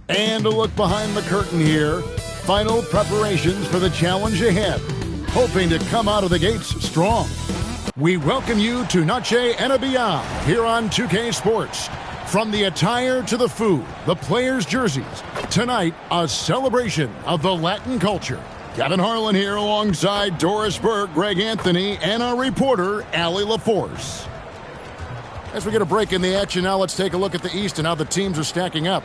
And a look behind the curtain here. Final preparations for the challenge ahead. Hoping to come out of the gates strong. We welcome you to Noche and Beyond here on 2K Sports. From the attire to the food, the players' jerseys. Tonight, a celebration of the Latin culture. Kevin Harlan here alongside Doris Burke, Greg Anthony, and our reporter, Allie LaForce. As we get a break in the action now, let's take a look at the East and how the teams are stacking up.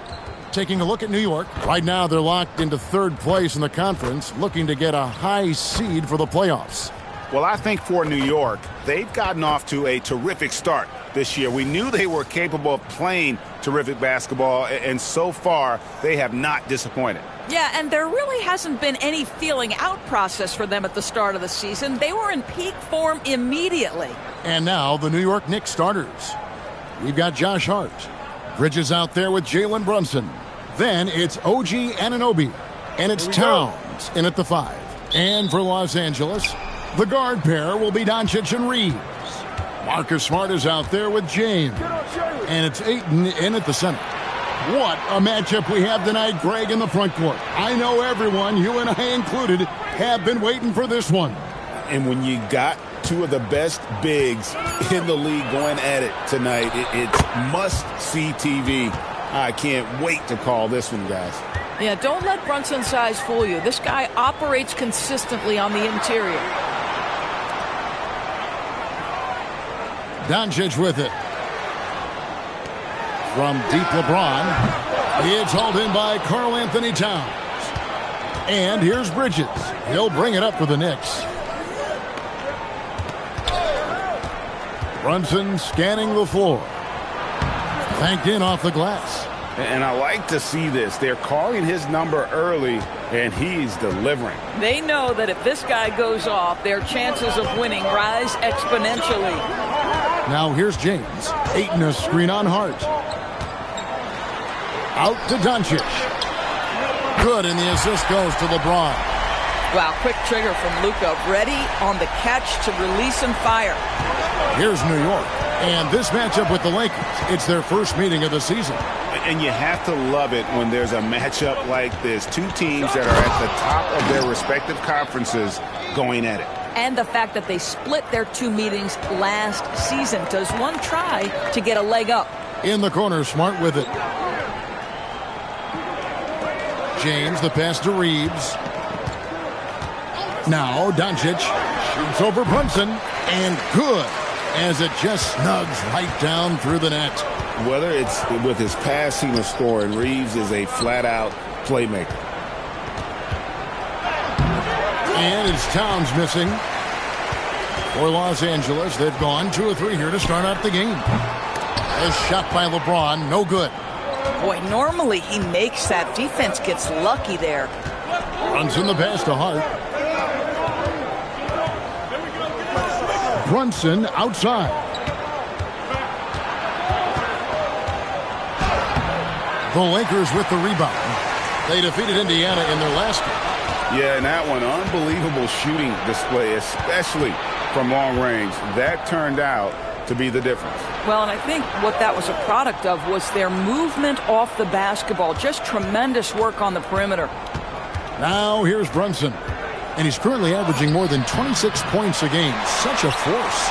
Taking a look at New York. Right now, they're locked into third place in the conference, looking to get a high seed for the playoffs. Well, I think for New York, they've gotten off to a terrific start this year. We knew they were capable of playing terrific basketball, and so far, they have not disappointed. Yeah, and there really hasn't been any feeling out process for them at the start of the season. They were in peak form immediately. And now, the New York Knicks starters. We've got Josh Hart. Bridges out there with Jalen Brunson. Then it's OG Anunoby. And it's Towns in at the 5. And for Los Angeles, the guard pair will be Doncic and Reeves. Marcus Smart is out there with James. And it's Ayton in at the center. What a matchup we have tonight, Greg, in the front court. I know everyone, you and I included, have been waiting for this one. And when you got two of the best bigs in the league going at it tonight, it's must-see TV. I can't wait to call this one, guys. Yeah, don't let Brunson's size fool you. This guy operates consistently on the interior. Doncic with it. From deep LeBron. It's hauled in by Karl Anthony Towns. And here's Bridges. He'll bring it up for the Knicks. Brunson scanning the floor. Banked in off the glass. And I like to see this. They're calling his number early, and he's delivering. They know that if this guy goes off, their chances of winning rise exponentially. Now here's James. Ayton a screen on Hart. Out to Doncic. Good, and the assist goes to LeBron. Wow, quick trigger from Luka. Ready on the catch to release and fire. Here's New York. And this matchup with the Lakers, it's their first meeting of the season. And you have to love it when there's a matchup like this. Two teams that are at the top of their respective conferences going at it. And the fact that they split their two meetings last season. Does one try to get a leg up? In the corner, Smart with it. James, the pass to Reeves. Now Doncic shoots over Brunson. And good, as it just snugs right down through the net. Whether it's with his passing or scoring, Reeves is a flat-out playmaker. And it's Towns missing. For Los Angeles, they've gone 2 or 3 here to start out the game. A shot by LeBron, no good. Boy, normally he makes that. Defense gets lucky there. Brunson the pass to Hart. Brunson outside. The Lakers with the rebound. They defeated Indiana in their last game. Yeah, and that one, unbelievable shooting display, especially from long range. That turned out to be the difference. Well, and I think what that was a product of was their movement off the basketball. Just tremendous work on the perimeter. Now here's Brunson. And he's currently averaging more than 26 points a game. Such a force.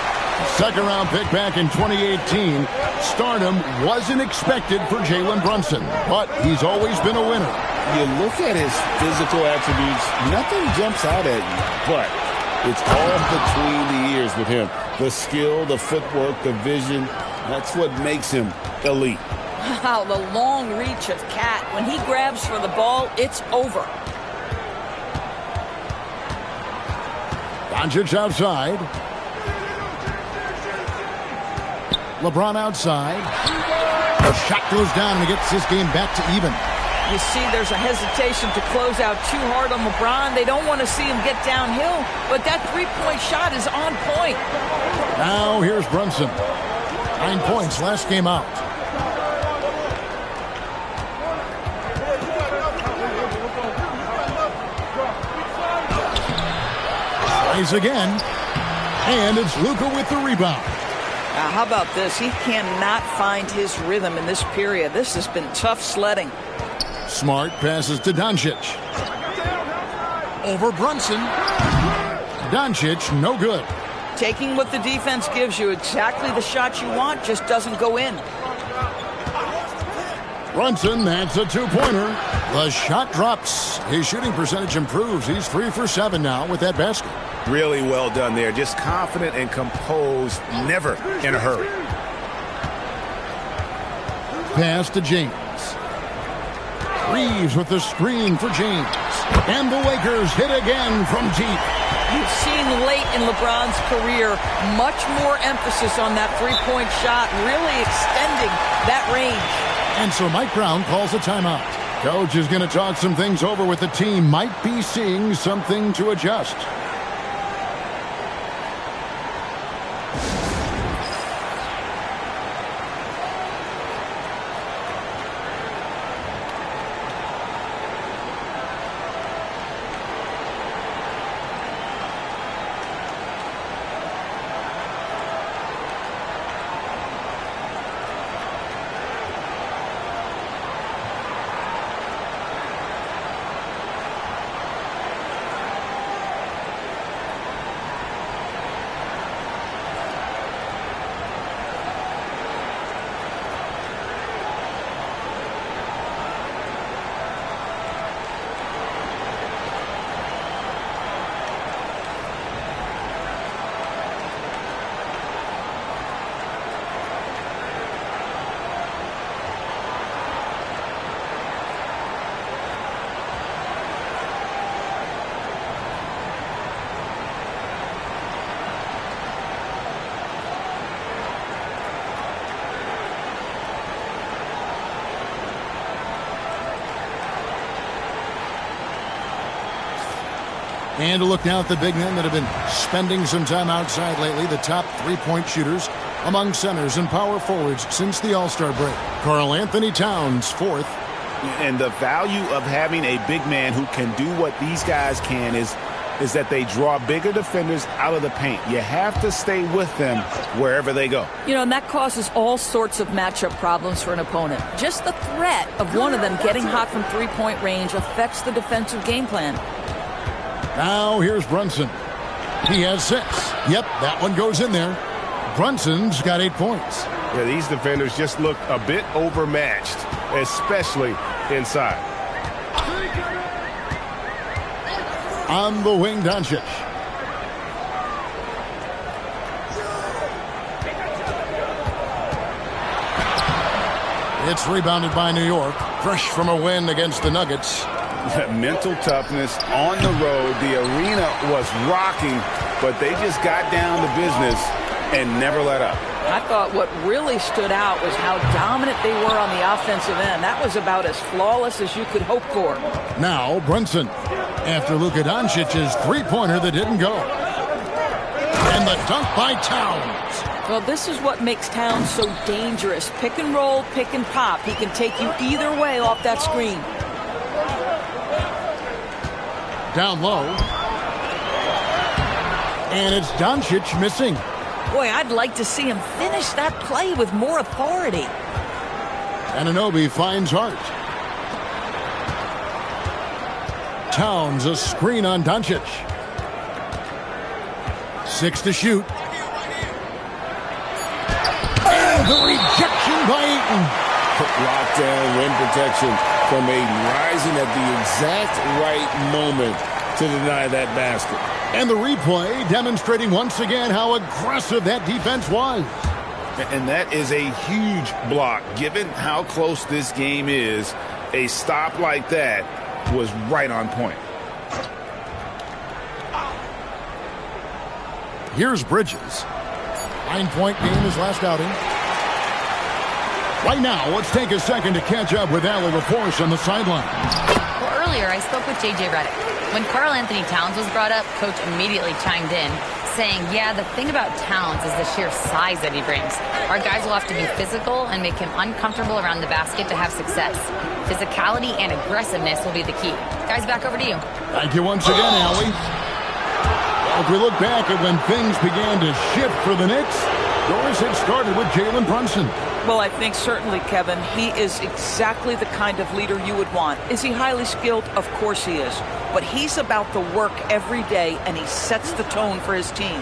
Second round pick back in 2018. Stardom wasn't expected for Jalen Brunson, but he's always been a winner. You look at his physical attributes, nothing jumps out at you, but it's all between the ears with him. The skill, the footwork, the vision, that's what makes him elite. Wow, the long reach of Cat. When he grabs for the ball, it's over. Doncic outside. LeBron outside. The shot goes down and he gets this game back to even. You see there's a hesitation to close out too hard on LeBron. They don't want to see him get downhill, but that three-point shot is on point. Now here's Brunson. 9 points last game out. Tries again. And it's Luka with the rebound. Now, how about this? He cannot find his rhythm in this period. This has been tough sledding. Smart passes to Doncic. Over Brunson. Doncic, no good. Taking what the defense gives you, exactly the shot you want, just doesn't go in. Brunson, that's a two-pointer. The shot drops. His shooting percentage improves. He's 3 for 7 now with that basket. Really well done there. Just confident and composed, never in a hurry. Pass to James. Reeves with the screen for James. And the Lakers hit again from deep. You've seen late in LeBron's career much more emphasis on that three-point shot, really extending that range. And so Mike Brown calls a timeout. Coach is going to talk some things over with the team. Might be seeing something to adjust. And to look now at the big men that have been spending some time outside lately, the top three-point shooters among centers and power forwards since the All-Star break. Karl Anthony Towns, fourth. And the value of having a big man who can do what these guys can is that they draw bigger defenders out of the paint. You have to stay with them wherever they go. You know, and that causes all sorts of matchup problems for an opponent. Just the threat of one of them getting hot from three-point range affects the defensive game plan. Now here's Brunson. He has 6. Yep, that one goes in there. Brunson's got 8 points. Yeah, these defenders just look a bit overmatched, especially inside. On the wing, Doncic. It's rebounded by New York. Fresh from a win against the Nuggets. Mental toughness on the road. The arena was rocking, but they just got down to business and never let up. I thought what really stood out was how dominant they were on the offensive end. That was about as flawless as you could hope for. Now Brunson, after Luka Doncic's three-pointer that didn't go. And the dunk by Towns. Well, this is what makes Towns so dangerous. Pick and roll, pick and pop. He can take you either way off that screen. Down low. And it's Doncic missing. Boy, I'd like to see him finish that play with more authority. Anunoby finds Hart. Towns, a screen on Doncic. 6 to shoot. And the rejection by Ayton. Lockdown rim protection from Ayton, rising at the exact right moment to deny that basket. And the replay demonstrating once again how aggressive that defense was. And that is a huge block. Given how close this game is, a stop like that was right on point. Here's Bridges. 9-point game his last outing. Right now, let's take a second to catch up with Allie LaForce on the sideline. Well, earlier I spoke with J.J. Redick. When Karl Anthony Towns was brought up, Coach immediately chimed in, saying, yeah, the thing about Towns is the sheer size that he brings. Our guys will have to be physical and make him uncomfortable around the basket to have success. Physicality and aggressiveness will be the key. Guys, back over to you. Thank you once again, Allie. Well, if we look back at when things began to shift for the Knicks, Doris had started with Jalen Brunson. Well, I think certainly, Kevin, he is exactly the kind of leader you would want. Is he highly skilled? Of course he is. But he's about the work every day, and he sets the tone for his team.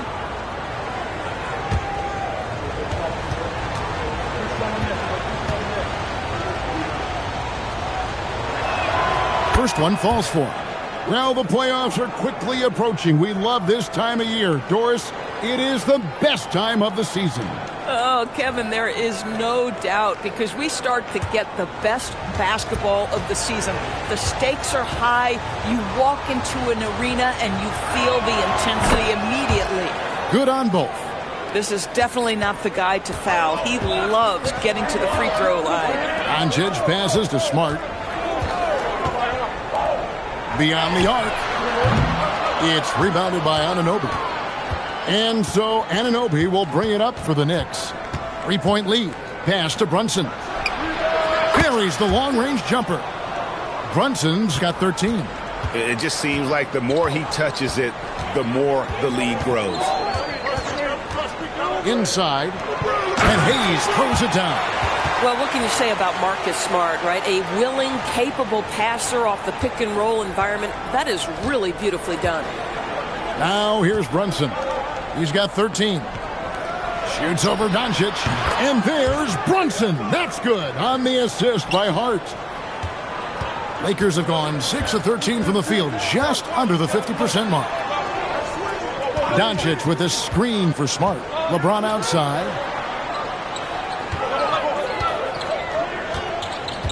First one falls for him. Well, the playoffs are quickly approaching. We love this time of year. Doris, it is the best time of the season. Oh, Kevin, there is no doubt, because we start to get the best basketball of the season. The stakes are high. You walk into an arena and you feel the intensity immediately. Good on both. This is definitely not the guy to foul. He loves getting to the free throw line. Doncic passes to Smart. Beyond the arc. It's rebounded by Anunoby. And so Anunoby will bring it up for the Knicks. 3-point lead. Pass to Brunson. Buries the long-range jumper. Brunson's got 13. It just seems like the more he touches it, the more the lead grows. Inside. And Hayes throws it down. Well, what can you say about Marcus Smart, right? A willing, capable passer off the pick-and-roll environment. That is really beautifully done. Now here's Brunson. He's got 13. Shoots over Doncic. And there's Brunson. That's good on the assist by Hart. Lakers have gone 6 of 13 from the field, just under the 50% mark. Doncic with a screen for Smart. LeBron outside.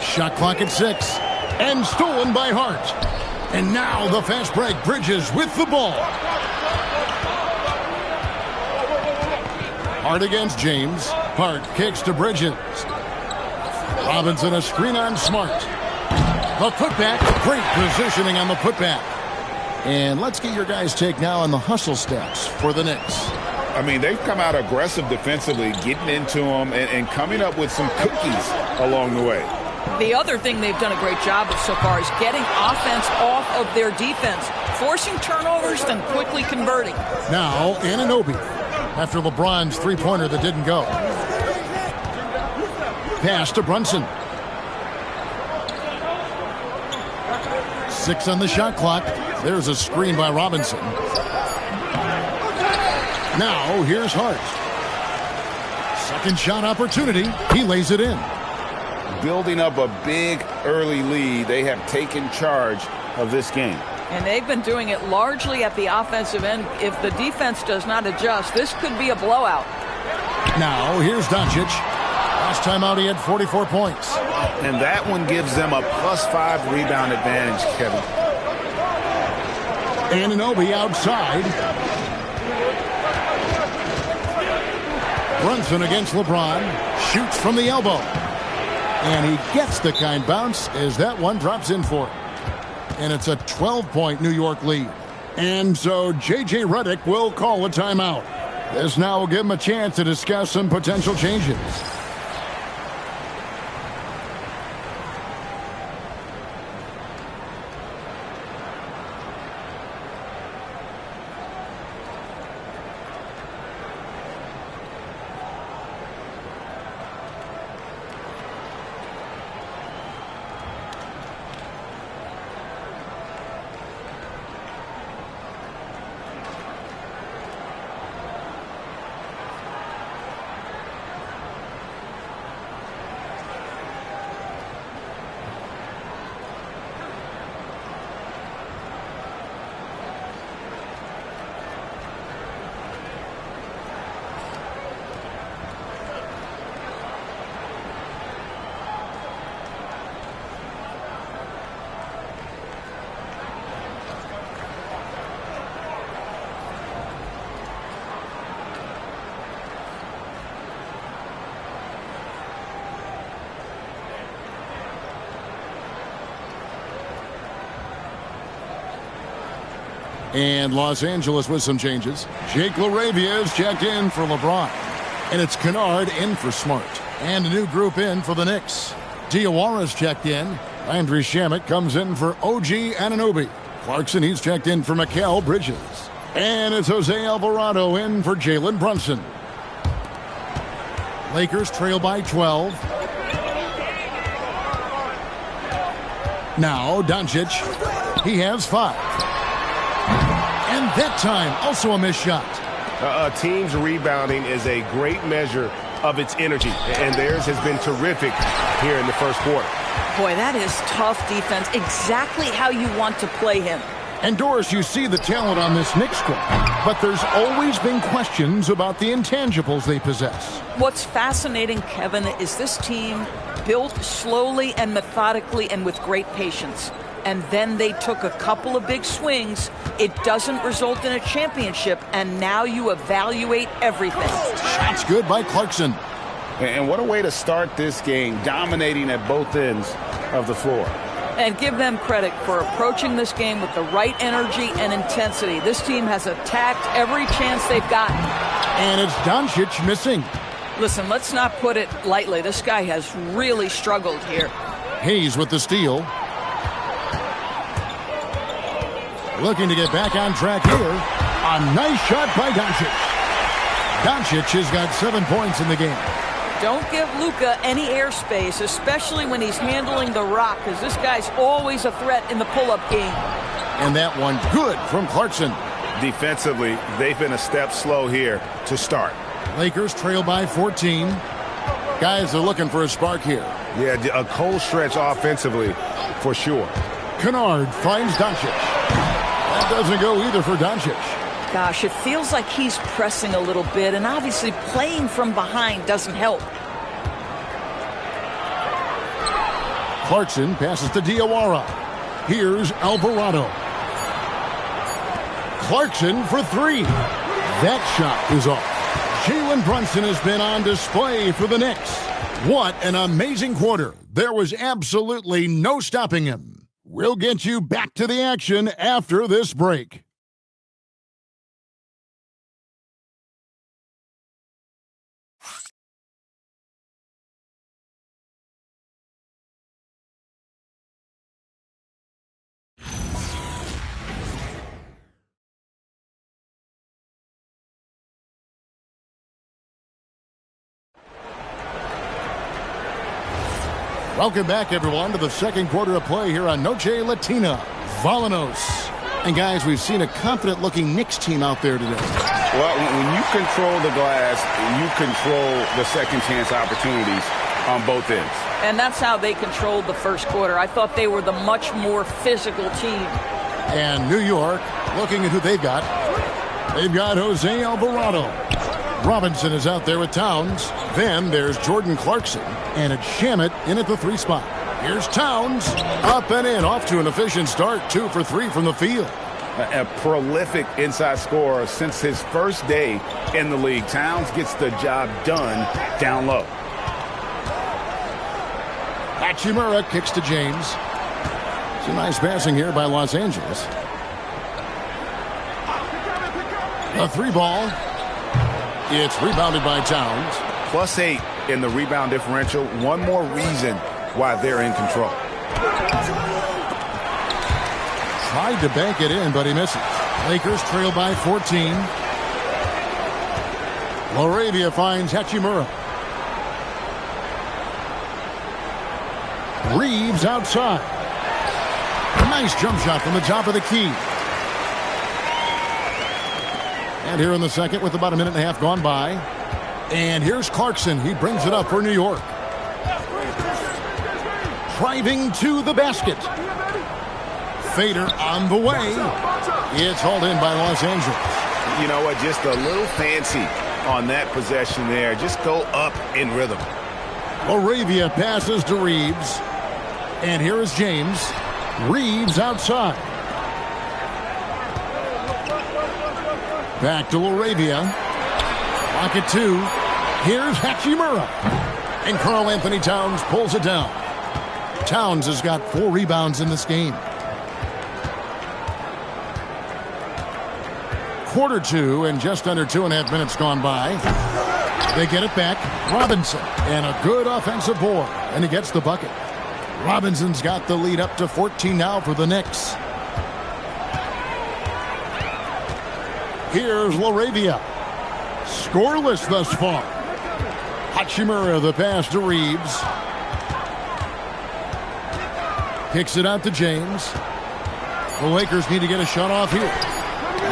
Shot clock at 6. And stolen by Hart. And now the fast break. Bridges with the ball. Hart against James. Hart kicks to Bridges. Robinson a screen on Smart. The putback. Great positioning on the putback. And let's get your guys' take now on the hustle stats for the Knicks. I mean, they've come out aggressive defensively, getting into them and coming up with some cookies along the way. The other thing they've done a great job of so far is getting offense off of their defense, forcing turnovers, then quickly converting. Now, Anunoby, after LeBron's three-pointer that didn't go. Pass to Brunson. 6 on the shot clock. There's a screen by Robinson. Now, here's Hart. Second shot opportunity. He lays it in. Building up a big early lead, they have taken charge of this game. And they've been doing it largely at the offensive end. If the defense does not adjust, this could be a blowout. Now, here's Doncic. Last time out, he had 44 points. And that one gives them a +5 rebound advantage, Kevin. Anunoby outside. Brunson against LeBron. Shoots from the elbow. And he gets the kind bounce as that one drops in for him. And it's a 12-point New York lead. And so J.J. Redick will call a timeout. This now will give him a chance to discuss some potential changes. And Los Angeles with some changes. Jake LaRavia is checked in for LeBron. And it's Kennard in for Smart. And a new group in for the Knicks. Diawara's checked in. Landry Shamet comes in for OG Anunoby. Clarkson, he's checked in for Mikal Bridges. And it's Jose Alvarado in for Jalen Brunson. Lakers trail by 12. Now Doncic. He has 5. And that time, also a missed shot. A team's rebounding is a great measure of its energy, and theirs has been terrific here in the first quarter. Boy, that is tough defense. Exactly how you want to play him. And Doris, you see the talent on this Knicks squad, but there's always been questions about the intangibles they possess. What's fascinating, Kevin, is this team built slowly and methodically and with great patience. And then they took a couple of big swings. It doesn't result in a championship, and now you evaluate everything. Shots good by Clarkson. And what a way to start this game, dominating at both ends of the floor. And give them credit for approaching this game with the right energy and intensity. This team has attacked every chance they've gotten. And it's Doncic missing. Listen, let's not put it lightly. This guy has really struggled here. Hayes with the steal. Looking to get back on track here. A nice shot by Doncic. Doncic has got 7 points in the game. Don't give Luka any airspace, especially when he's handling the rock, because this guy's always a threat in the pull-up game. And that one good from Clarkson. Defensively, they've been a step slow here to start. Lakers trail by 14. Guys are looking for a spark here. Yeah, a cold stretch offensively for sure. Kennard finds Doncic. That doesn't go either for Doncic. Gosh, it feels like he's pressing a little bit, and obviously playing from behind doesn't help. Clarkson passes to Diawara. Here's Alvarado. Clarkson for 3. That shot is off. Jalen Brunson has been on display for the Knicks. What an amazing quarter. There was absolutely no stopping him. We'll get you back to the action after this break. Welcome back, everyone, to the second quarter of play here on Noche Latina. Valanos. And, guys, we've seen a confident-looking Knicks team out there today. Well, when you control the glass, you control the second-chance opportunities on both ends. And that's how they controlled the first quarter. I thought they were the much more physical team. And New York, looking at who they've got. They've got Jose Alvarado. Robinson is out there with Towns. Then there's Jordan Clarkson. And it's Shamet in at the 3 spot. Here's Towns. Up and in. Off to an efficient start. 2 for 3 from the field. A prolific inside scorer since his first day in the league. Towns gets the job done down low. Hachimura kicks to James. It's a nice passing here by Los Angeles. A 3 ball. It's rebounded by Towns. +8 in the rebound differential. One more reason why they're in control. Tried to bank it in, but he misses. Lakers trail by 14. Laravia finds Hachimura. Reeves outside. Nice jump shot from the top of the key. And here in the second with about a minute and a half gone by. And here's Clarkson. He brings it up for New York. Driving to the basket. Fader on the way. It's hauled in by Los Angeles. You know what? Just a little fancy on that possession there. Just go up in rhythm. Laravia passes to Reeves. And here is James. Reeves outside. Back to Laravia. Lock it 2. Here's Hachimura. And Karl Anthony Towns pulls it down. Towns has got 4 rebounds in this game. Quarter 2 and just under 2.5 minutes gone by. They get it back. Robinson. And a good offensive board. And he gets the bucket. Robinson's got the lead up to 14 now for the Knicks. Here's Laravia. Scoreless thus far. Hachimura, the pass to Reeves. Kicks it out to James. The Lakers need to get a shot off here.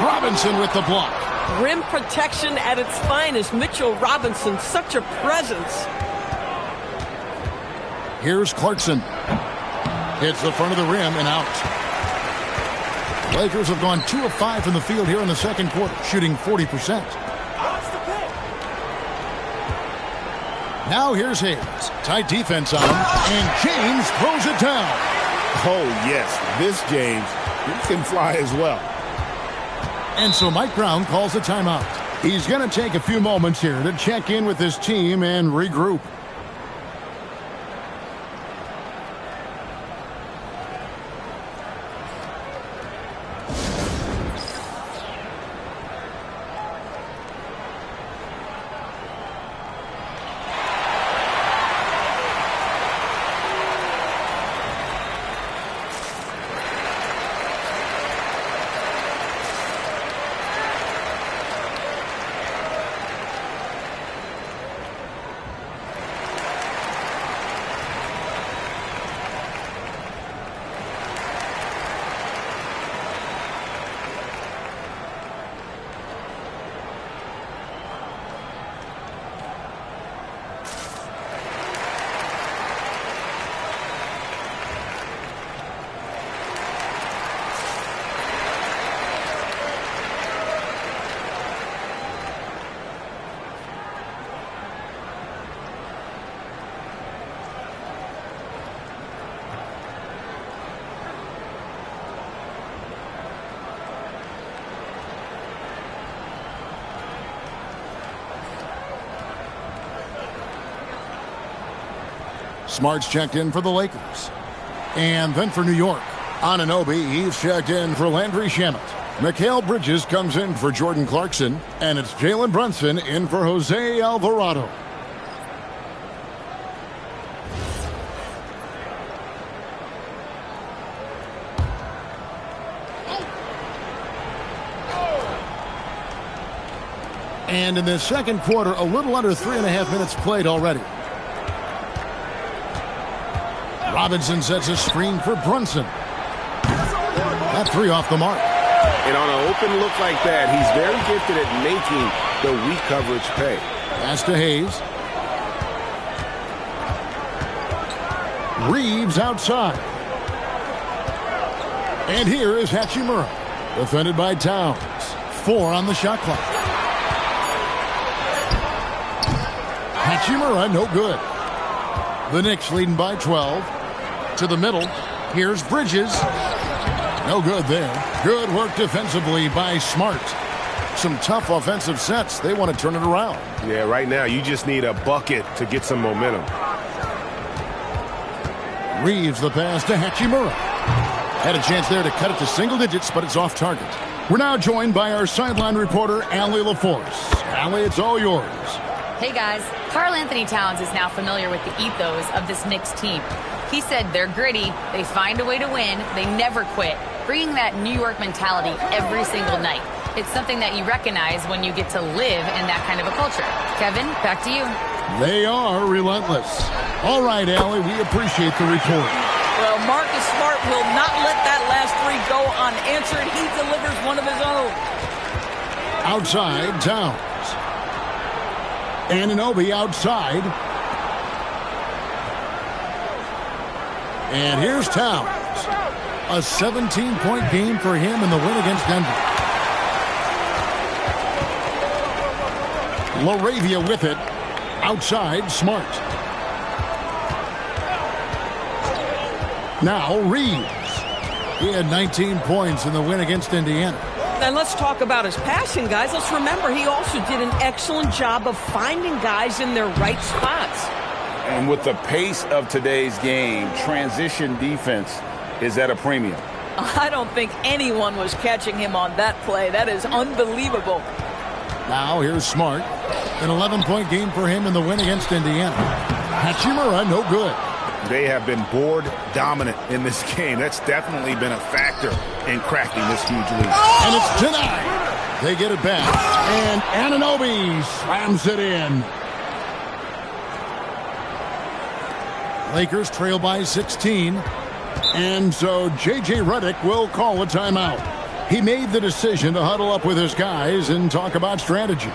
Robinson with the block. Rim protection at its finest. Mitchell Robinson, such a presence. Here's Clarkson. Hits the front of the rim and out. Lakers have gone 2 of 5 from the field here in the second quarter, shooting 40%. Now here's Hayes. Tight defense on him, and James throws it down. Oh, yes. This James, he can fly as well. And so Mike Brown calls a timeout. He's going to take a few moments here to check in with his team and regroup. Smart's checked in for the Lakers. And then for New York, Anunoby, he's checked in for Landry Shamet. Mikal Bridges comes in for Jordan Clarkson. And it's Jalen Brunson in for Jose Alvarado. And in the second quarter, a little under 3.5 minutes played already. Robinson sets a screen for Brunson. That three off the mark. And on an open look like that, he's very gifted at making the weak coverage pay. Pass to Hayes. Reeves outside. And here is Hachimura. Defended by Towns. 4 on the shot clock. Hachimura, no good. The Knicks leading by 12. To the middle. Here's Bridges. No good there. Good work defensively by Smart. Some tough offensive sets. They want to turn it around. Yeah, right now you just need a bucket to get some momentum. Reeves the pass to Hachimura. Had a chance there to cut it to single digits, but it's off target. We're now joined by our sideline reporter, Allie LaForce. Allie, it's all yours. Hey guys, Karl Anthony Towns is now familiar with the ethos of this Knicks team. He said they're gritty, they find a way to win, they never quit, bringing that New York mentality every single night. It's something that you recognize when you get to live in that kind of a culture. Kevin, back to you. They are relentless. All right, Allie, we appreciate the report. Well, Marcus Smart will not let that last three go unanswered. He delivers one of his own. Outside, Towns. Anunoby outside. And here's Towns. A 17-point game for him in the win against Denver. LaRavia with it. Outside, Smart. Now Reeves. He had 19 points in the win against Indiana. And let's talk about his passing, guys. Let's remember he also did an excellent job of finding guys in their right spots. And with the pace of today's game, transition defense is at a premium. I don't think anyone was catching him on that play. That is unbelievable. Now here's Smart. An 11-point game for him in the win against Indiana. Hachimura, no good. They have been board dominant in this game. That's definitely been a factor in cracking this huge lead. And it's denied. They get it back. And Anunoby slams it in. Lakers trail by 16. And so J.J. Redick will call a timeout. He made the decision to huddle up with his guys and talk about strategy.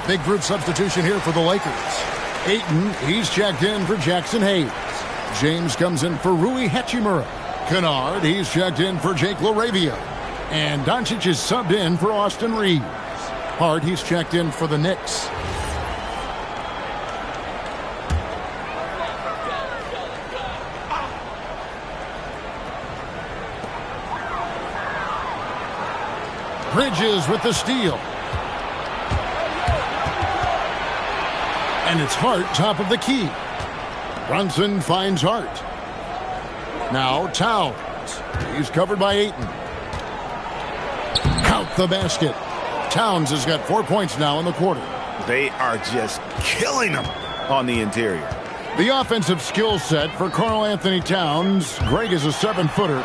Big group substitution here for the Lakers. Ayton, he's checked in for Jackson Hayes. James comes in for Rui Hachimura. Kennard, he's checked in for Jake LaRavia. And Doncic is subbed in for Austin Reeves. Hart, he's checked in for the Knicks. Bridges with the steal. And it's Hart, top of the key. Brunson finds Hart. Now Towns. He's covered by Ayton. Count the basket. Towns has got 4 points now in the quarter. They are just killing them on the interior. The offensive skill set for Karl Anthony Towns, Greg is a 7-footer,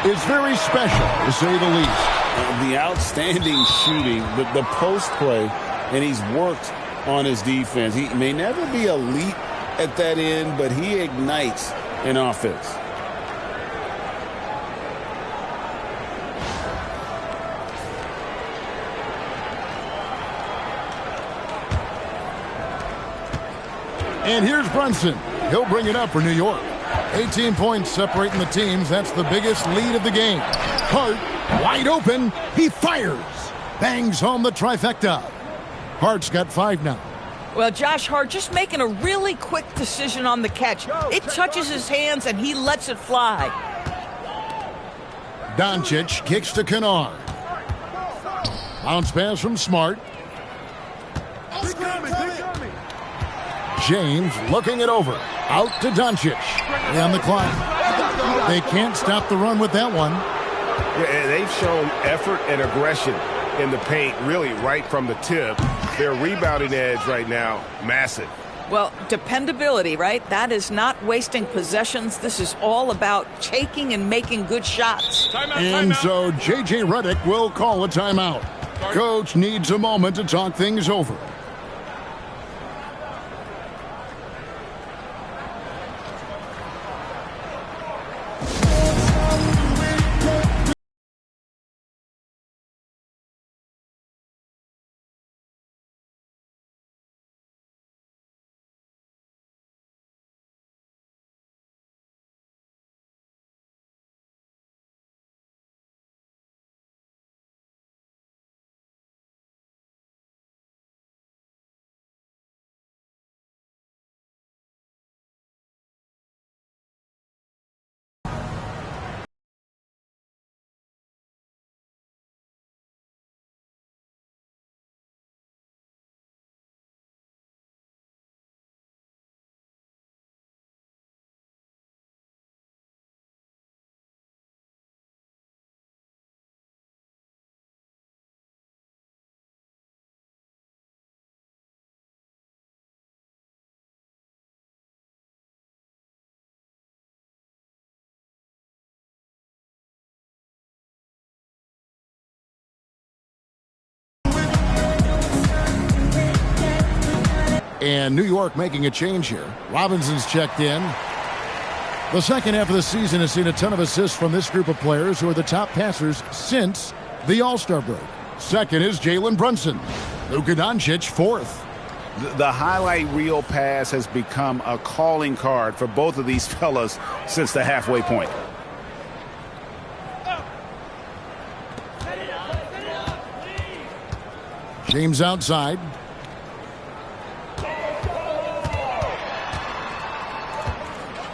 is very special, to say the least. The outstanding shooting, the post play, and he's worked on his defense. He may never be elite at that end, but he ignites an offense. And here's Brunson. He'll bring it up for New York. 18 points separating the teams. That's the biggest lead of the game. Hart, wide open. He fires. Bangs home the trifecta. Hart's got 5 now. Well, Josh Hart just making a really quick decision on the catch. It touches his hands and he lets it fly. Doncic kicks to Kennard. Bounce pass from Smart. James looking it over. Out to Doncic. On the clock. They can't stop the run with that one. Yeah, they've shown effort and aggression in the paint, really right from the tip. Their rebounding edge right now, massive. Well, dependability, right? That is not wasting possessions. This is all about taking and making good shots. And so J.J. Redick will call a timeout. Coach needs a moment to talk things over. And New York making a change here. Robinson's checked in. The second half of the season has seen a ton of assists from this group of players who are the top passers since the All-Star break. Second is Jalen Brunson. Luka Doncic, fourth. The highlight reel pass has become a calling card for both of these fellas since the halfway point. James outside.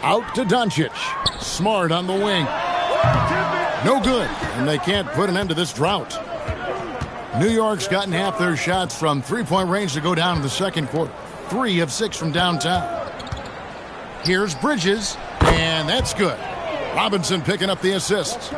Out to Doncic. Smart on the wing. No good, and they can't put an end to this drought. New York's gotten half their shots from three-point range to go down in the second quarter. 3 of 6 from downtown. Here's Bridges, and that's good. Robinson picking up the assist.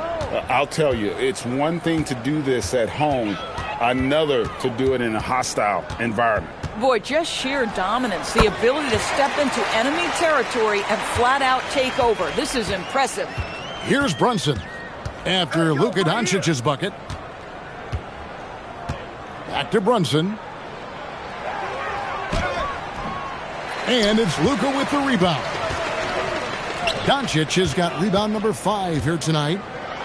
I'll tell you, it's one thing to do this at home, another to do it in a hostile environment. Boy, just sheer dominance, the ability to step into enemy territory and flat out take over. This is impressive. Here's Brunson after Luka Doncic's bucket. Back to Brunson. And it's Luka with the rebound. Doncic has got rebound number 5 here tonight.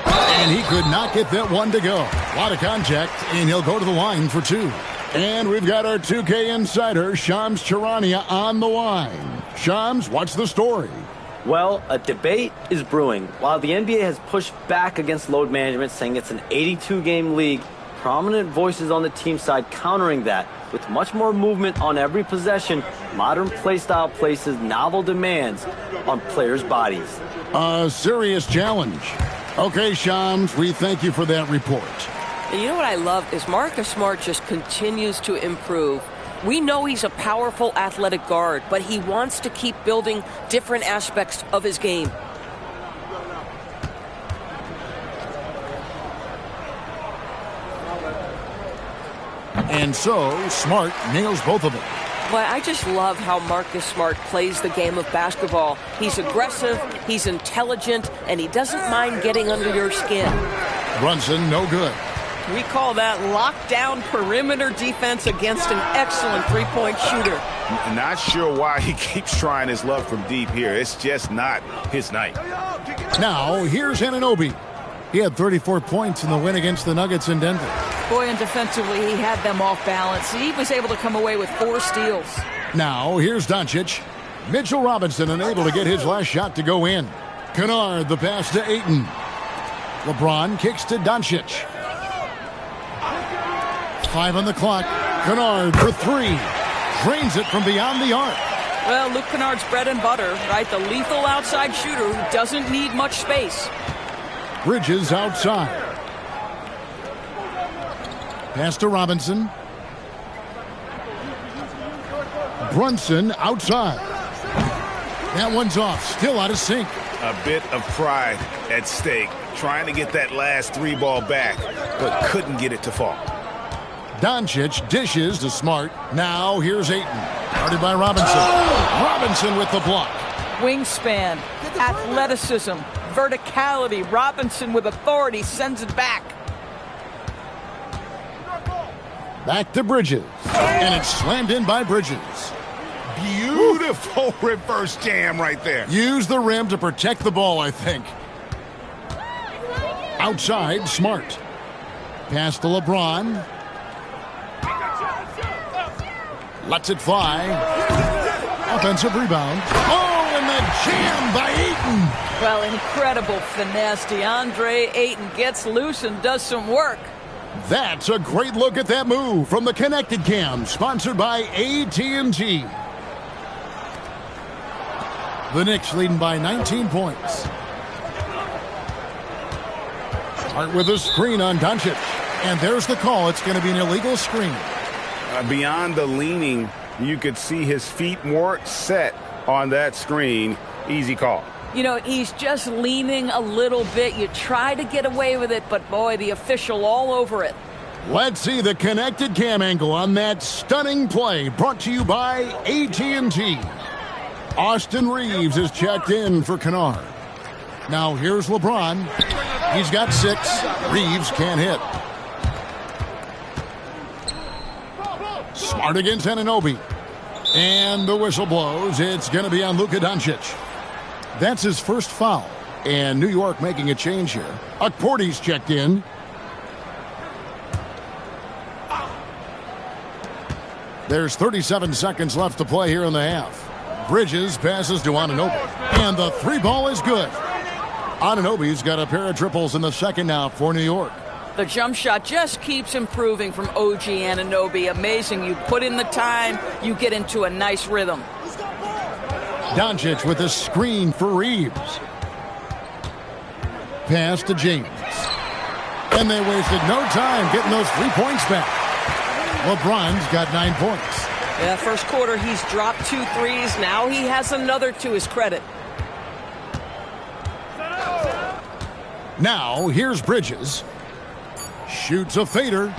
And he could not get that one to go. A lot of contact, and he'll go to the line for 2. And we've got our 2K insider, Shams Charania, on the line. Shams, what's the story? Well, a debate is brewing. While the NBA has pushed back against load management, saying it's an 82-game league, prominent voices on the team side countering that. With much more movement on every possession, modern play style places novel demands on players' bodies. A serious challenge. Okay, Shams, we thank you for that report. You know what I love is Marcus Smart just continues to improve. We know he's a powerful athletic guard, but he wants to keep building different aspects of his game. And so, Smart nails both of them. But I just love how Marcus Smart plays the game of basketball. He's aggressive, he's intelligent, and he doesn't mind getting under your skin. Brunson, no good. We call that lockdown perimeter defense against an excellent three-point shooter. Not sure why he keeps trying his luck from deep here. It's just not his night. Now, here's Anunoby. He had 34 points in the win against the Nuggets in Denver. Boy, and defensively, he had them off balance. He was able to come away with 4 steals. Now, here's Doncic. Mitchell Robinson unable to get his last shot to go in. Kennard, the pass to Ayton. LeBron kicks to Doncic. 5 on the clock. Kennard for 3. Drains it from beyond the arc. Well, Luke Kennard's bread and butter, right? The lethal outside shooter who doesn't need much space. Bridges outside. Pass to Robinson. Brunson outside. That one's off. Still out of sync. A bit of pride at stake. Trying to get that last 3 ball back, but couldn't get it to fall. Doncic dishes to Smart. Now here's Ayton. Guarded by Robinson. Robinson with the block. Wingspan, athleticism, verticality. Robinson with authority sends it back. Back to Bridges. And it's slammed in by Bridges. Beautiful reverse jam right there. Use the rim to protect the ball, I think. Outside, Smart. Pass to LeBron. Lets it fly. Offensive rebound. Oh, and the jam by Ayton. Well, incredible finesse. DeAndre Ayton gets loose and does some work. That's a great look at that move from the Connected Cam, sponsored by AT&T. The Knicks leading by 19 points. Smart with a screen on Doncic. And there's the call. It's going to be an illegal screen. Beyond the leaning, you could see his feet more set on that screen. Easy call. You know, he's just leaning a little bit. You try to get away with it, but boy, the official all over it. Let's see the Connected Cam angle on that stunning play, brought to you by AT&T. Austin Reeves is checked in for Kennard. Now here's LeBron. He's got 6. Reeves can't hit. Smart against Anunoby. And the whistle blows. It's going to be on Luka Doncic. That's his first foul. And New York making a change here. Porty's checked in. There's 37 seconds left to play here in the half. Bridges passes to Anunoby. And the three ball is good. Anunoby's got a pair of triples in the second now for New York. The jump shot just keeps improving from OG Anunoby. Amazing. You put in the time, you get into a nice rhythm. Doncic with a screen for Reeves. Pass to James. And they wasted no time getting those 3 points back. LeBron's got 9 points. Yeah, first quarter he's dropped 2 threes. Now he has another to his credit. Now here's Bridges. Shoots a fader.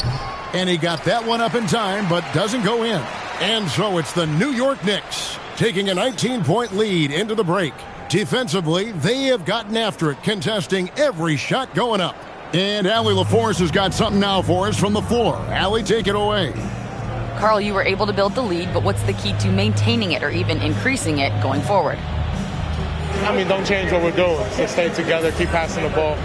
And he got that one up in time, but doesn't go in. And so it's the New York Knicks taking a 19-point lead into the break. Defensively, they have gotten after it, contesting every shot going up. And Allie LaForce has got something now for us from the floor. Allie, take it away. Carl, you were able to build the lead, but what's the key to maintaining it or even increasing it going forward? I mean, don't change what we're doing. So stay together, keep passing the ball,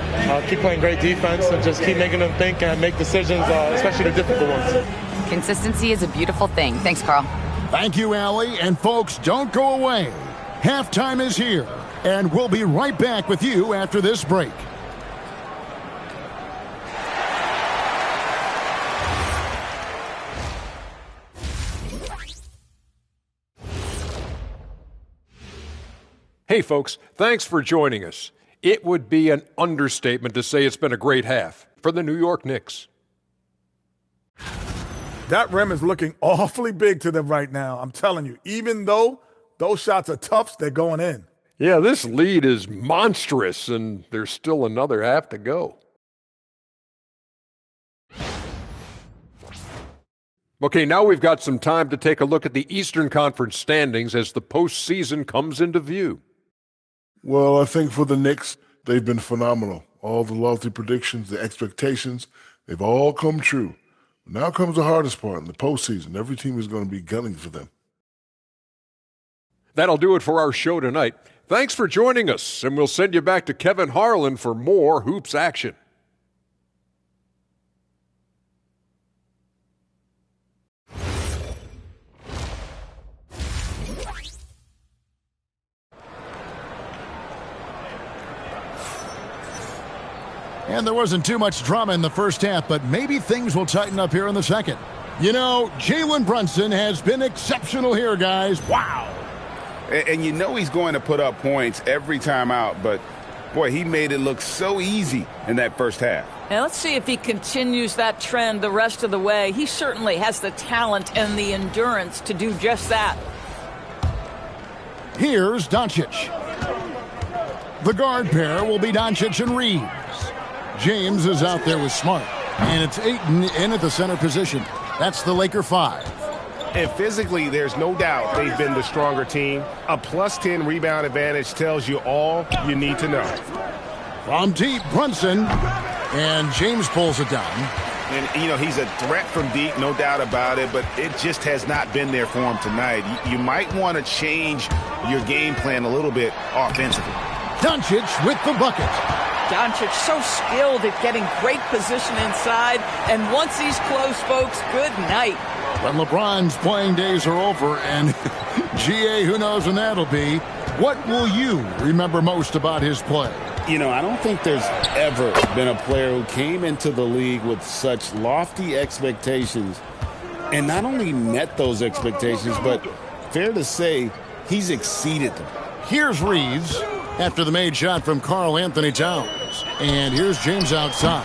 keep playing great defense, and just keep making them think and make decisions, especially the difficult ones. Consistency is a beautiful thing. Thanks, Carl. Thank you, Allie. And folks, don't go away. Halftime is here, and we'll be right back with you after this break. Hey, folks, thanks for joining us. It would be an understatement to say it's been a great half for the New York Knicks. That rim is looking awfully big to them right now. I'm telling you, even though those shots are tough, they're going in. Yeah, this lead is monstrous, and there's still another half to go. Okay, now we've got some time to take a look at the Eastern Conference standings as the postseason comes into view. Well, I think for the Knicks, they've been phenomenal. All the lofty predictions, the expectations, they've all come true. Now comes the hardest part in the postseason. Every team is going to be gunning for them. That'll do it for our show tonight. Thanks for joining us, and we'll send you back to Kevin Harlan for more Hoops action. And there wasn't too much drama in the first half, but maybe things will tighten up here in the second. You know, Jalen Brunson has been exceptional here, guys. Wow. And you know he's going to put up points every time out, but, boy, he made it look so easy in that first half. Now let's see if he continues that trend the rest of the way. He certainly has the talent and the endurance to do just that. Here's Doncic. The guard pair will be Doncic and Reeves. James is out there with Smart. And it's Ayton in at the center position. That's the Laker 5. And physically, there's no doubt they've been the stronger team. A +10 rebound advantage tells you all you need to know. From deep, Brunson. And James pulls it down. And, you know, he's a threat from deep, no doubt about it, but it just has not been there for him tonight. You might want to change your game plan a little bit offensively. Doncic with the bucket. Doncic so skilled at getting great position inside, and once he's close, folks, good night. When LeBron's playing days are over, and GA, who knows when that'll be, what will you remember most about his play? You know, I don't think there's ever been a player who came into the league with such lofty expectations and not only met those expectations, but fair to say, he's exceeded them. Here's Reeves after the made shot from Karl Anthony Towns. And here's James outside.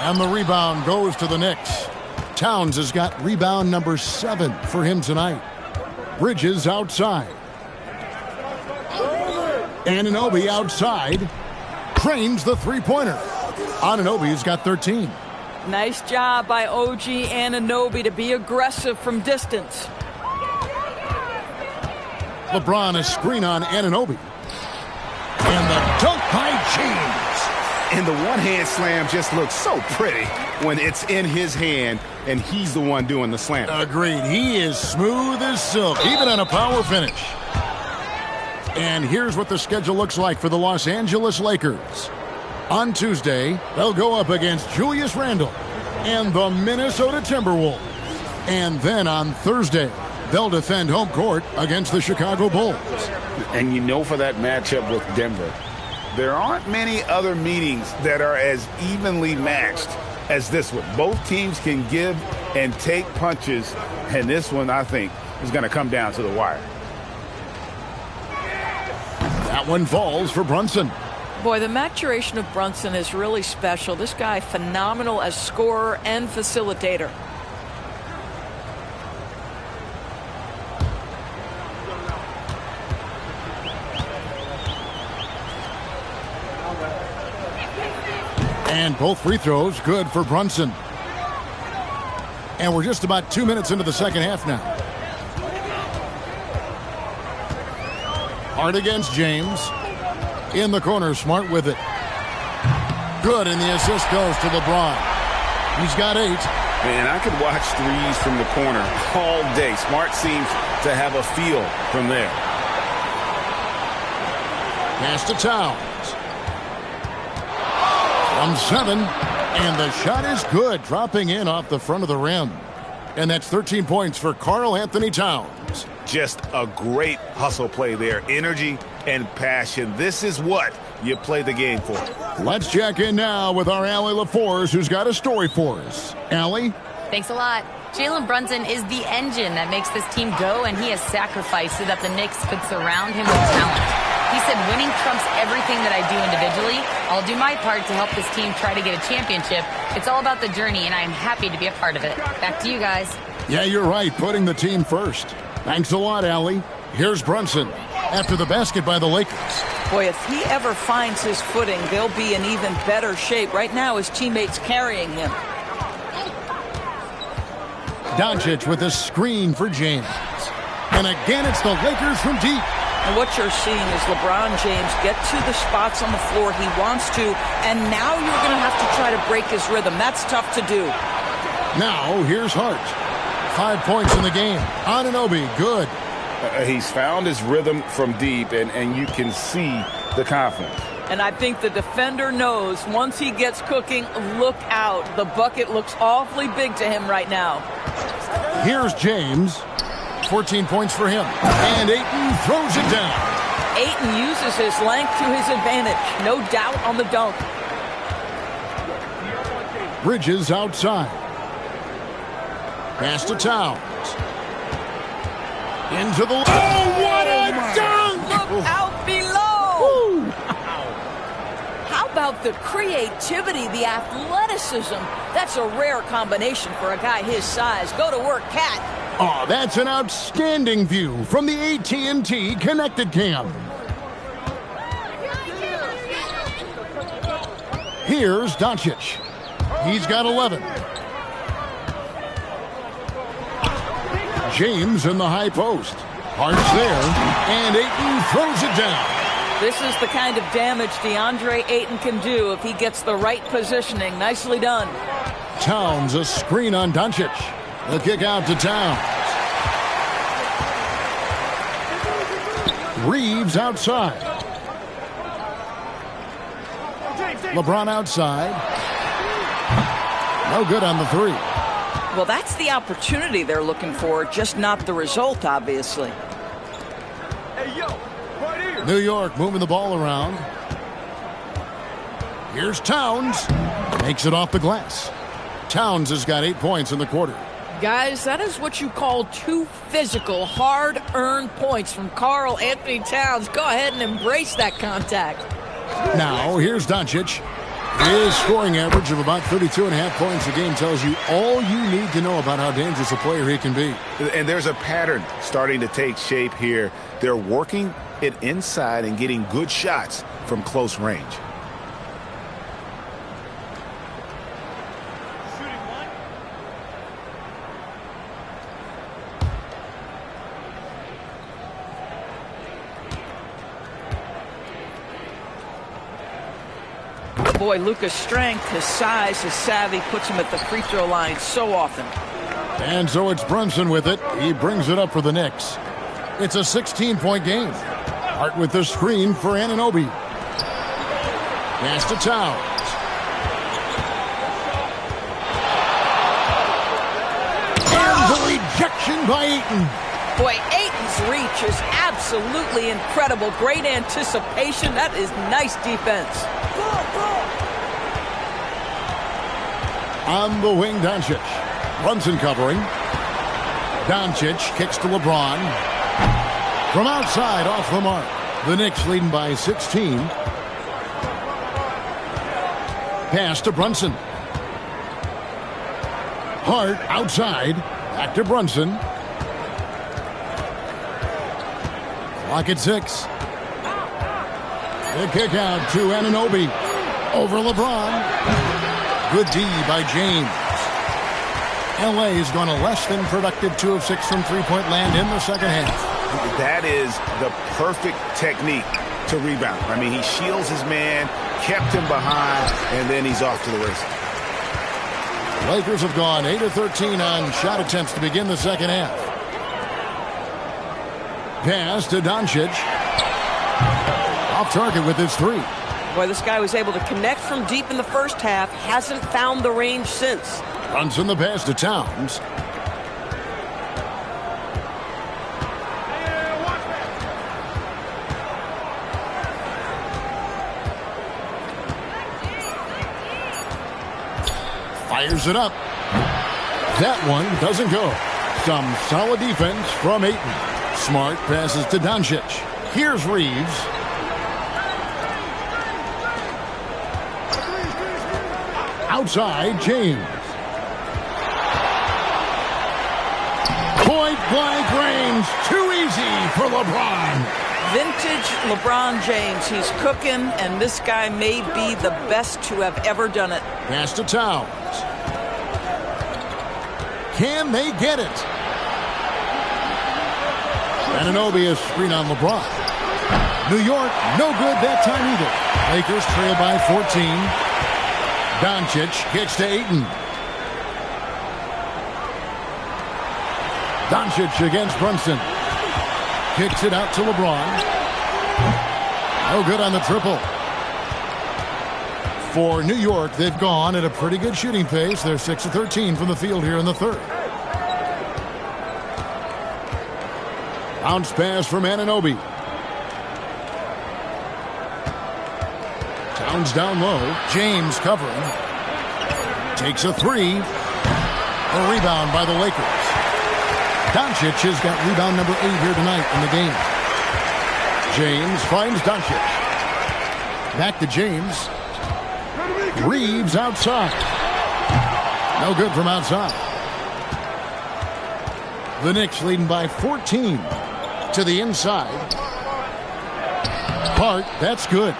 And the rebound goes to the Knicks. Towns has got rebound number 7 for him tonight. Bridges outside. Anunoby outside. Cranes the three-pointer. Anunoby's got 13. Nice job by OG Anunoby to be aggressive from distance. LeBron a screen on Anunoby. And the dunk by James. And the one-hand slam just looks so pretty when it's in his hand and he's the one doing the slam. Agreed. He is smooth as silk, even on a power finish. And here's what the schedule looks like for the Los Angeles Lakers. On Tuesday, they'll go up against Julius Randle and the Minnesota Timberwolves. And then on Thursday, they'll defend home court against the Chicago Bulls. And you know, for that matchup with Denver, there aren't many other meetings that are as evenly matched as this one. Both teams can give and take punches, and this one, I think, is going to come down to the wire. That one falls for Brunson. Boy, the maturation of Brunson is really special. This guy, phenomenal as scorer and facilitator. And both free throws good for Brunson. And we're just about 2 minutes into the second half now. Hard against James. In the corner, Smart with it. Good, and the assist goes to LeBron. He's got 8. Man, I could watch threes from the corner all day. Smart seems to have a feel from there. Pass to Towns. From 7, and the shot is good, dropping in off the front of the rim. And that's 13 points for Karl Anthony Towns. Just a great hustle play there. Energy and passion. This is what you play the game for. Let's check in now with our Allie LaForce, who's got a story for us. Allie? Thanks a lot. Jalen Brunson is the engine that makes this team go, and he has sacrificed so that the Knicks could surround him with talent. He said, winning trumps everything that I do individually. I'll do my part to help this team try to get a championship. It's all about the journey, and I am happy to be a part of it. Back to you guys. Yeah, you're right, putting the team first. Thanks a lot, Allie. Here's Brunson after the basket by the Lakers. Boy, if he ever finds his footing, they'll be in even better shape. Right now, his teammates carrying him. Doncic with a screen for James. And again, it's the Lakers from deep. And what you're seeing is LeBron James get to the spots on the floor he wants to, and now you're going to have to try to break his rhythm. That's tough to do. Now, here's Hart. 5 points in the game. Anunoby, good. He's found his rhythm from deep, and you can see the confidence. And I think the defender knows once he gets cooking, look out. The bucket looks awfully big to him right now. Here's James. 14 points for him. And Ayton throws it down. Ayton uses his length to his advantage. No doubt on the dunk. Bridges outside. Pass to Towns. Into the... Oh, what a dunk! Look out below! How about the creativity, the athleticism? That's a rare combination for a guy his size. Go to work, Cat. Oh, that's an outstanding view from the AT&T Connected Cam. Here's Doncic. He's got 11. James in the high post. Hart's there, and Ayton throws it down. This is the kind of damage DeAndre Ayton can do if he gets the right positioning. Nicely done. Towns, a screen on Doncic. The kick out to Towns. Reeves outside. LeBron outside. No good on the 3. Well, that's the opportunity they're looking for, just not the result, obviously. Hey, yo, right here. New York moving the ball around. Here's Towns. Makes it off the glass. Towns has got 8 points in the quarter. Guys, that is what you call 2 physical, hard-earned points from Karl Anthony Towns. Go ahead and embrace that contact. Now, here's Doncic. His scoring average of about 32.5 points a game tells you all you need to know about how dangerous a player he can be. And there's a pattern starting to take shape here. They're working it inside and getting good shots from close range. Boy, Luka's strength, his size, his savvy puts him at the free throw line so often. And so it's Brunson with it. He brings it up for the Knicks. It's a 16-point game. Hart with the screen for Anunoby. Pass to Towns. And the rejection by Ayton. Boy, Ayton's reach is absolutely incredible. Great anticipation. That is nice defense. On the wing, Doncic. Brunson covering. Doncic kicks to LeBron. From outside, off the mark. The Knicks leading by 16. Pass to Brunson. Hart outside. Back to Brunson. Clock at 6. The kick out to Anunoby. Over LeBron. Good D by James. LA has gone a less than productive 2 of 6 from three-point land in the second half. That is the perfect technique to rebound. I mean, he shields his man, kept him behind, and then he's off to the races. Lakers have gone 8 of 13 on shot attempts to begin the second half. Pass to Doncic. Off target with his 3. Boy, this guy was able to connect from deep in the first half. Hasn't found the range since. Brunson the pass to Towns. Fires it up. That one doesn't go. Some solid defense from Ayton. Smart passes to Doncic. Here's Reeves. Outside, James. Point blank range. Too easy for LeBron. Vintage LeBron James. He's cooking, and this guy may be the best to have ever done it. Pass to Towns. Can they get it? Anunoby is screen on LeBron. New York, no good that time either. Lakers trail by 14. Doncic kicks to Ayton. Doncic against Brunson. Kicks it out to LeBron. No good on the triple. For New York, they've gone at a pretty good shooting pace. They're 6 of 13 from the field here in the third. Bounce pass from Anunoby. Towns down low. James covering. Takes a 3. A rebound by the Lakers. Doncic has got rebound number 8 here tonight in the game. James finds Doncic. Back to James. Reeves outside. No good from outside. The Knicks leading by 14 to the inside. Hart, that's good.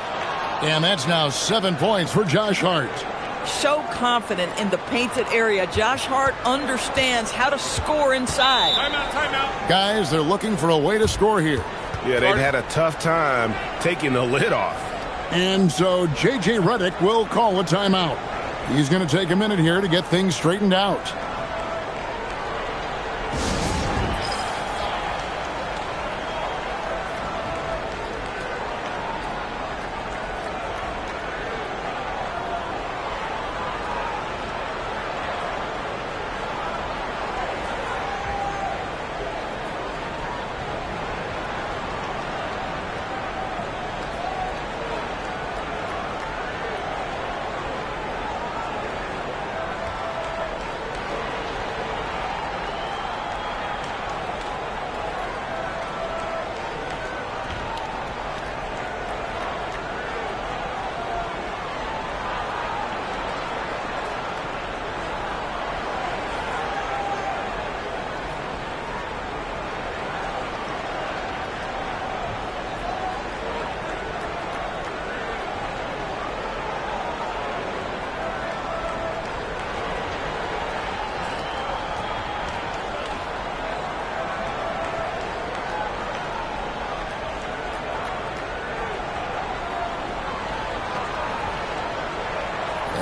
And that's now 7 points for Josh Hart. So confident in the painted area. Josh Hart understands how to score inside. Timeout. Guys, they're looking for a way to score here. Yeah, they've had a tough time taking the lid off. And so J.J. Redick will call a timeout. He's going to take a minute here to get things straightened out.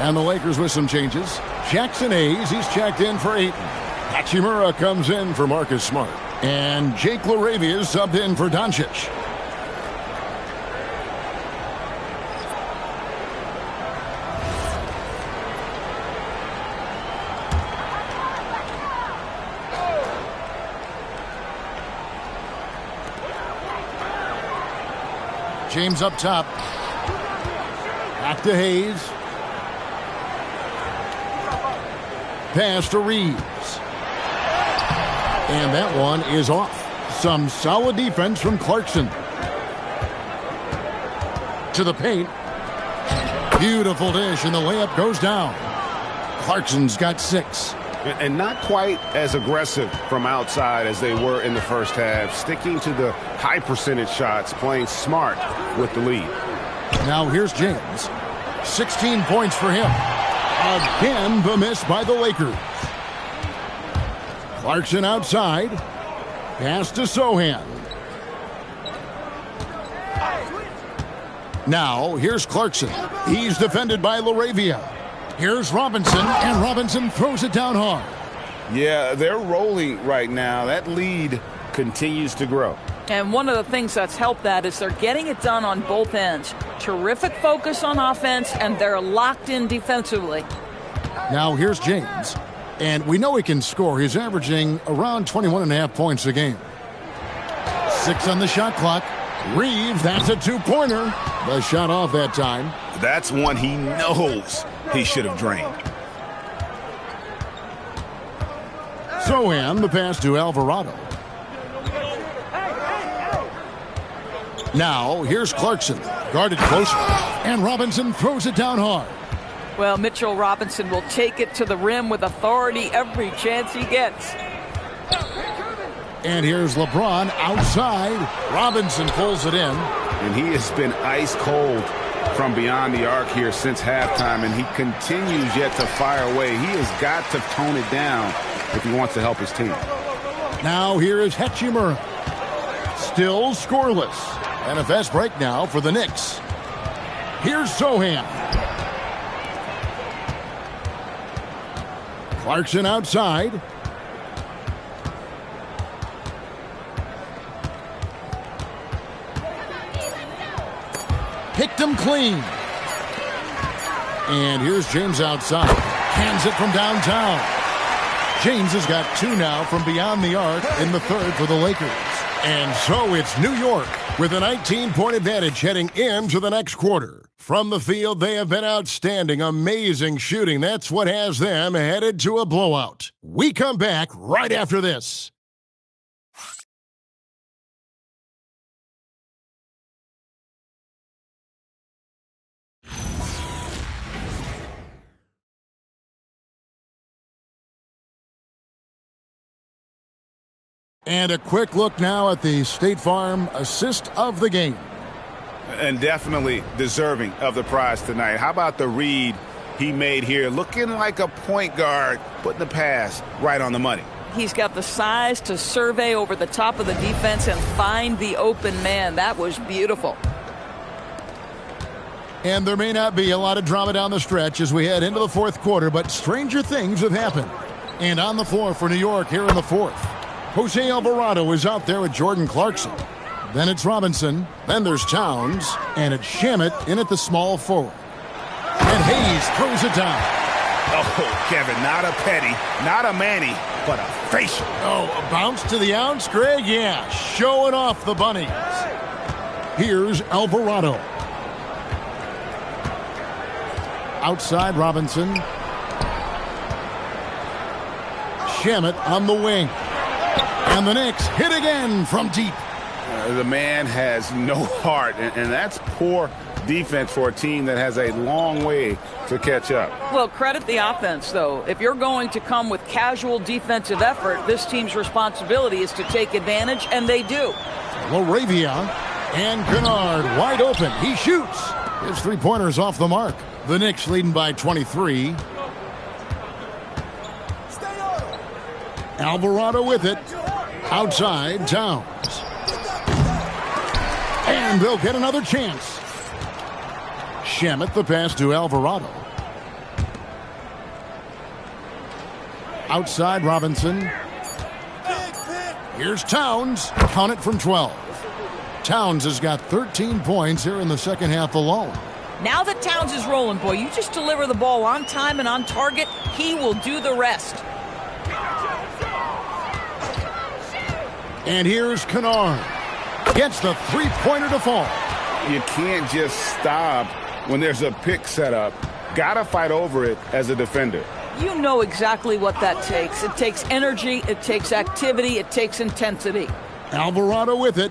And the Lakers with some changes. Jackson Hayes, he's checked in for Ayton. Hachimura comes in for Marcus Smart. And Jake LaRavia is subbed in for Doncic. James up top. Back to Hayes. Pass to Reeves. And that one is off. Some solid defense from Clarkson. To the paint. Beautiful dish, and the layup goes down. Clarkson's got 6. And not quite as aggressive from outside as they were in the first half. Sticking to the high percentage shots, playing smart with the lead. Now here's James. 16 points for him. Again, the miss by the Lakers. Clarkson outside. Pass to Sohan. Now, here's Clarkson. He's defended by LaRavia. Here's Robinson, and Robinson throws it down hard. Yeah, they're rolling right now. That lead continues to grow. And one of the things that's helped that is they're getting it done on both ends. Terrific focus on offense, and they're locked in defensively. Now here's James. And we know he can score. He's averaging around 21.5 points a game. 6 on the shot clock. Reeves, that's a 2-pointer. The shot off that time. That's one he knows he should have drained. Sohan, the pass to Alvarado. Now, here's Clarkson. Guarded closer. And Robinson throws it down hard. Well, Mitchell Robinson will take it to the rim with authority every chance he gets. And here's LeBron outside. Robinson pulls it in. And he has been ice cold from beyond the arc here since halftime, and he continues yet to fire away. He has got to tone it down if he wants to help his team. Now here is Hachimura. Still scoreless. And a fast break now for the Knicks. Here's Sohan. Clarkson outside. Picked him clean. And here's James outside. Hands it from downtown. James has got 2 now from beyond the arc in the third for the Lakers. And so it's New York with a 19-point advantage heading into the next quarter. From the field, they have been outstanding, amazing shooting. That's what has them headed to a blowout. We come back right after this. And a quick look now at the State Farm assist of the game. And definitely deserving of the prize tonight. How about the read he made here? Looking like a point guard, putting the pass right on the money. He's got the size to survey over the top of the defense and find the open man. That was beautiful. And there may not be a lot of drama down the stretch as we head into the fourth quarter, but stranger things have happened. And on the floor for New York here in the fourth, Jose Alvarado is out there with Jordan Clarkson. Then it's Robinson. Then there's Towns. And it's Shamet in at the small forward. And Hayes throws it down. Oh, Kevin, not a petty, not a Manny, but a facial. Oh, a bounce to the ounce, Greg? Yeah, showing off the bunnies. Here's Alvarado. Outside Robinson. Shamet on the wing. And the Knicks hit again from deep. The man has no heart, and that's poor defense for a team that has a long way to catch up. Well, credit the offense, though. If you're going to come with casual defensive effort, this team's responsibility is to take advantage, and they do. LaRavia and Kennard wide open. He shoots. His three-pointers off the mark. The Knicks leading by 23. Alvarado with it. Outside, Towns. And they'll get another chance. Shamet the pass to Alvarado. Outside Robinson. Here's Towns. Count it from 12. Towns has got 13 points here in the second half alone. Now that Towns is rolling, boy, you just deliver the ball on time and on target, he will do the rest. And here's Kennard. Gets the three-pointer to fall. You can't just stop when there's a pick set up. Got to fight over it as a defender. You know exactly what that takes. It takes energy, it takes activity, it takes intensity. Alvarado with it.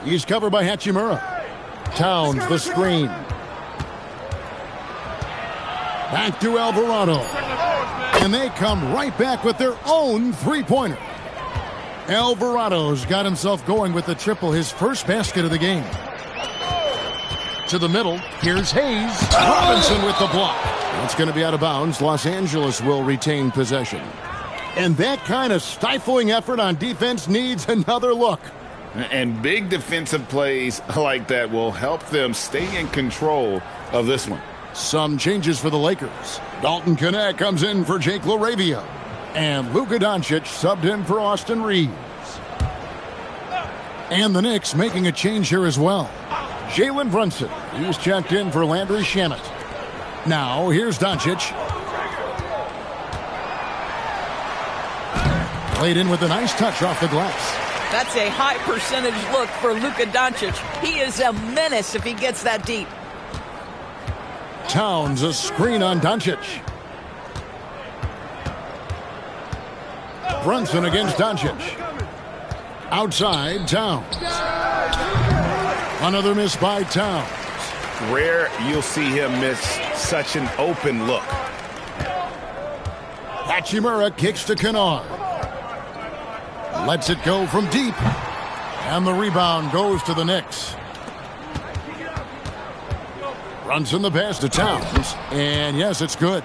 He's covered by Hachimura. Towns the screen. Back to Alvarado. And they come right back with their own three-pointer. Alvarado's got himself going with the triple, his first basket of the game. To the middle, here's Hayes. Robinson with the block. It's going to be out of bounds. Los Angeles will retain possession. And that kind of stifling effort on defense needs another look. And big defensive plays like that will help them stay in control of this one. Some changes for the Lakers. Dalton Knecht comes in for Jake LaRavia. And Luka Doncic subbed in for Austin Reeves. And the Knicks making a change here as well. Jalen Brunson, he's checked in for Landry Shamet. Now, here's Doncic. Played in with a nice touch off the glass. That's a high percentage look for Luka Doncic. He is a menace if he gets that deep. Towns, a screen on Doncic. Brunson against Doncic. Outside, Towns. Another miss by Towns. Rare you'll see him miss such an open look. Hachimura kicks to Kennard. Lets it go from deep. And the rebound goes to the Knicks. Runs in the pass to Towns. And yes, it's good.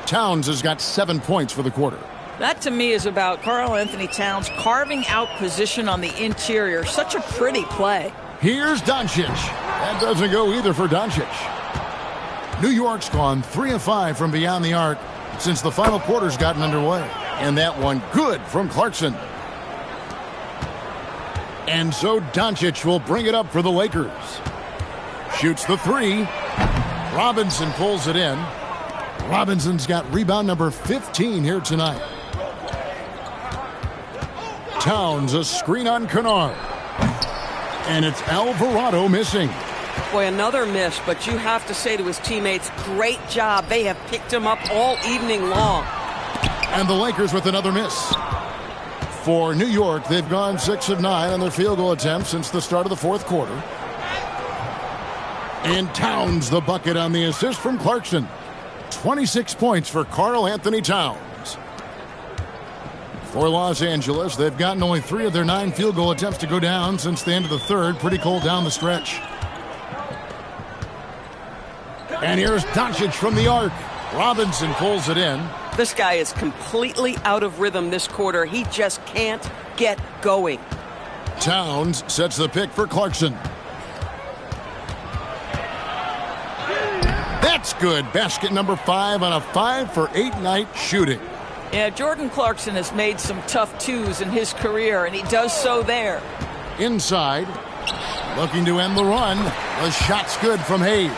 Towns has got 7 points for the quarter. That to me is about Karl-Anthony Towns carving out position on the interior. Such a pretty play. Here's Doncic. That doesn't go either for Doncic. New York's gone 3 of 5 from beyond the arc since the final quarter's gotten underway. And that one good from Clarkson. And so Doncic will bring it up for the Lakers. Shoots the three. Robinson pulls it in. Robinson's got rebound number 15 here tonight. Towns, a screen on Kennard. And it's Alvarado missing. Boy, another miss, but you have to say to his teammates, great job. They have picked him up all evening long. And the Lakers with another miss. For New York, they've gone 6 of 9 on their field goal attempts since the start of the fourth quarter. And Towns the bucket on the assist from Clarkson. 26 points for Karl-Anthony Towns. For Los Angeles, they've gotten only 3 of their 9 field goal attempts to go down since the end of the third. Pretty cold down the stretch. And here's Doncic from the arc. Robinson pulls it in. This guy is completely out of rhythm this quarter. He just can't get going. Towns sets the pick for Clarkson. That's good. Basket number 5 on a 5 for 8 night shooting. Yeah, Jordan Clarkson has made some tough twos in his career, and he does so there. Inside, looking to end the run. The shot's good from Hayes.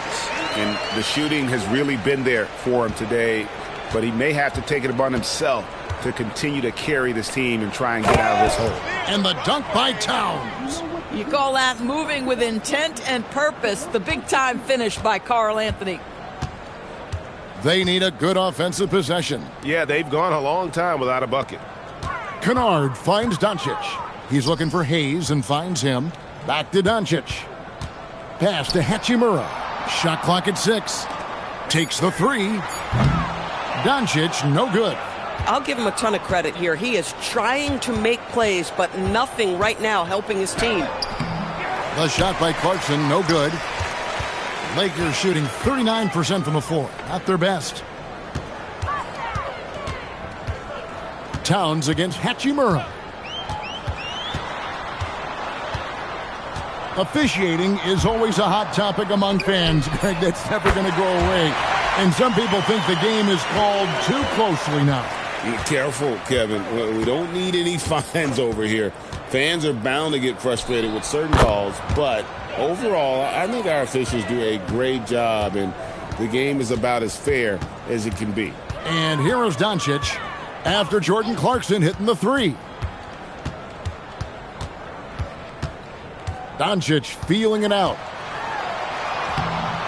And the shooting has really been there for him today, but he may have to take it upon himself to continue to carry this team and try and get out of this hole. And the dunk by Towns. You call that moving with intent and purpose. The big-time finish by Karl-Anthony. They need a good offensive possession. Yeah, they've gone a long time without a bucket. Kennard finds Doncic. He's looking for Hayes and finds him. Back to Doncic. Pass to Hachimura. Shot clock at 6. Takes the 3. Doncic, no good. I'll give him a ton of credit here. He is trying to make plays, but nothing right now helping his team. The shot by Clarkson, no good. Lakers shooting 39% from the floor. Not their best. Towns against Hachimura. Officiating is always a hot topic among fans, Greg. That's never going to go away. And some people think the game is called too closely now. Be careful, Kevin. We don't need any fines over here. Fans are bound to get frustrated with certain calls, but overall, I think our officials do a great job, and the game is about as fair as it can be. And here is Doncic after Jordan Clarkson hitting the 3. Doncic feeling it out.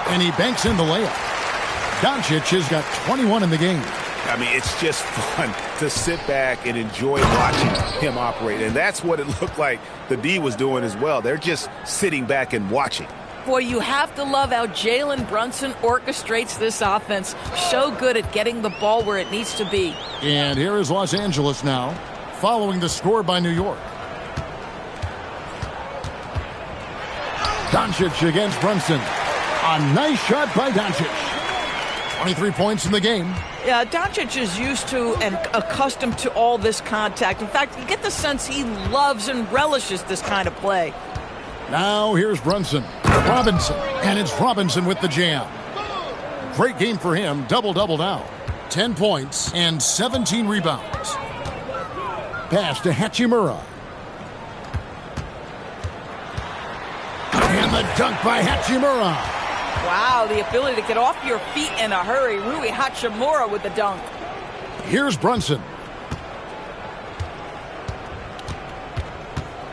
And he banks in the layup. Doncic has got 21 in the game. I mean, it's just fun to sit back and enjoy watching him operate. And that's what it looked like the D was doing as well. They're just sitting back and watching. Boy, you have to love how Jalen Brunson orchestrates this offense. So good at getting the ball where it needs to be. And here is Los Angeles now, following the score by New York. Doncic against Brunson. A nice shot by Doncic. 23 points in the game. Yeah, Doncic is used to and accustomed to all this contact. In fact, you get the sense he loves and relishes this kind of play. Now here's Brunson. Robinson. And it's Robinson with the jam. Great game for him. Double-double now. 10 points and 17 rebounds. Pass to Hachimura. And the dunk by Hachimura. Wow, the ability to get off your feet in a hurry. Rui Hachimura with the dunk. Here's Brunson.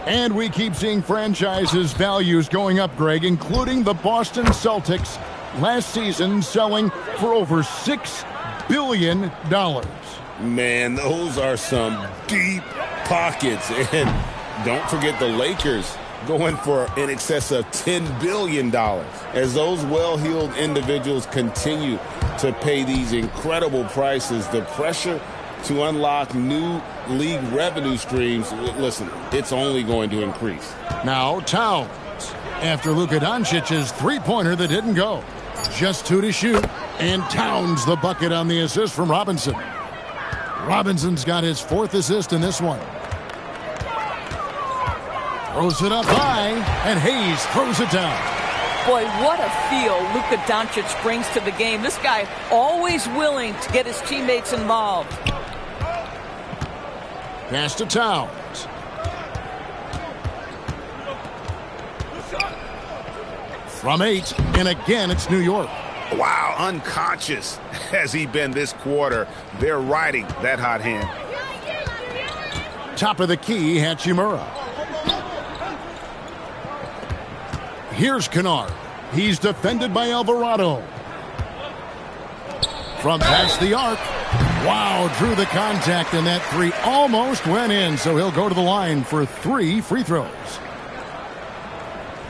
And we keep seeing franchises' values going up, Greg, including the Boston Celtics last season selling for over $6 billion. Man, those are some deep pockets. And don't forget the Lakers going for in excess of $10 billion. As those well-heeled individuals continue to pay these incredible prices, the pressure to unlock new league revenue streams, listen, it's only going to increase. Now Towns, after Luka Doncic's three-pointer that didn't go. Just 2 to shoot, and Towns the bucket on the assist from Robinson. Robinson's got his 4th assist in this one. Throws it up high, and Hayes throws it down. Boy, what a feel Luka Doncic brings to the game. This guy always willing to get his teammates involved. Pass to Towns. From 8, and again it's New York. Wow, unconscious has he been this quarter. They're riding that hot hand. Top of the key, Hachimura. Here's Kennard. He's defended by Alvarado. From past the arc. Wow, drew the contact, and that 3 almost went in, so he'll go to the line for 3 free throws.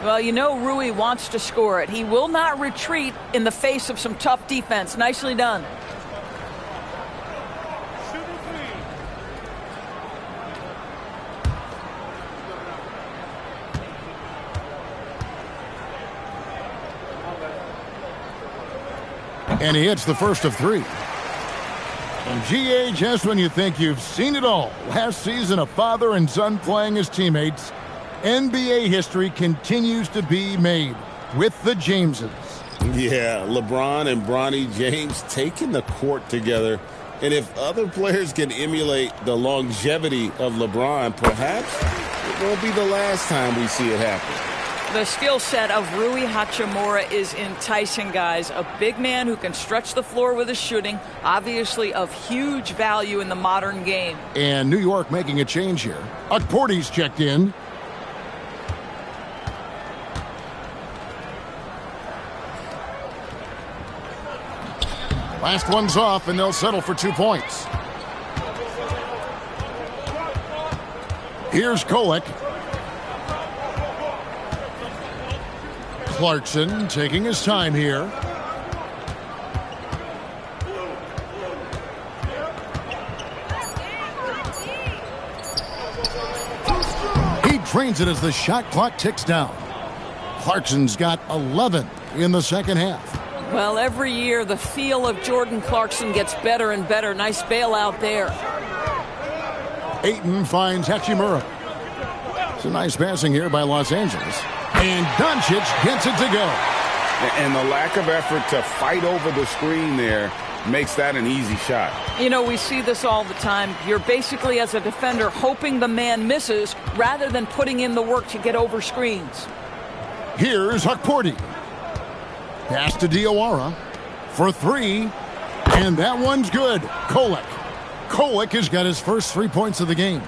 Well, you know Rui wants to score it. He will not retreat in the face of some tough defense. Nicely done. And he hits the first of 3. And GA, just when you think you've seen it all, last season a father and son playing as teammates, NBA history continues to be made with the Jameses. Yeah, LeBron and Bronny James taking the court together. And if other players can emulate the longevity of LeBron, perhaps it won't be the last time we see it happen. The skill set of Rui Hachimura is enticing, guys. A big man who can stretch the floor with his shooting, obviously of huge value in the modern game. And New York making a change here. Porty's checked in. Last one's off, and they'll settle for 2 points. Here's Kolek. Clarkson taking his time here. He drains it as the shot clock ticks down. Clarkson's got 11 in the second half. Well, every year the feel of Jordan Clarkson gets better and better. Nice bailout there. Ayton finds Hachimura. It's a nice passing here by Los Angeles. And Doncic gets it to go. And the lack of effort to fight over the screen there makes that an easy shot. You know, we see this all the time. You're basically, as a defender, hoping the man misses rather than putting in the work to get over screens. Here's Porty. Pass to Diawara for 3. And that one's good. Kolek has got his first 3 points of the game.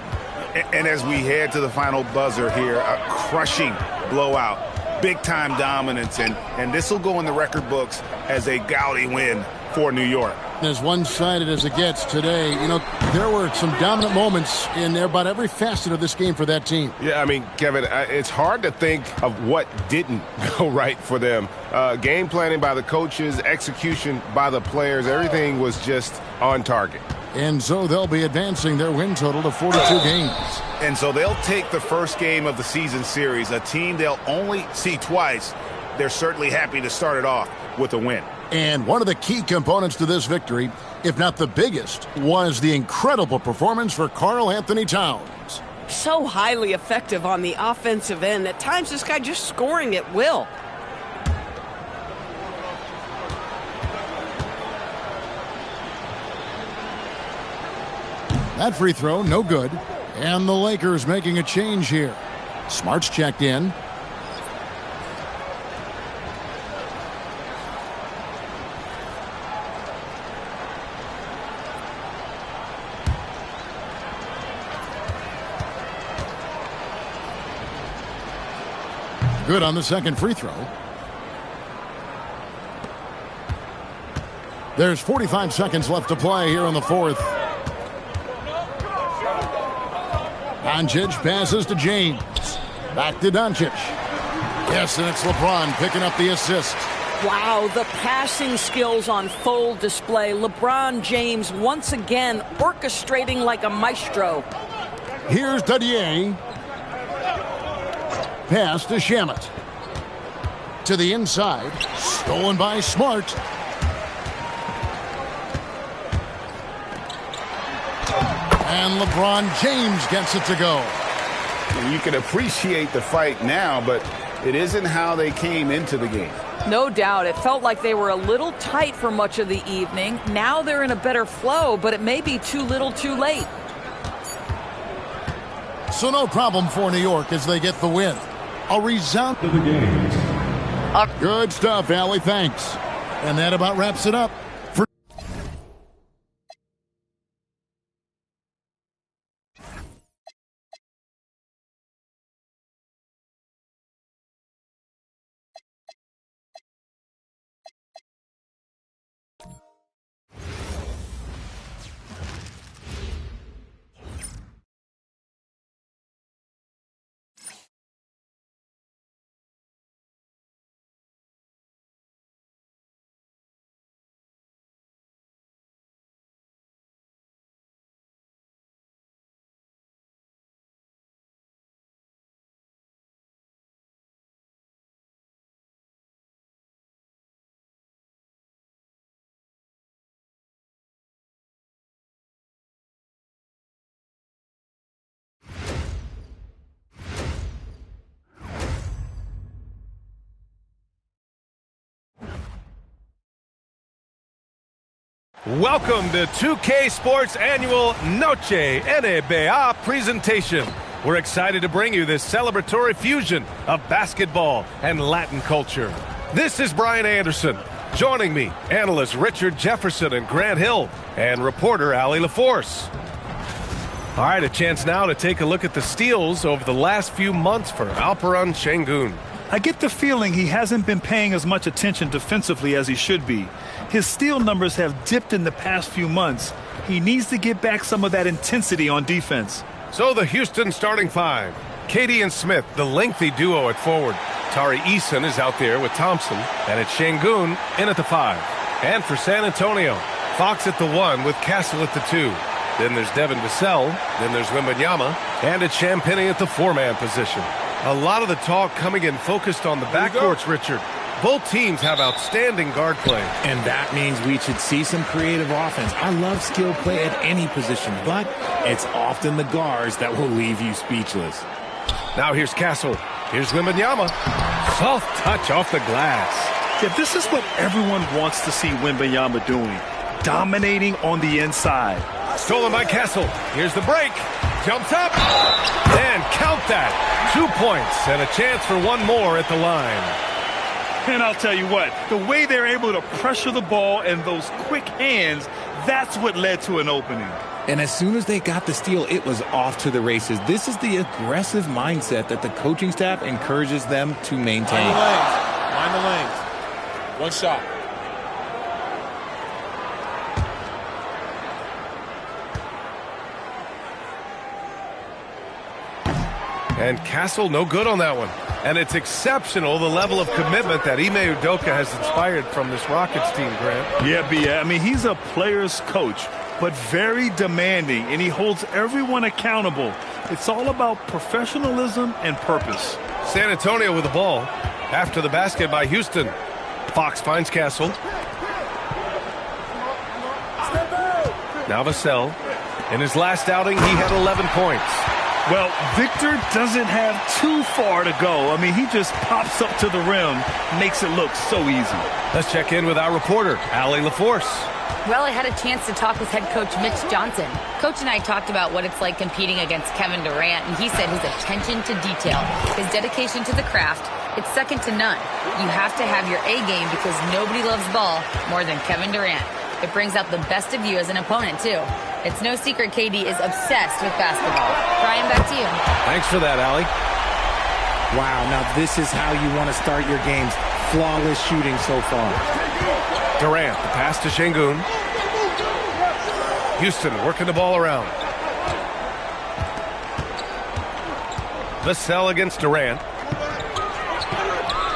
And as we head to the final buzzer here, a crushing blowout big-time dominance, and this will go in the record books as a gaudy win for New York. As one-sided as it gets today, you know, there were some dominant moments in about every facet of this game for that team. Yeah, I mean, Kevin, it's hard to think of what didn't go right for them. Game planning by the coaches, execution by the players, everything was just on target. And so they'll be advancing their win total to 42 games. And so they'll take the first game of the season series, a team they'll only see twice. They're certainly happy to start it off with a win. And one of the key components to this victory, if not the biggest, was the incredible performance for Karl Anthony Towns. So highly effective on the offensive end. At times, this guy just scoring at will. That free throw, no good. And the Lakers making a change here. Smart's checked in. Good on the second free throw. There's 45 seconds left to play here in the fourth. Doncic passes to James. Back to Doncic. Yes, and it's LeBron picking up the assist. Wow, the passing skills on full display. LeBron James once again orchestrating like a maestro. Here's Dadier. Pass to Shamet. To the inside. Stolen by Smart. And LeBron James gets it to go. You can appreciate the fight now, but it isn't how they came into the game. No doubt. It felt like they were a little tight for much of the evening. Now they're in a better flow, but it may be too little too late. So no problem for New York as they get the win. A resound to the game. Good stuff, Allie. Thanks. And that about wraps it up. Welcome to 2K Sports Annual Noche NBA presentation. We're excited to bring you this celebratory fusion of basketball and Latin culture. This is Brian Anderson. Joining me, analysts Richard Jefferson and Grant Hill, and reporter Allie LaForce. All right, a chance now to take a look at the steals over the last few months for Alperen Şengün. I get the feeling he hasn't been paying as much attention defensively as he should be. His steal numbers have dipped in the past few months. He needs to get back some of that intensity on defense. So the Houston starting five. Katie and Smith, the lengthy duo at forward. Tari Eason is out there with Thompson. And it's Şengün in at the 5. And for San Antonio, Fox at the 1 with Castle at the 2. Then there's Devin Vassell. Then there's Wembanyama. And it's Champagnie at the 4-man position. A lot of the talk coming in focused on the backcourts, Richard. Both teams have outstanding guard play. And that means we should see some creative offense. I love skill play at any position, but it's often the guards that will leave you speechless. Now here's Castle. Here's Wembanyama. Soft touch off the glass. Yeah, this is what everyone wants to see Wembanyama doing. Dominating on the inside. Stolen by Castle. Here's the break. Jumps up. And count that. 2 points and a chance for one more at the line. And I'll tell you what, the way they're able to pressure the ball and those quick hands, that's what led to an opening. And as soon as they got the steal, it was off to the races. This is the aggressive mindset that the coaching staff encourages them to maintain. Mind the lanes. One shot. And Castle no good on that one. And it's exceptional, the level of commitment that Ime Udoka has inspired from this Rockets team, Grant. Yeah, B.A. I mean, he's a player's coach, but very demanding, and he holds everyone accountable. It's all about professionalism and purpose. San Antonio with the ball. After the basket by Houston. Fox finds Castle. Now Vassell. In his last outing, he had 11 points. Well, Victor doesn't have too far to go. I mean, he just pops up to the rim, makes it look so easy. Let's check in with our reporter, Allie LaForce. Well, I had a chance to talk with head coach Mitch Johnson. Coach and I talked about what it's like competing against Kevin Durant, and he said his attention to detail, his dedication to the craft, it's second to none. You have to have your A game because nobody loves ball more than Kevin Durant. It brings out the best of you as an opponent, too. It's no secret KD is obsessed with basketball. Brian, back to you. Thanks for that, Allie. Wow, now this is how you want to start your games. Flawless shooting so far. Durant, the pass to Şengün. Houston working the ball around. Vassell against Durant.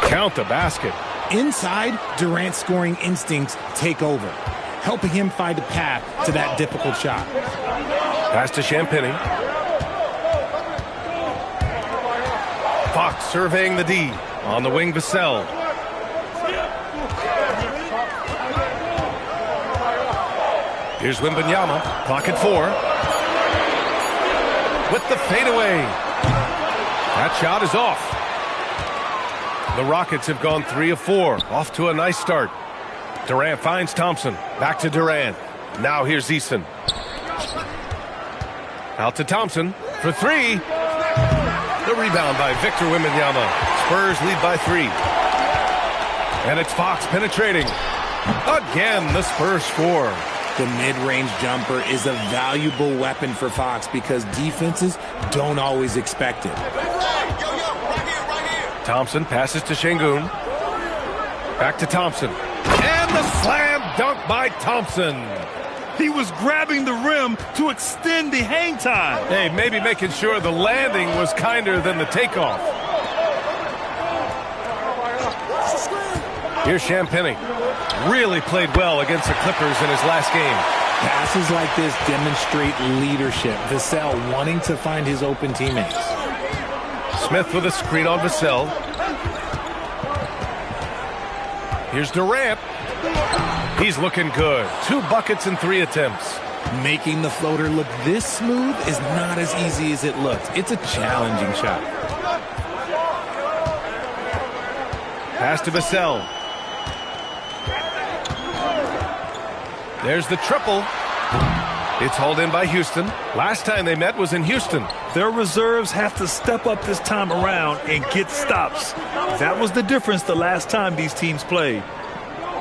Count the basket. Inside, Durant's scoring instincts take over, helping him find a path to that difficult shot. Pass to Champagny. Fox surveying the D. On the wing, Vassell. Here's Wembanyama. Clock at 4. With the fadeaway. That shot is off. The Rockets have gone 3 of 4. Off to a nice start. Durant finds Thompson. Back to Durant. Now here's Eason. Out to Thompson for 3. The rebound by Victor Wembanyama. Spurs lead by 3. And it's Fox penetrating. Again, the Spurs score. The mid-range jumper is a valuable weapon for Fox because defenses don't always expect it. Thompson passes to Şengün. Back to Thompson. And the slam dunk by Thompson. He was grabbing the rim to extend the hang time. Hey, maybe making sure the landing was kinder than the takeoff. Here's Champagny. Really played well against the Clippers in his last game. Passes like this demonstrate leadership. Vassell wanting to find his open teammates. Smith with a screen on Vassell. Here's Durant. He's looking good. 2 buckets in 3 attempts. Making the floater look this smooth is not as easy as it looks. It's a challenging shot. Pass to Vassell. There's the triple. It's hauled in by Houston. Last time they met was in Houston. Their reserves have to step up this time around and get stops. That was the difference the last time these teams played.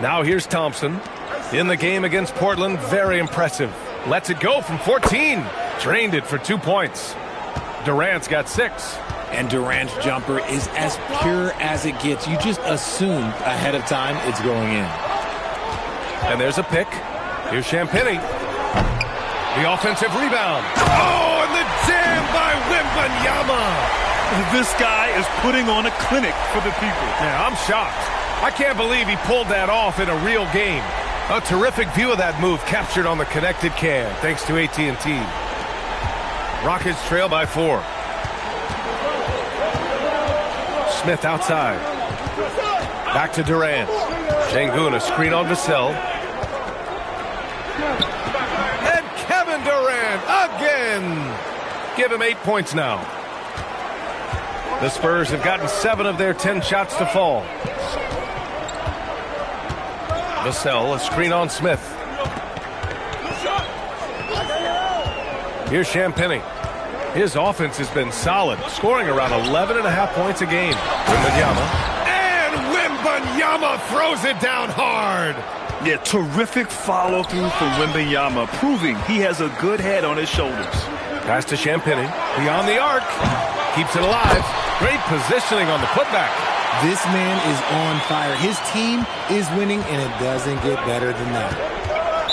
Now here's Thompson. In the game against Portland, very impressive. Lets it go from 14. Drained it for 2 points. Durant's got 6. And Durant's jumper is as pure as it gets. You just assume ahead of time it's going in. And there's a pick. Here's Champagny. The offensive rebound. Oh, and the jam by Wembanyama. This guy is putting on a clinic for the people. Yeah, I'm shocked. I can't believe he pulled that off in a real game. A terrific view of that move captured on the connected cam, thanks to AT&T. Rockets trail by 4. Smith outside. Back to Durant. Şengün, a screen on Vassell. And Kevin Durant again. Give him 8 points now. The Spurs have gotten 7 of their 10 shots to fall. Vassell, a screen on Smith. Here's Champagny. His offense has been solid, scoring around 11.5 points a game. Wembanyama. And Wembanyama throws it down hard. Yeah, terrific follow-through from Wembanyama, proving he has a good head on his shoulders. Pass to Champagnie. Beyond the arc. Keeps it alive. Great positioning on the putback. This man is on fire. His team is winning, and it doesn't get better than that.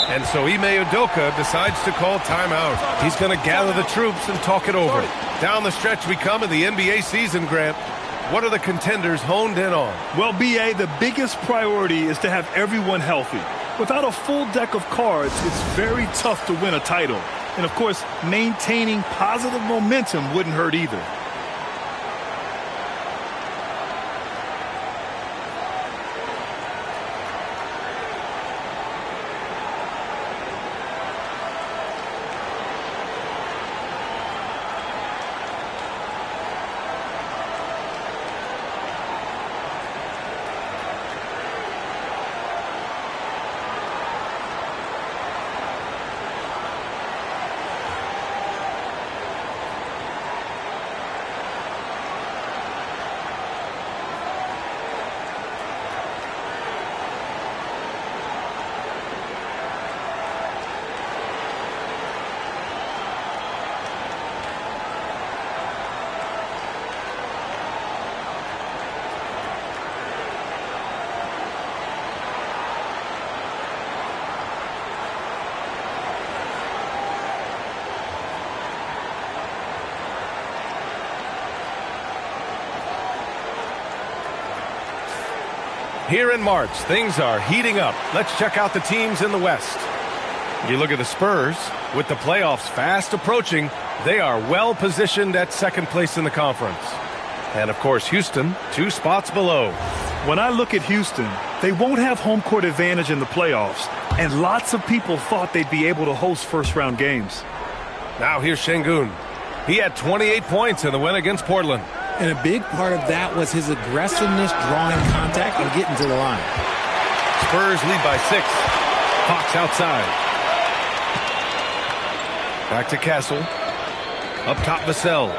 And so Ime Udoka decides to call timeout. He's going to gather the troops and talk it over. Down the stretch we come in the NBA season, Grant. What are the contenders honed in on? Well, B.A., the biggest priority is to have everyone healthy. Without a full deck of cards, it's very tough to win a title. And, of course, maintaining positive momentum wouldn't hurt either. Here in March, things are heating up. Let's check out the teams in the West. You look at the Spurs. With the playoffs fast approaching, they are well positioned at second place in the conference. And, of course, Houston, 2 spots below. When I look at Houston, they won't have home court advantage in the playoffs, and lots of people thought they'd be able to host first-round games. Now here's Şengün. He had 28 points in the win against Portland. And a big part of that was his aggressiveness, drawing contact, and getting to the line. Spurs lead by 6. Hawks outside. Back to Castle. Up top, Vassell.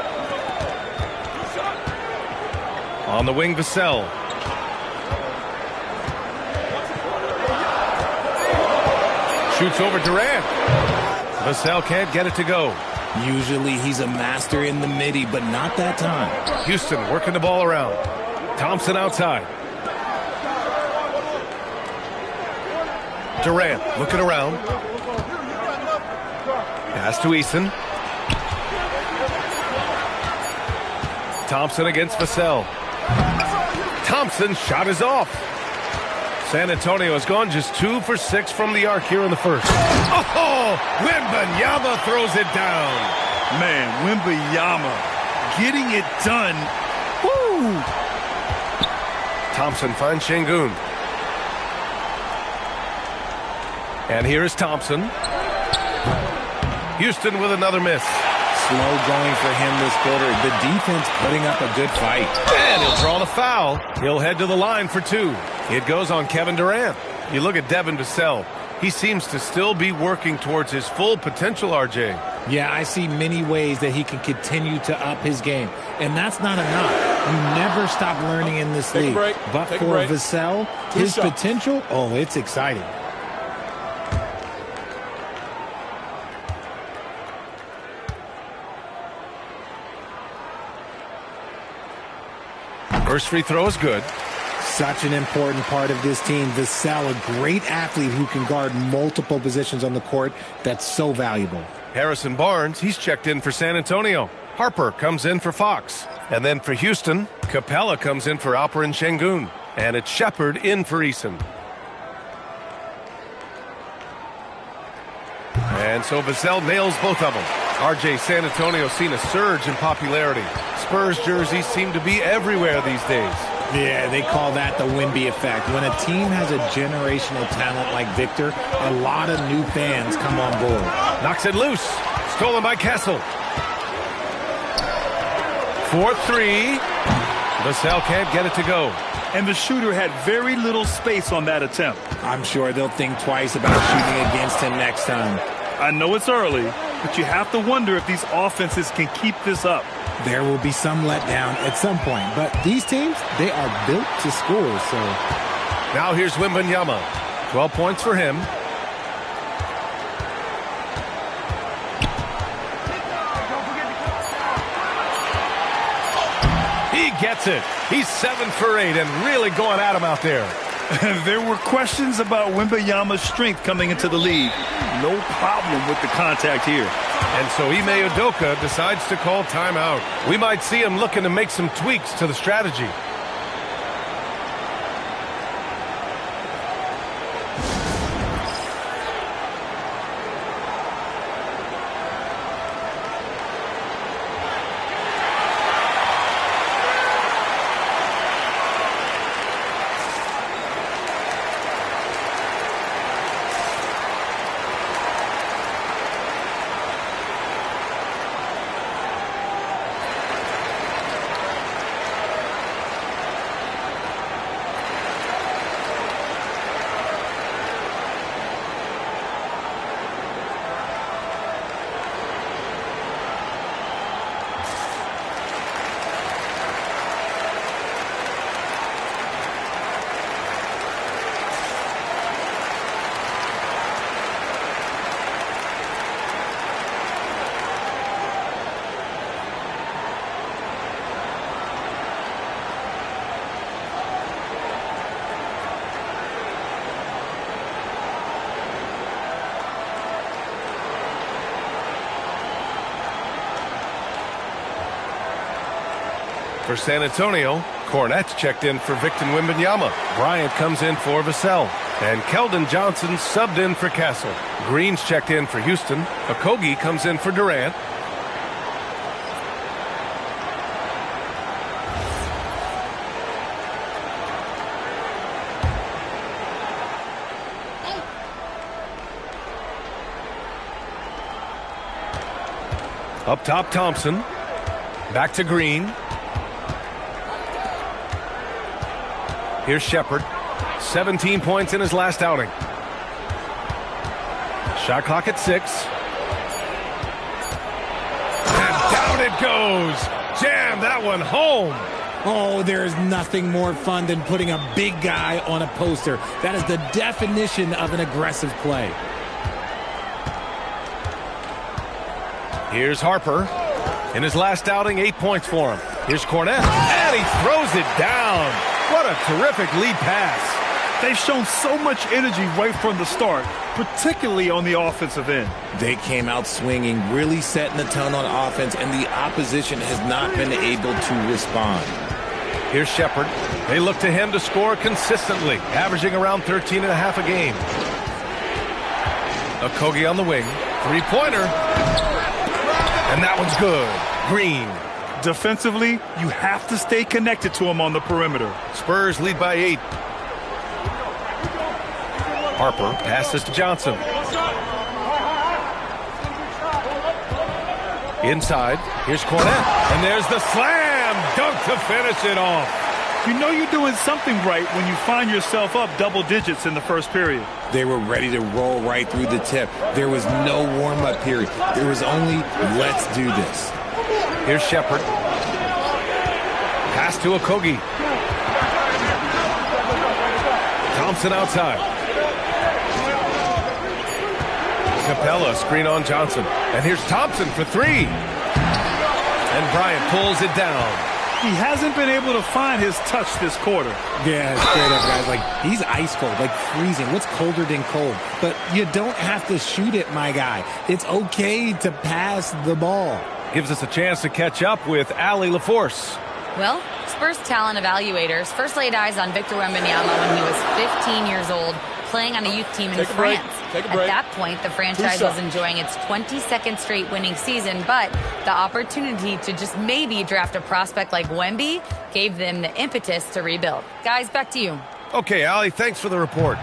On the wing, Vassell. Shoots over Durant. Vassell can't get it to go. Usually he's a master in the midi, but not that time. Houston working the ball around. Thompson outside. Durant looking around. Pass to Eason. Thompson against Vassell. Thompson's shot is off. San Antonio has gone just 2 for 6 from the arc here in the first. Oh, Wembanyama throws it down. Man, Wembanyama getting it done. Woo! Thompson finds Şengün. And here is Thompson. Houston with another miss. Slow going for him this quarter. The defense putting up a good fight. And he'll draw the foul. He'll head to the line for 2. It goes on Kevin Durant. You look at Devin Vassell. He seems to still be working towards his full potential, RJ. Yeah, I see many ways that he can continue to up his game. And that's not enough. You never stop learning in this league. But for Vassell, his potential, oh, it's exciting. First free throw is good. Such an important part of this team. Vassell, a great athlete who can guard multiple positions on the court. That's so valuable. Harrison Barnes, he's checked in for San Antonio. Harper comes in for Fox. And then for Houston, Capella comes in for Alperen Şengün. And it's Shepard in for Eason. And so Vassell nails both of them. RJ, San Antonio's seen a surge in popularity. Spurs jerseys seem to be everywhere these days. Yeah, they call that the Wemby effect. When a team has a generational talent like Victor, a lot of new fans come on board. Knocks it loose. Stolen by Castle. 4-3. Vassell can't get it to go. And the shooter had very little space on that attempt. I'm sure they'll think twice about shooting against him next time. I know it's early, but you have to wonder if these offenses can keep this up. There will be some letdown at some point, but these teams, they are built to score, so. Now here's Wembanyama. 12 points for him. He gets it. He's 7 for 8 and really going at him out there. There were questions about Wembanyama's strength coming into the league. No problem with the contact here. And so Ime Udoka decides to call timeout. We might see him looking to make some tweaks to the strategy. For San Antonio, Cornette's checked in for Victor Wembanyama. Bryant comes in for Vassell. And Keldon Johnson subbed in for Castle. Green's checked in for Houston. Okogie comes in for Durant. Up top, Thompson. Back to Green. Here's Shepherd. 17 points in his last outing. Shot clock at 6. And down it goes. Jam that one home. Oh, there is nothing more fun than putting a big guy on a poster. That is the definition of an aggressive play. Here's Harper. In his last outing, 8 points for him. Here's Cornette. And he throws it down. What a terrific lead pass. They've shown so much energy right from the start, particularly on the offensive end. They came out swinging, really setting the tone on offense, and the opposition has not been able to respond. Here's Shepherd. They look to him to score consistently, averaging around 13 and a half a game. Okogie on the wing. Three-pointer. And that one's good. Green. Defensively, you have to stay connected to him on the perimeter. Spurs lead by 8. Harper passes to Johnson. Inside, here's Cornette. And there's the slam dunk to finish it off. You know you're doing something right when you find yourself up double digits in the first period. They were ready to roll right through the tip. There was no warm-up period. There was only, let's do this. Here's Shepherd. Pass to Okogie. Thompson outside. Capella screen on Johnson. And here's Thompson for 3. And Bryant pulls it down. He hasn't been able to find his touch this quarter. Yeah, straight up, guys. Like, he's ice cold, like freezing. What's colder than cold? But you don't have to shoot it, my guy. It's okay to pass the ball. Gives us a chance to catch up with Allie LaForce. Well, Spurs talent evaluators first laid eyes on Victor Wembanyama when he was 15 years old, playing on a youth team in France. At that point, the franchise was enjoying its 22nd straight winning season, but the opportunity to just maybe draft a prospect like Wemby gave them the impetus to rebuild. Guys, back to you. Okay, Allie, thanks for the report.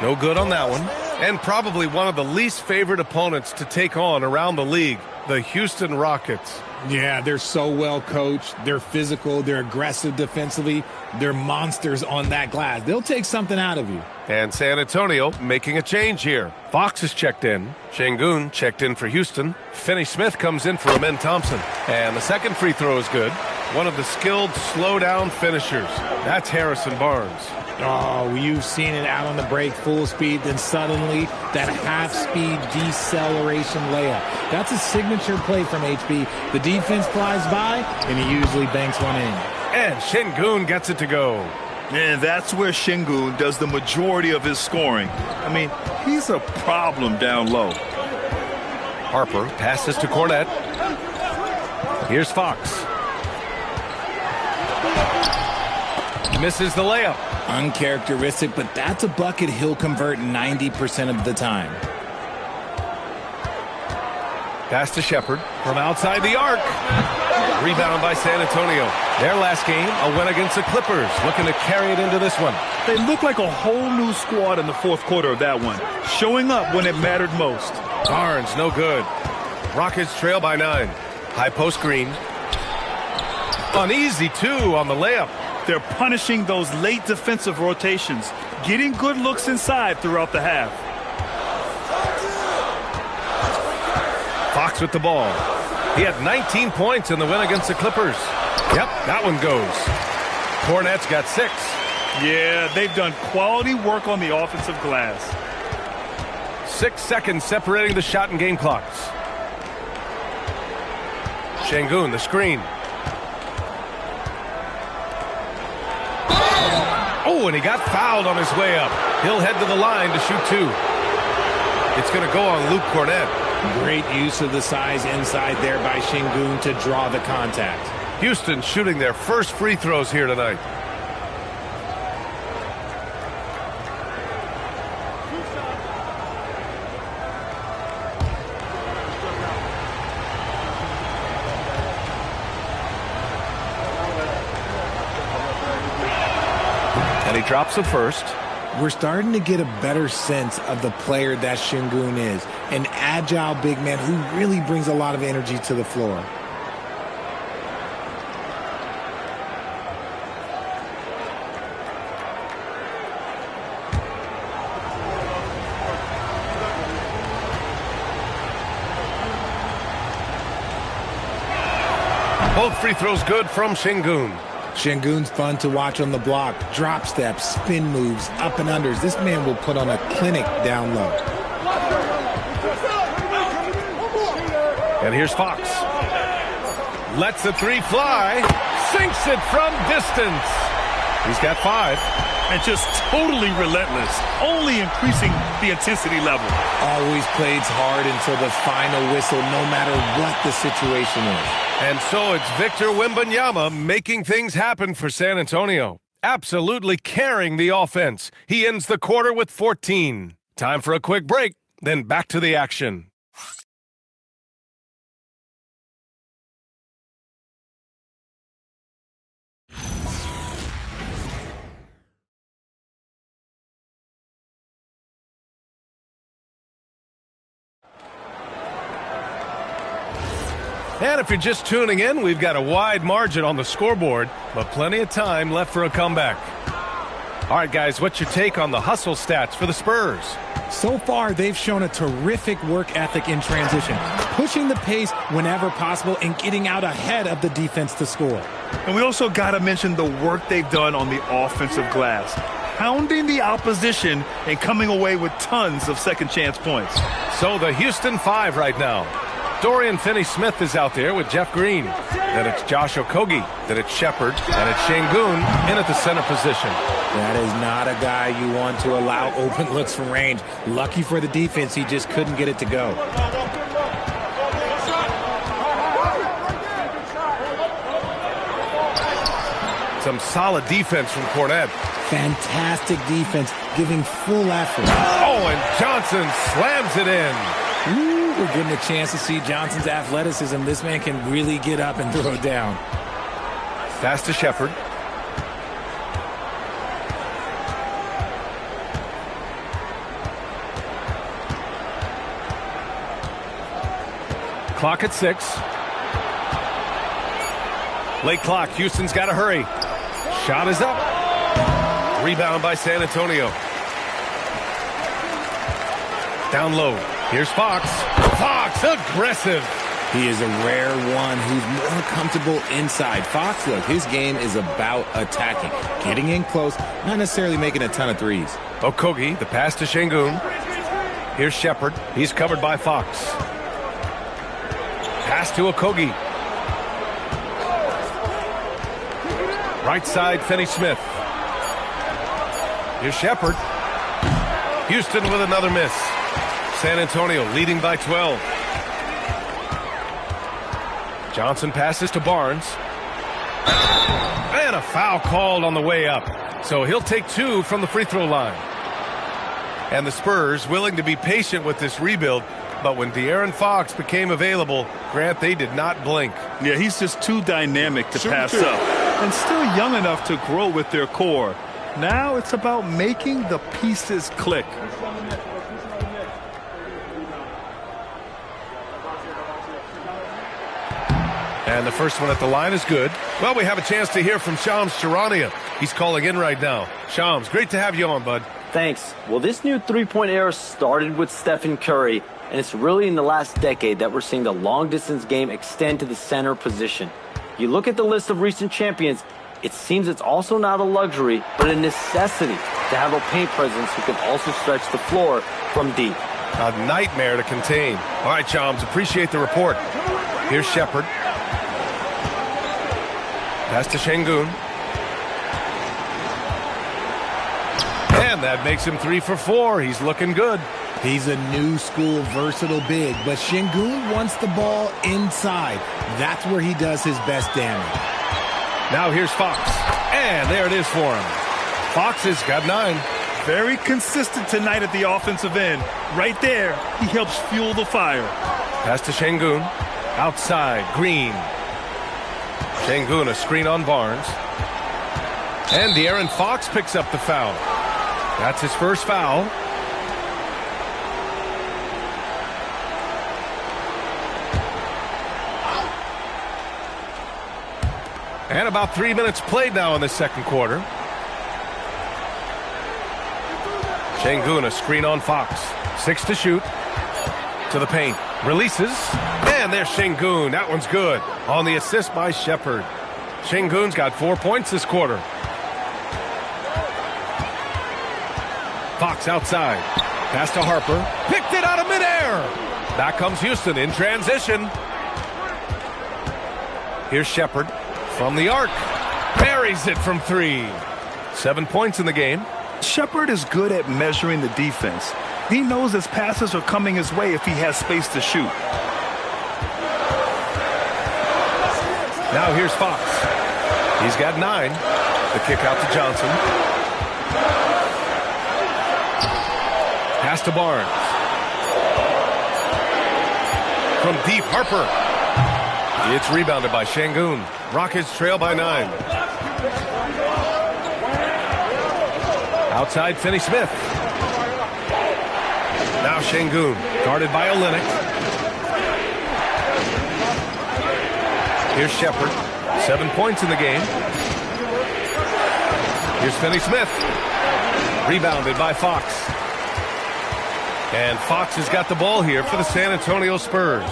No good on that one. And probably one of the least favored opponents to take on around the league. the Houston Rockets. Yeah, they're so well coached. They're physical. They're aggressive defensively. They're monsters on that glass. They'll take something out of you. And San Antonio making a change here. Fox is checked in. Şengün checked in for Houston. Finney-Smith comes in for Amen Thompson. And the second free throw is good. One of the skilled slow-down finishers. That's Harrison Barnes. Oh, you've seen it out on the break, full speed, then suddenly that half-speed deceleration layup. That's a signature play from HB. The defense flies by, and he usually banks one in. And Şengün gets it to go. And that's where Şengün does the majority of his scoring. I mean, he's a problem down low. Harper passes to Cornette. Here's Fox. Misses the layup. Uncharacteristic, but that's a bucket he'll convert 90% of the time. Pass to Shepard from outside the arc. Rebound by San Antonio. Their last game, a win against the Clippers. Looking to carry it into this one. They look like a whole new squad in the fourth quarter of that one. Showing up when it mattered most. Barnes, no good. Rockets trail by 9. High post Green. Uneasy, too, on the layup. They're punishing those late defensive rotations, getting good looks inside throughout the half. Fox with the ball. He had 19 points in the win against the Clippers. Yep, that one goes. Cornette's got 6. Yeah, they've done quality work on the offensive glass. 6 seconds separating the shot and game clocks. Şengün, the screen. Oh, and he got fouled on his way up. He'll head to the line to shoot 2. It's going to go on Luke Cornette. Great use of the size inside there by Şengün to draw the contact. Houston shooting their first free throws here tonight. And he drops the first. We're starting to get a better sense of the player that Şengün is. An agile big man who really brings a lot of energy to the floor. Both free throws good from Şengün. Şengün's fun to watch on the block. Drop steps, spin moves, up and unders. This man will put on a clinic down low. And here's Fox. Lets the 3 fly. Sinks it from distance. He's got 5. And just totally relentless. Only increasing the intensity level. Always plays hard until the final whistle, no matter what the situation is. And so it's Victor Wembanyama making things happen for San Antonio. Absolutely carrying the offense. He ends the quarter with 14. Time for a quick break, then back to the action. And if you're just tuning in, we've got a wide margin on the scoreboard, but plenty of time left for a comeback. All right, guys, what's your take on the hustle stats for the Spurs? So far, they've shown a terrific work ethic in transition, pushing the pace whenever possible and getting out ahead of the defense to score. And we also got to mention the work they've done on the offensive glass, pounding the opposition and coming away with tons of second chance points. So the Houston 5 right now. Dorian Finney-Smith is out there with Jeff Green. Then it's Josh Okogie. Then it's Shepard. And it's Şengün in at the center position. That is not a guy you want to allow open looks from range. Lucky for the defense, he just couldn't get it to go. Some solid defense from Cornette. Fantastic defense, giving full effort. Oh, and Johnson slams it in. Ooh, we're getting a chance to see Johnson's athleticism. This man can really get up and throw it down. Pass to Shepard. Clock at 6. Late clock. Houston's got to hurry. Shot is up. Rebound by San Antonio. Down low. Here's Fox. Fox, aggressive. He is a rare one who's more comfortable inside. Fox, look, his game is about attacking, getting in close, not necessarily making a ton of threes. Okogie, the pass to Şengün. Here's Shepherd. He's covered by Fox. Pass to Okogie. Right side, Finney-Smith. Here's Shepherd. Houston with another miss. San Antonio leading by 12. Johnson passes to Barnes. And a foul called on the way up. So he'll take 2 from the free throw line. And the Spurs willing to be patient with this rebuild. But when De'Aaron Fox became available, Grant, they did not blink. Yeah, he's just too dynamic to pass up. And still young enough to grow with their core. Now it's about making the pieces click. And the first one at the line is good. Well, we have a chance to hear from Shams Charania. He's calling in right now. Shams, great to have you on, bud. Thanks. Well, this new three-point era started with Stephen Curry, and it's really in the last decade that we're seeing the long-distance game extend to the center position. You look at the list of recent champions, it seems it's also not a luxury, but a necessity to have a paint presence who can also stretch the floor from deep. A nightmare to contain. All right, Shams, appreciate the report. Here's Shepherd. Pass to Şengün. And that makes him 3 for 4. He's looking good. He's a new school versatile big, but Şengün wants the ball inside. That's where he does his best damage. Now here's Fox. And there it is for him. Fox has got 9. Very consistent tonight at the offensive end. Right there, he helps fuel the fire. Pass to Şengün. Outside, Green. Şengün, a screen on Barnes. And De'Aaron Fox picks up the foul. That's his first foul. And about 3 minutes played now in the second quarter. Şengün, a screen on Fox. 6 to shoot. To the paint. Releases. And there's Şengün. That one's good. On the assist by Shepherd. Şengün's got 4 points this quarter. Fox outside. Pass to Harper. Picked it out of midair. Back comes Houston in transition. Here's Shepherd from the arc. Buries it from 3. 7 points in the game. Shepherd is good at measuring the defense. He knows his passes are coming his way if he has space to shoot. Now here's Fox. He's got 9. The kick out to Johnson. Pass to Barnes. From deep, Harper. It's rebounded by Şengün. Rockets trail by 9. Outside, Finney-Smith. Now Şengün, guarded by Olynyk. Here's Shepherd. 7 points in the game. Here's Finney-Smith. Rebounded by Fox. And Fox has got the ball here for the San Antonio Spurs.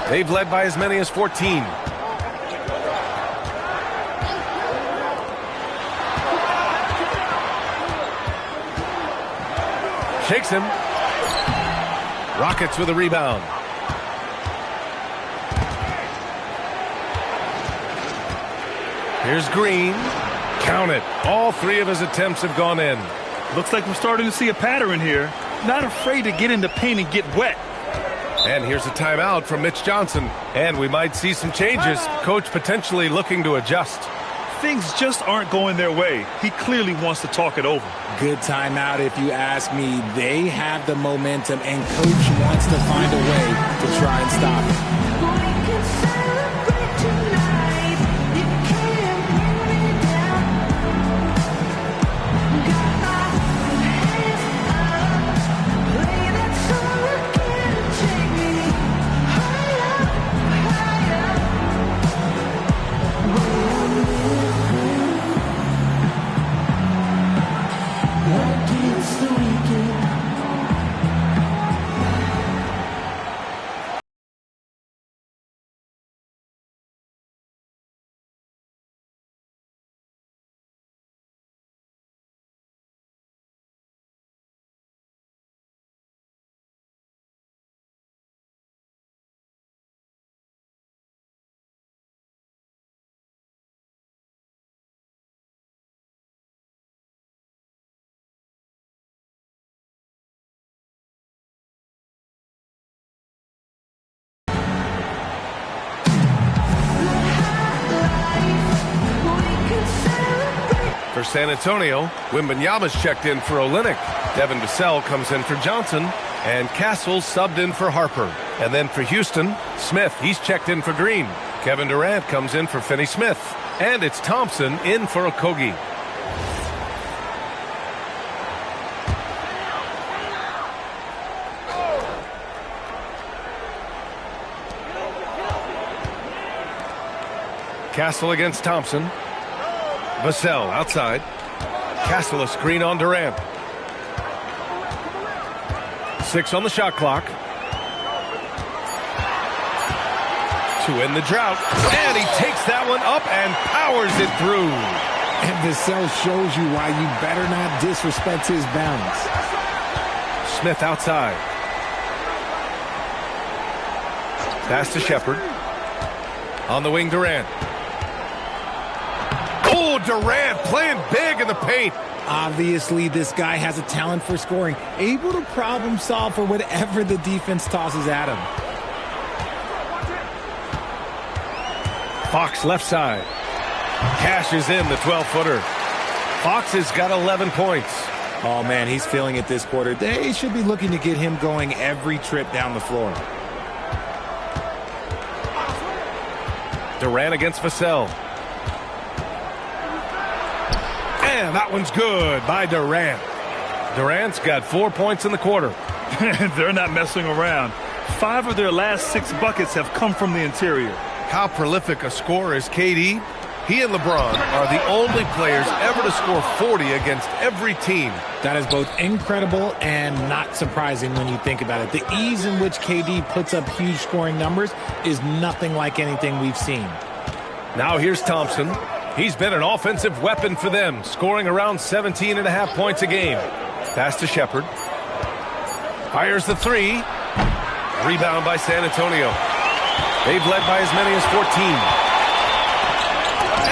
They've led by as many as 14. Shakes him. Rockets with a rebound. Here's Green. Count it. All 3 of his attempts have gone in. Looks like we're starting to see a pattern here. Not afraid to get in the paint and get wet. And here's a timeout from Mitch Johnson. And we might see some changes. Coach potentially looking to adjust. Things just aren't going their way. He clearly wants to talk it over. Good timeout if you ask me. They have the momentum, and Coach wants to find a way to try and stop it. For San Antonio, Wembanyama's checked in for Olynyk. Devin Vassell comes in for Johnson. And Castle subbed in for Harper. And then for Houston, Smith, he's checked in for Green. Kevin Durant comes in for Finney-Smith. And it's Thompson in for Okogie. Castle against Thompson. Vassell outside. Castle a screen on Durant. 6 on the shot clock. To end the drought. And he takes that one up and powers it through. And Vassell shows you why you better not disrespect his balance. Smith outside. Pass to Shepherd. On the wing, Durant. Oh, Durant playing big in the paint. Obviously, this guy has a talent for scoring, able to problem solve for whatever the defense tosses at him. Fox left side. Cashes in the 12-footer. Fox has got 11 points. Oh, man, he's feeling it this quarter. They should be looking to get him going every trip down the floor. Durant against Vassell. And that one's good by Durant. Durant's got 4 points in the quarter. They're not messing around. 5 of their last 6 buckets have come from the interior. How prolific a scorer is KD? He and LeBron are the only players ever to score 40 against every team. That is both incredible and not surprising when you think about it. The ease in which KD puts up huge scoring numbers is nothing like anything we've seen. Now here's Thompson. He's been an offensive weapon for them, scoring around 17.5 points a game. Pass to Shepherd. Fires the 3. Rebound by San Antonio. They've led by as many as 14.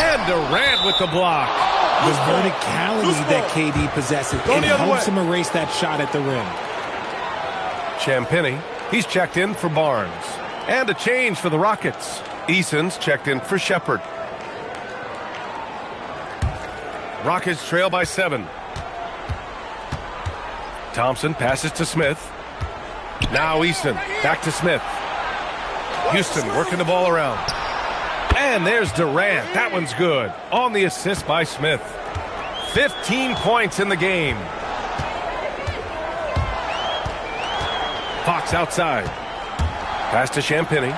And Durant with the block. The verticality that KD possesses, it helps him erase that shot at the rim. Champagnie, he's checked in for Barnes. And a change for the Rockets. Eason's checked in for Shepherd. Rockets trail by 7. Thompson passes to Smith. Now Easton back to Smith. Houston working the ball around. And there's Durant. That one's good. On the assist by Smith. 15 points in the game. Fox outside. Pass to Champagnie.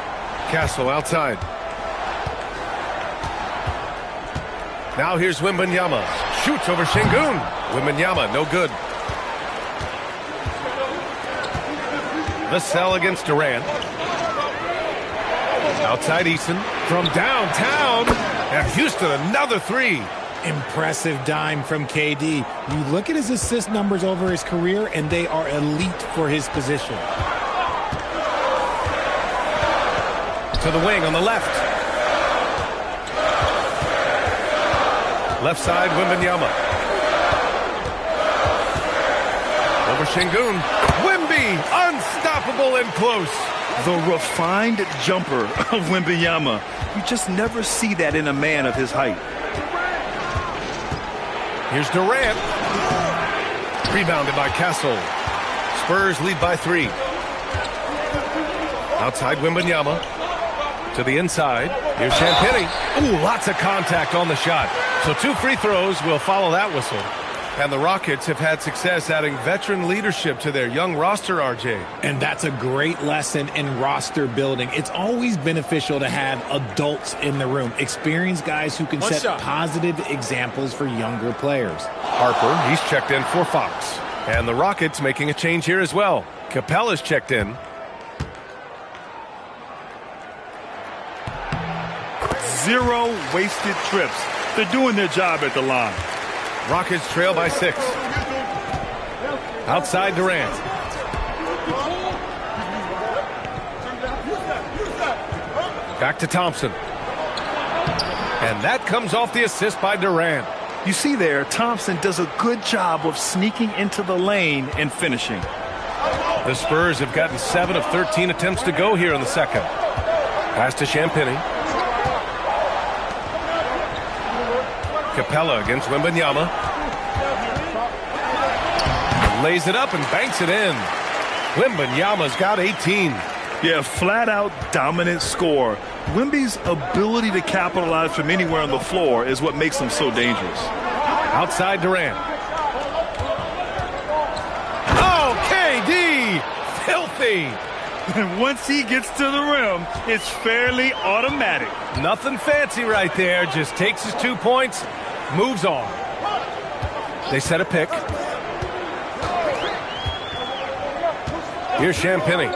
Castle outside. Now here's Wembanyama. Shoots over Şengün. Wembanyama, no good. Vassell against Durant. Outside Eason. From downtown. And Houston, another 3. Impressive dime from KD. You look at his assist numbers over his career, and they are elite for his position. To the wing on the left. Left side, Wembanyama. Over Şengün. Wemby, unstoppable and close. The refined jumper of Wembanyama. You just never see that in a man of his height. Here's Durant. Rebounded by Castle. Spurs lead by 3. Outside Wembanyama. To the inside. Here's Champagnie. Ooh, lots of contact on the shot. So 2 free throws will follow that whistle. And the Rockets have had success adding veteran leadership to their young roster, RJ. And that's a great lesson in roster building. It's always beneficial to have adults in the room, experienced guys who can set positive examples for younger players. Harper, he's checked in for Fox. And the Rockets making a change here as well. Capella's checked in. Zero wasted trips. They're doing their job at the line. Rockets trail by 6. Outside Durant. Back to Thompson. And that comes off the assist by Durant. You see there, Thompson does a good job of sneaking into the lane and finishing. The Spurs have gotten 7 of 13 attempts to go here in the second. Pass to Champagny. Capella against Wembanyama. Lays it up and banks it in. Wembanyama's got 18. Yeah, flat-out dominant score. Wemby's ability to capitalize from anywhere on the floor is what makes him so dangerous. Outside Durant. Oh, KD! Filthy! And once he gets to the rim, it's fairly automatic. Nothing fancy right there. Just takes his 2 points, moves on. They set a pick. Here's Champagny.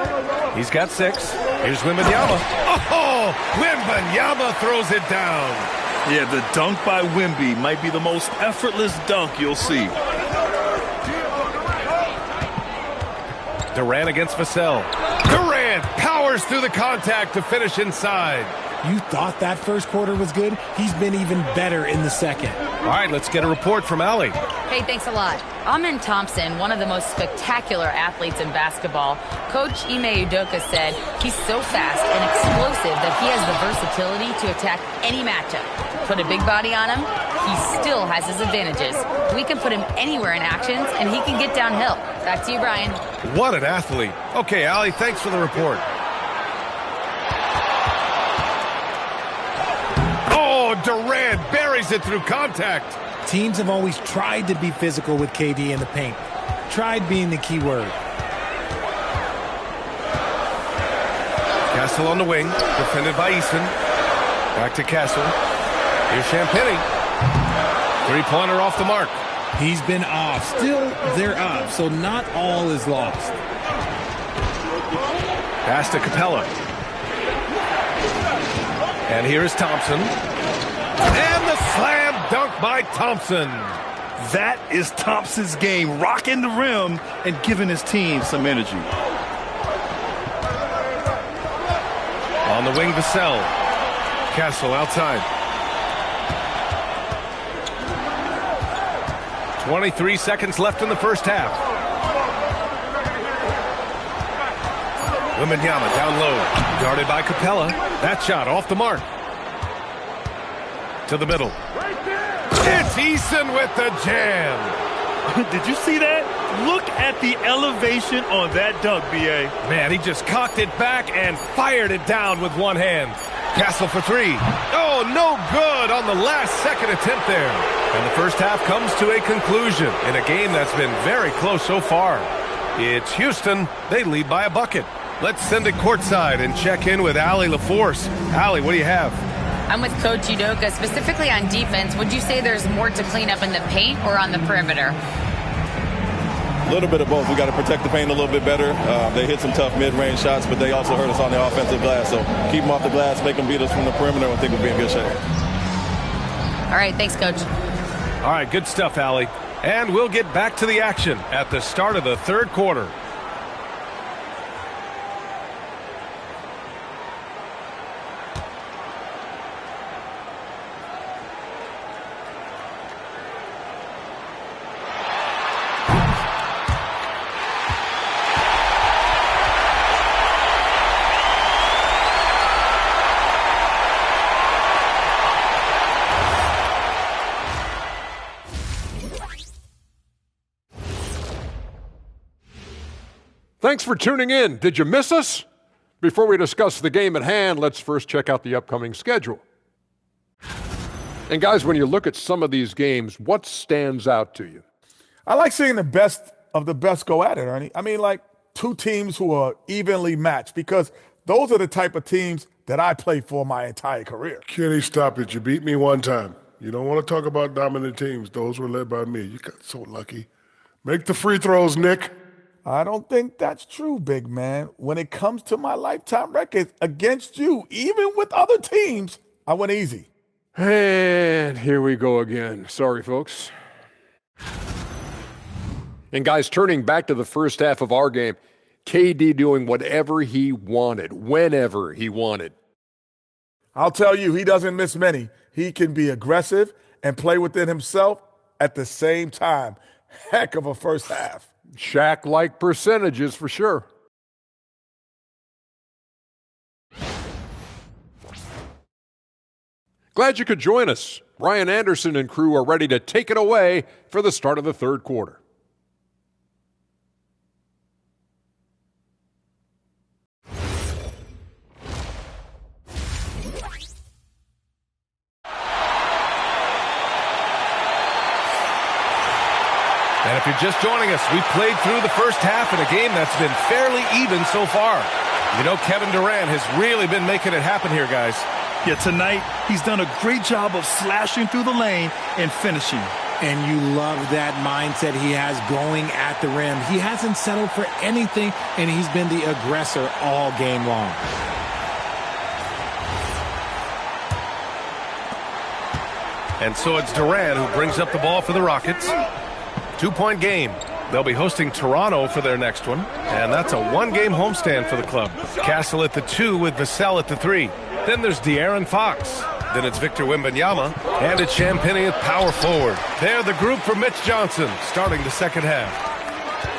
He's got 6. Here's Wembanyama. Oh, Wembanyama throws it down. Yeah, the dunk by Wemby might be the most effortless dunk you'll see. Durant against Vassell. Durant powers through the contact to finish inside. You thought that first quarter was good? He's been even better in the second. All right, let's get a report from Allie. Hey, thanks a lot. Amen Thompson, one of the most spectacular athletes in basketball. Coach Ime Udoka said he's so fast and explosive that he has the versatility to attack any matchup. Put a big body on him, he still has his advantages. We can put him anywhere in actions, and he can get downhill. Back to you, Brian. What an athlete. Okay, Allie, thanks for the report. Oh, Durant buries it through contact. Teams have always tried to be physical with KD in the paint. Tried being the key word. Castle on the wing, defended by Eason. Back to Castle. Here's Champagny. Three-pointer off the mark. He's been off. Still, they're up, so not all is lost. Pass to Capella. And here's Thompson. And the slam dunk by Thompson. That is Thompson's game, rocking the rim and giving his team some energy. On the wing, Vassell. Castle outside. 23 seconds left in the first half. Wembanyama down low. Guarded by Capella. That shot off the mark. To the middle. It's Eason with the jam. Did you see that? Look at the elevation on that dunk, B.A. Man, he just cocked it back and fired it down with one hand. Castle for 3. Oh, no good on the last second attempt there. And the first half comes to a conclusion in a game that's been very close so far. It's Houston. They lead by a bucket. Let's send it courtside and check in with Allie LaForce. Allie, what do you have? I'm with Coach Udoka. Specifically on defense, would you say there's more to clean up in the paint or on the perimeter? A little bit of both. We got to protect the paint a little bit better. They hit some tough mid-range shots, but they also hurt us on the offensive glass. So keep them off the glass, make them beat us from the perimeter, and I think we'll be in good shape. All right, thanks, Coach. All right, good stuff, Allie. And we'll get back to the action at the start of the third quarter. Thanks for tuning in. Did you miss us? Before we discuss the game at hand, let's first check out the upcoming schedule. And guys, when you look at some of these games, what stands out to you? I like seeing the best of the best go at it, Ernie. I mean, like two teams who are evenly matched, because those are the type of teams that I played for my entire career. Kenny, stop it. You beat me one time. You don't want to talk about dominant teams. Those were led by me. You got so lucky. Make the free throws, Nick. I don't think that's true, big man. When it comes to my lifetime records against you, even with other teams, I went easy. And here we go again. Sorry, folks. And guys, turning back to the first half of our game, KD doing whatever he wanted, whenever he wanted. I'll tell you, he doesn't miss many. He can be aggressive and play within himself at the same time. Heck of a first half. Shaq-like percentages for sure. Glad you could join us. Ryan Anderson and crew are ready to take it away for the start of the third quarter. And if you're just joining us, we played through the first half in a game that's been fairly even so far. You know, Kevin Durant has really been making it happen here, guys. Yeah, tonight he's done a great job of slashing through the lane and finishing. And you love that mindset he has going at the rim. He hasn't settled for anything, and he's been the aggressor all game long. And so it's Durant who brings up the ball for the Rockets. 2-point game. They'll be hosting Toronto for their next one, and that's a one-game homestand for the club. Castle at the 2 with Vassell at the 3. Then there's De'Aaron Fox. Then it's Victor Wembanyama, and it's Champagnie at power forward. They're the group for Mitch Johnson, starting the second half.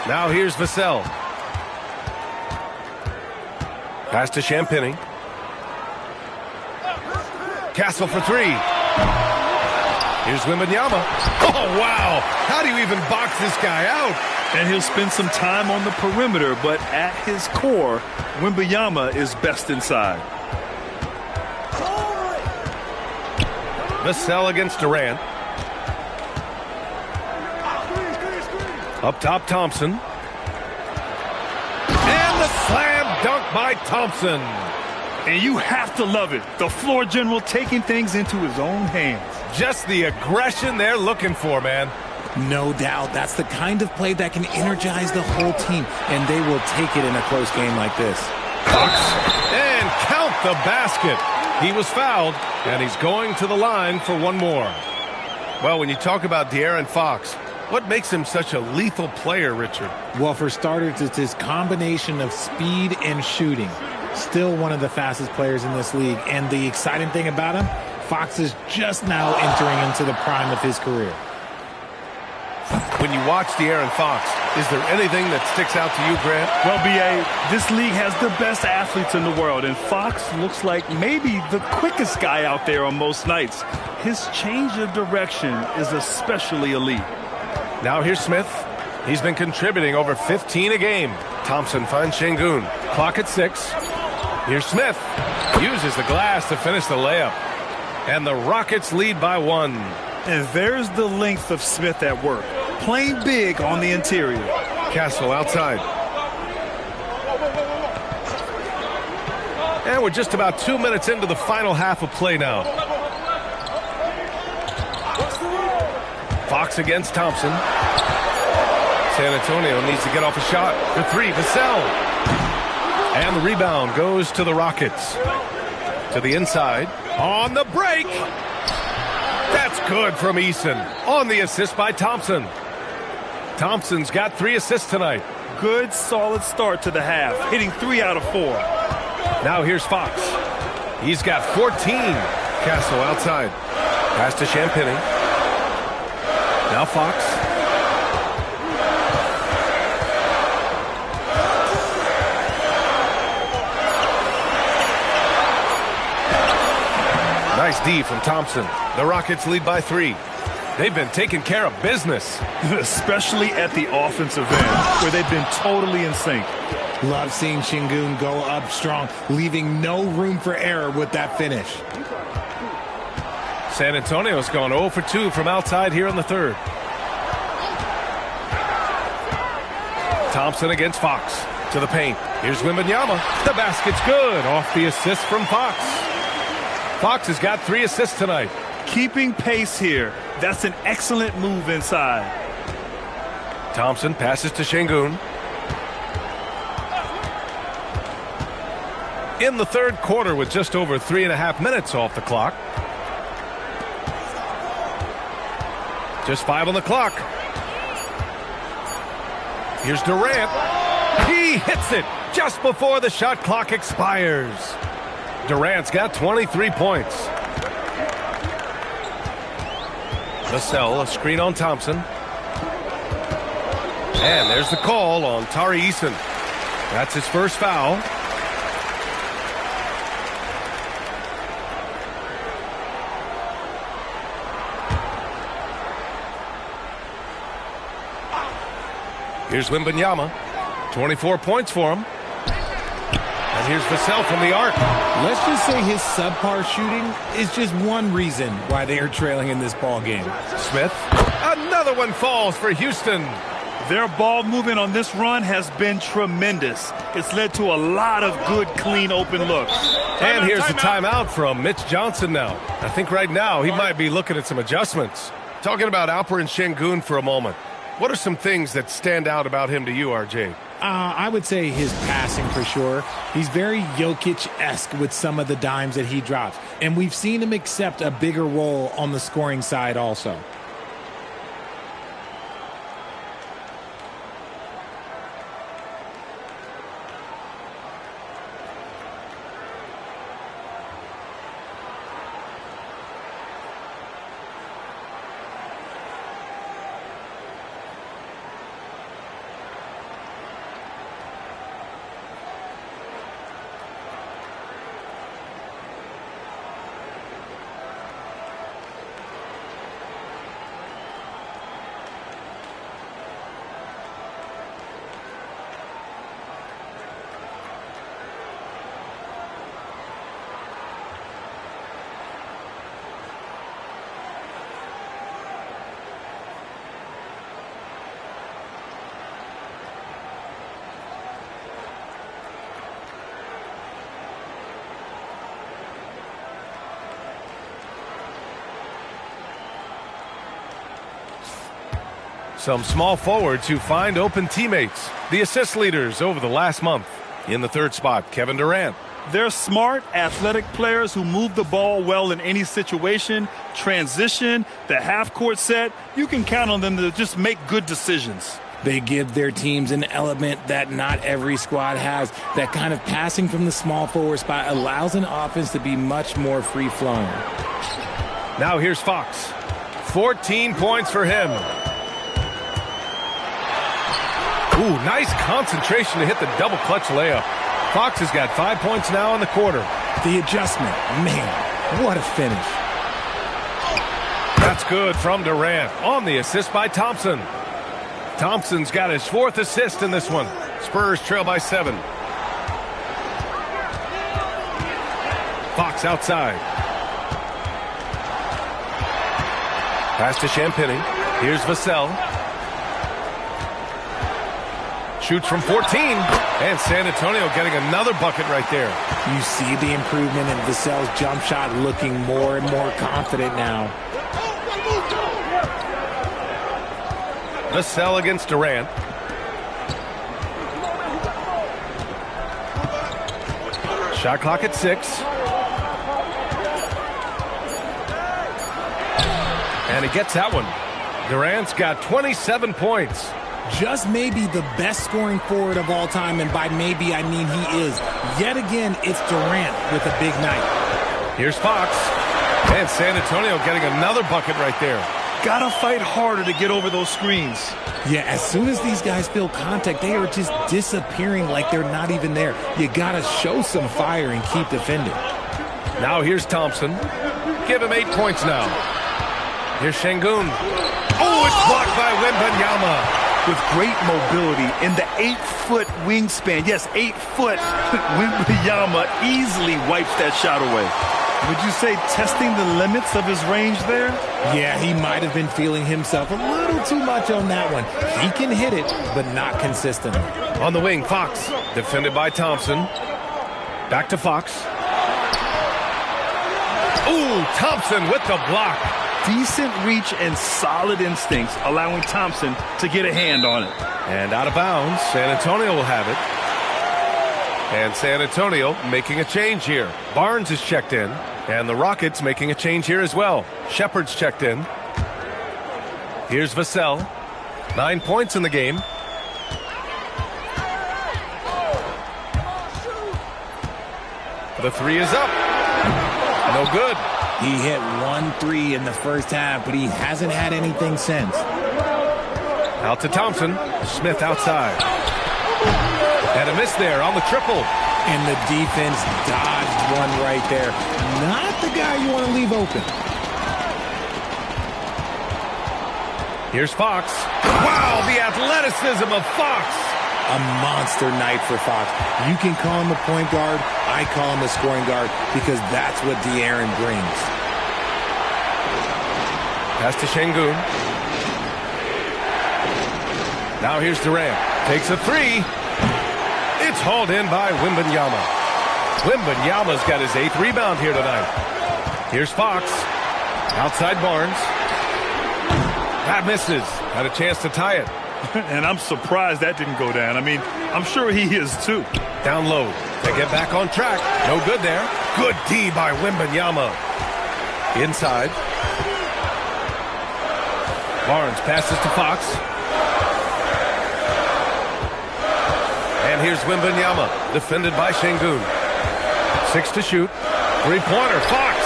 Now here's Vassell. Pass to Champagnie. Castle for 3. Here's Wembanyama. Oh, wow. How do you even box this guy out? And he'll spend some time on the perimeter, but at his core, Wembanyama is best inside. Vassell against Durant. Up top, Thompson. And the slam dunk by Thompson. And you have to love it. The floor general taking things into his own hands. Just the aggression they're looking for, man. No doubt. That's the kind of play that can energize the whole team, and they will take it in a close game like this. Fox. And count the basket. He was fouled, and he's going to the line for one more. Well, when you talk about De'Aaron Fox, what makes him such a lethal player, Richard? Well, for starters, it's his combination of speed and shooting. Still one of the fastest players in this league, and the exciting thing about him, Fox is just now entering into the prime of his career. When you watch De'Aaron Fox, is there anything that sticks out to you, Grant? Well, B.A., this league has the best athletes in the world, and Fox looks like maybe the quickest guy out there on most nights. His change of direction is especially elite. Now here's Smith. He's been contributing over 15 a game. Thompson finds Şengün. Clock at 6. Here's Smith. Uses the glass to finish the layup. And the Rockets lead by 1. And there's the length of Smith at work. Playing big on the interior. Castle outside. And we're just about 2 minutes into the final half of play now. Fox against Thompson. San Antonio needs to get off a shot. For 3, Vassell. And the rebound goes to the Rockets. To the inside. On the break. That's good from Eason. On the assist by Thompson. Thompson's got 3 assists tonight. Good, solid start to the half. Hitting 3 out of 4. Now here's Fox. He's got 14. Castle outside. Pass to Champagnie. Now Fox. Nice D from Thompson. The Rockets lead by 3. They've been taking care of business. Especially at the offensive end, where they've been totally in sync. Love seeing Şengün go up strong, leaving no room for error with that finish. San Antonio's gone 0 for 2 from outside here in the third. Thompson against Fox. To the paint. Here's Wembanyama. The basket's good. Off the assist from Fox. Fox has got 3 assists tonight. Keeping pace here. That's an excellent move inside. Thompson passes to Şengün. In the third quarter with just over 3.5 minutes off the clock. Just 5 on the clock. Here's Durant. He hits it just before the shot clock expires. Durant's got 23 points. Vassell, a screen on Thompson. And there's the call on Tari Eason. That's his first foul. Here's Wembanyama. 24 points for him. And here's Vassell from the arc. Let's just say his subpar shooting is just one reason why they are trailing in this ball game. Smith. Another one falls for Houston. Their ball movement on this run has been tremendous. It's led to a lot of good, clean, open looks. And here's the timeout from Mitch Johnson now. I think right now he might be looking at some adjustments. Talking about Alperen Şengün for a moment. What are some things that stand out about him to you, RJ? I would say his passing for sure. He's very Jokic-esque with some of the dimes that he drops. And we've seen him accept a bigger role on the scoring side also. Some small forwards who find open teammates. The assist leaders over the last month. In the third spot, Kevin Durant. They're smart, athletic players who move the ball well in any situation, transition, the half-court set. You can count on them to just make good decisions. They give their teams an element that not every squad has. That kind of passing from the small forward spot allows an offense to be much more free-flowing. Now here's Fox. 14 points for him. Ooh, nice concentration to hit the double clutch layup. Fox has got 5 points now in the quarter. The adjustment, man, what a finish. That's good from Durant on the assist by Thompson. Thompson's got his 4th assist in this one. Spurs trail by 7. Fox outside. Pass to Champagny. Here's Vassell. Shoots from 14, and San Antonio getting another bucket right there. You see the improvement in Vassell's jump shot, looking more and more confident now. Vassell against Durant. Shot clock at 6. And he gets that one. Durant's got 27 points. Just maybe the best scoring forward of all time, and by maybe I mean he is. Yet again, it's Durant with a big night. Here's Fox. And San Antonio getting another bucket right there. Gotta fight harder to get over those screens. Yeah, as soon as these guys feel contact, they are just disappearing like they're not even there. You gotta show some fire and keep defending. Now here's Thompson. Give him 8 points now. Here's Şengün. Oh, it's blocked by Wembanyama. With great mobility in the 8-foot wingspan. Yes, 8 foot. Wembanyama easily wipes that shot away. Would you say testing the limits of his range there? Yeah, he might have been feeling himself a little too much on that one. He can hit it, but not consistently. On the wing, Fox, defended by Thompson. Back to Fox. Ooh, Thompson with the block. Decent reach and solid instincts, allowing Thompson to get a hand on it. And out of bounds, San Antonio will have it. And San Antonio making a change here. Barnes is checked in, and the Rockets making a change here as well. Shepard's checked in. Here's Vassell. 9 points in the game. The three is up. No good. He hit 1 3 in the first half, but he hasn't had anything since. Out to Thompson. Smith outside. And a miss there on the triple. And the defense dodged one right there. Not the guy you want to leave open. Here's Fox. Wow, the athleticism of Fox. A monster night for Fox. You can call him a point guard. I call him a scoring guard because that's what De'Aaron brings. Pass to Şengün. Now here's Durant. Takes a three. It's hauled in by Wembanyama. Wembanyama's got his 8th rebound here tonight. Here's Fox. Outside Barnes. That misses. Had a chance to tie it. And I'm surprised that didn't go down. I mean, I'm sure he is too. Down low. They get back on track. No good there. Good D by Wembanyama. Inside. Barnes passes to Fox. And here's Wembanyama, defended by Şengün. 6 to shoot. Three-pointer, Fox.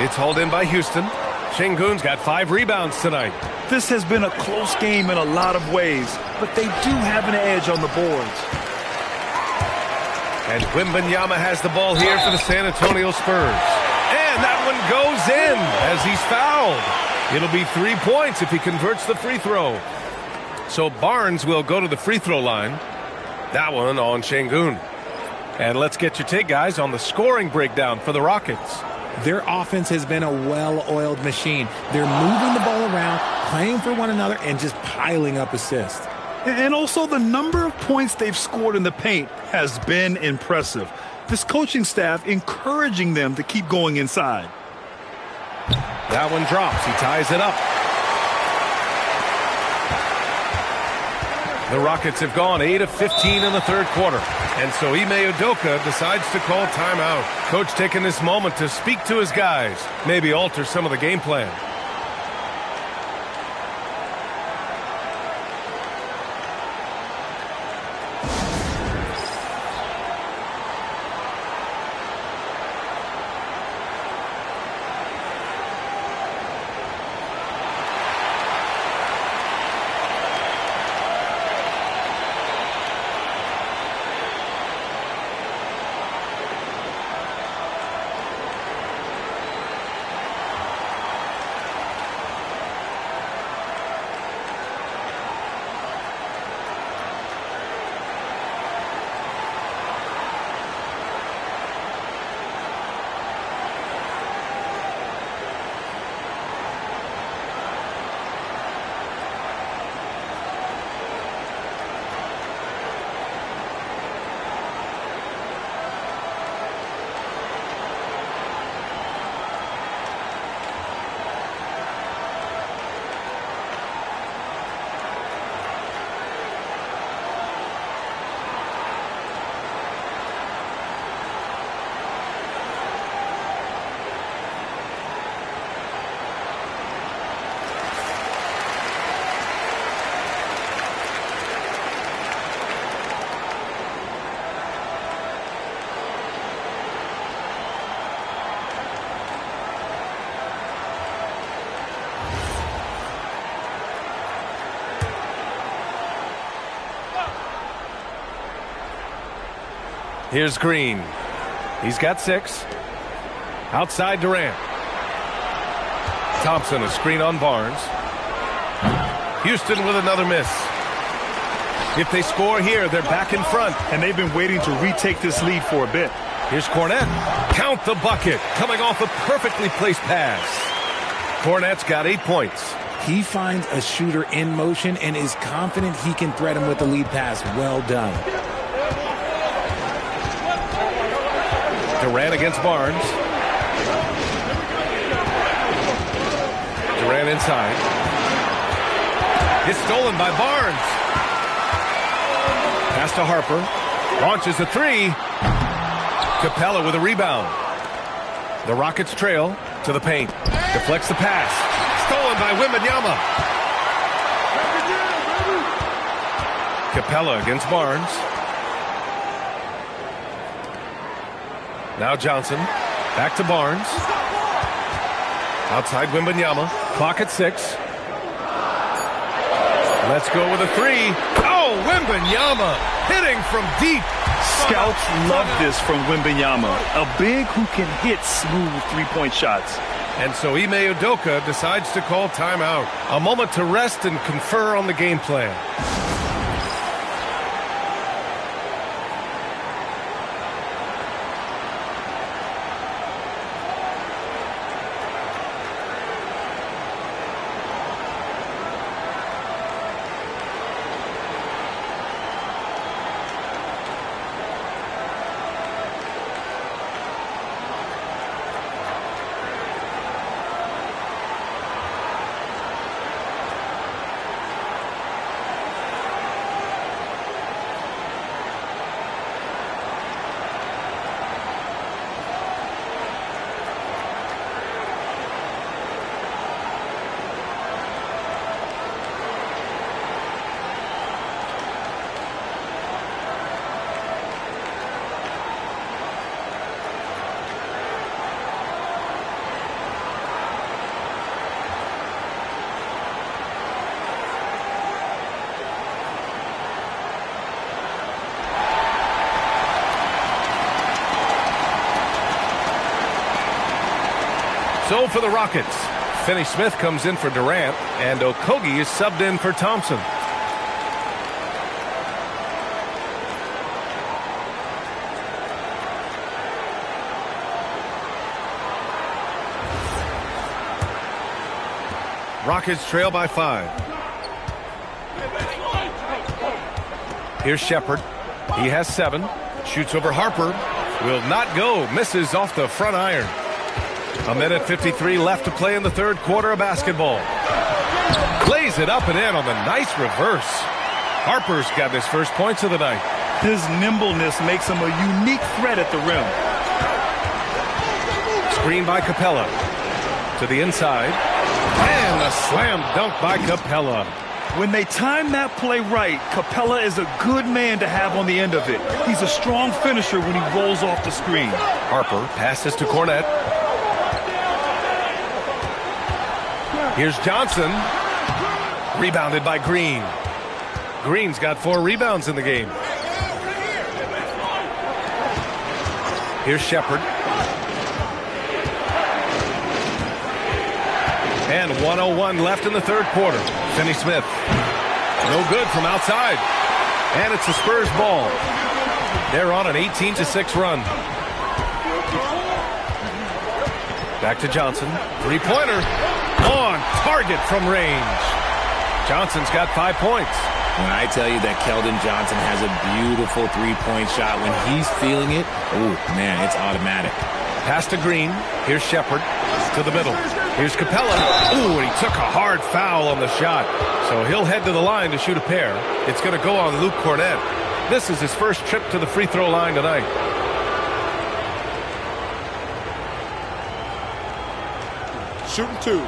It's hauled in by Houston. Şengün's got 5 rebounds tonight. This has been a close game in a lot of ways, but they do have an edge on the boards. And Wembanyama has the ball here for the San Antonio Spurs. And that one goes in as he's fouled. It'll be 3 points if he converts the free throw. So Barnes will go to the free throw line. That one on Şengün. And let's get your take, guys, on the scoring breakdown for the Rockets. Their offense has been a well-oiled machine. They're moving the ball around, playing for one another, and just piling up assists. And also the number of points they've scored in the paint has been impressive. This coaching staff encouraging them to keep going inside. That one drops. He ties it up. The Rockets have gone 8 of 15 in the third quarter. And so Ime Udoka decides to call timeout. Coach taking this moment to speak to his guys, maybe alter some of the game plan. Here's Green. He's got 6. Outside Durant. Thompson, a screen on Barnes. Houston with another miss. If they score here, they're back in front. And they've been waiting to retake this lead for a bit. Here's Cornette. Count the bucket. Coming off a perfectly placed pass. Cornette's got 8 points. He finds a shooter in motion and is confident he can thread him with the lead pass. Well done. Durant against Barnes. Durant inside. It's stolen by Barnes. Pass to Harper. Launches a three. Capella with a rebound. The Rockets trail to the paint. Deflects the pass. Stolen by Wembanyama. Capella against Barnes. Now Johnson. Back to Barnes. Outside Wembanyama. Clock at 6. Let's go with a three. Oh, Wembanyama hitting from deep. Scouts love this from Wembanyama. A big who can hit smooth three-point shots. And so Ime Udoka decides to call timeout. A moment to rest and confer on the game plan. So for the Rockets, Finney-Smith comes in for Durant, and Okogie is subbed in for Thompson. Rockets trail by 5. Here's Shepherd. He has 7. Shoots over Harper. Will not go. Misses off the front iron. A minute 53 left to play in the third quarter of basketball. Plays it up and in on the nice reverse. Harper's got his first points of the night. His nimbleness makes him a unique threat at the rim. Screen by Capella. To the inside. And a slam dunk by Capella. When they time that play right, Capella is a good man to have on the end of it. He's a strong finisher when he rolls off the screen. Harper passes to Cornette. Here's Johnson. Rebounded by Green. Green's got 4 rebounds in the game. Here's Shepherd. And 1:01 left in the third quarter. Finney-Smith. No good from outside. And it's the Spurs ball. They're on an 18-6 run. Back to Johnson. Three-pointer. On target from range. Johnson's got 5 points. When I tell you that Keldon Johnson has a beautiful three-point shot, when he's feeling it, oh, man, it's automatic. Pass to Green. Here's Shepherd to the middle. Here's Capella. Ooh, and he took a hard foul on the shot. So he'll head to the line to shoot a pair. It's going to go on Luke Cornette. This is his first trip to the free throw line tonight. Shooting 2.